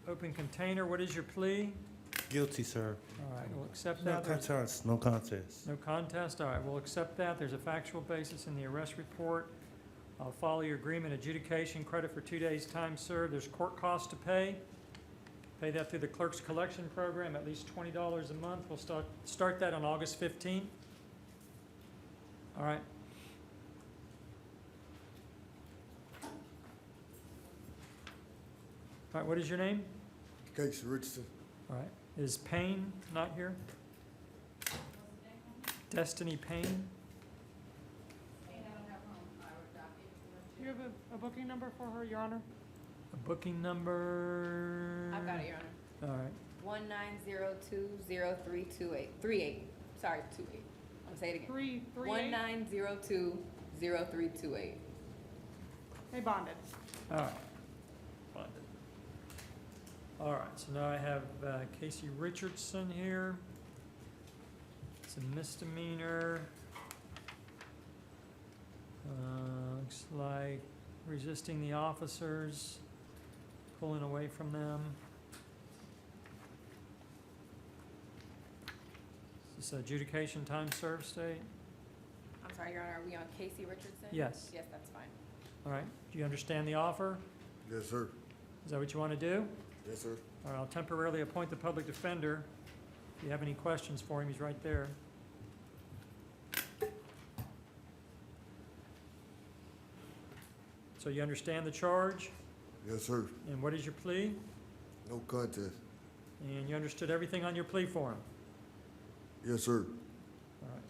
open container, what is your plea? Guilty, sir. All right, we'll accept No that. There's- contest. No contest. No contest, all right, we'll accept that. There's a factual basis in the arrest report. I'll follow your agreement, adjudication, credit for 2 days' time served. There's court costs to pay. Pay that through the clerk's collection program, at least $20 a month. We'll start that on August 15th. All right. All right, what is your name? Casey Richardson. All right, is Payne not here? Destiny Payne? Do you have a booking number for her, Your Honor? A booking number? I've got it, Your Honor. All right. 1902-0328. Sorry, 28. I'm gonna say it again. 1902-0328. They bonded. All right. Bonded. All right, so now I have Casey Richardson here. It's a misdemeanor. Looks like resisting the officers, pulling away from them. Is this adjudication time served, State? I'm sorry, Your Honor, are we on Casey Richardson? Yes. Yes, that's fine. All right, do you understand the offer? Yes, sir. Is that what you want to do? Yes, sir. All right, I'll temporarily appoint the public defender. If you have any questions for him, he's right there. So you understand the charge? Yes, sir. And what is your plea? No contest. And you understood everything on your plea form? Yes, sir. All right.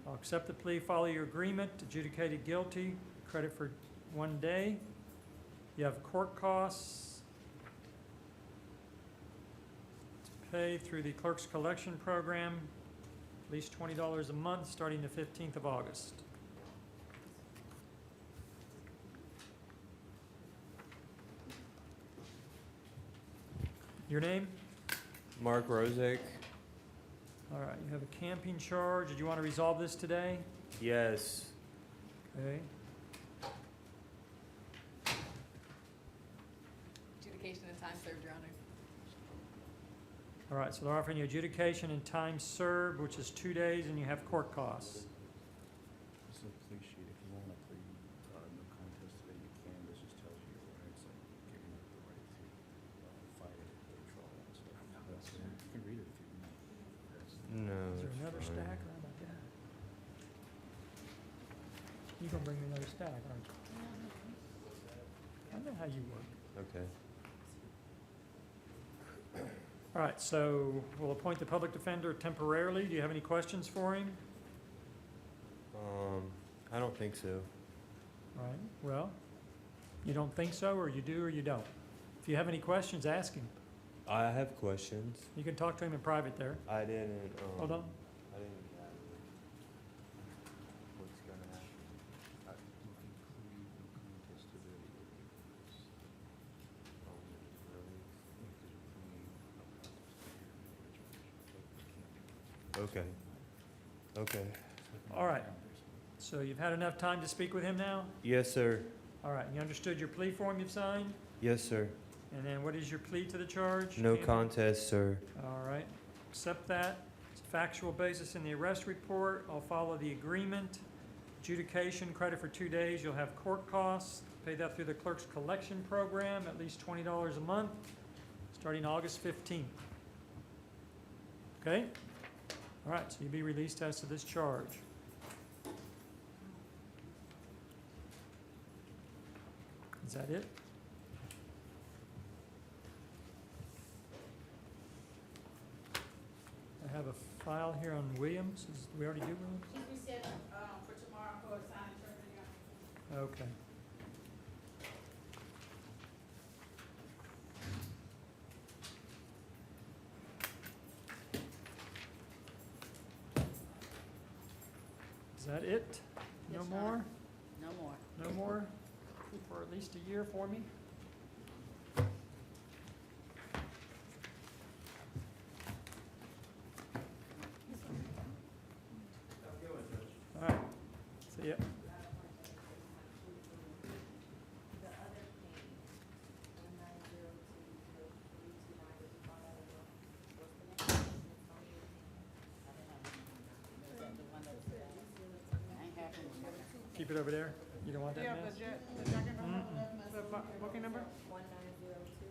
I'll accept the plea, follow your agreement, adjudicated guilty, credit for 1 day. You have court costs to pay through the clerk's collection program, at least $20 a month, starting the 15th of August. Your name? Mark Rozek. All right, you have a camping charge. Did you want to resolve this today? Yes. Okay. Adjudication and time served, Your Honor. All right, so they're offering you adjudication and time served, which is 2 days, and you have court costs. This is a plea sheet. If you want to plead no contest today, you can. This just tells you your rights, like giving up the right to fight at the trial and stuff. That's it. You can read it if you want. No. Is there it's another fine. stack? Oh my God. You gonna bring me another stack, aren't you? I know how you work. Okay. All right, so we'll appoint the public defender temporarily. Do you have any questions for him? I don't think so. All right, well, you don't think so, or you do, or you don't? If you have any questions, ask him. I have questions. You can talk to him in private there. I didn't. Hold on. I didn't gather what's gonna happen. You can plead no contest today. Okay. Okay. All right. So you've had enough time to speak with him now? Yes, sir. All right, you understood your plea form you've signed? Yes, sir. And then what is your plea to the charge? No Andy? contest, sir. All right, accept that. It's a factual basis in the arrest report. I'll follow the agreement. Adjudication, credit for 2 days. You'll have court costs. Pay that through the clerk's collection program, at least $20 a month, starting August 15th. Okay? All right, so you'll be released as to this charge. Is that it? I have a file here on Williams. Did we already do Williams? We said, for tomorrow for a sign interpreter. Okay. Is that it? No Yes, Your more? Honor. No more. No more? For at least a year for me? All right. See ya. Keep it over there. You don't want that Yeah, mess? the jacket number, the booking number? 1902.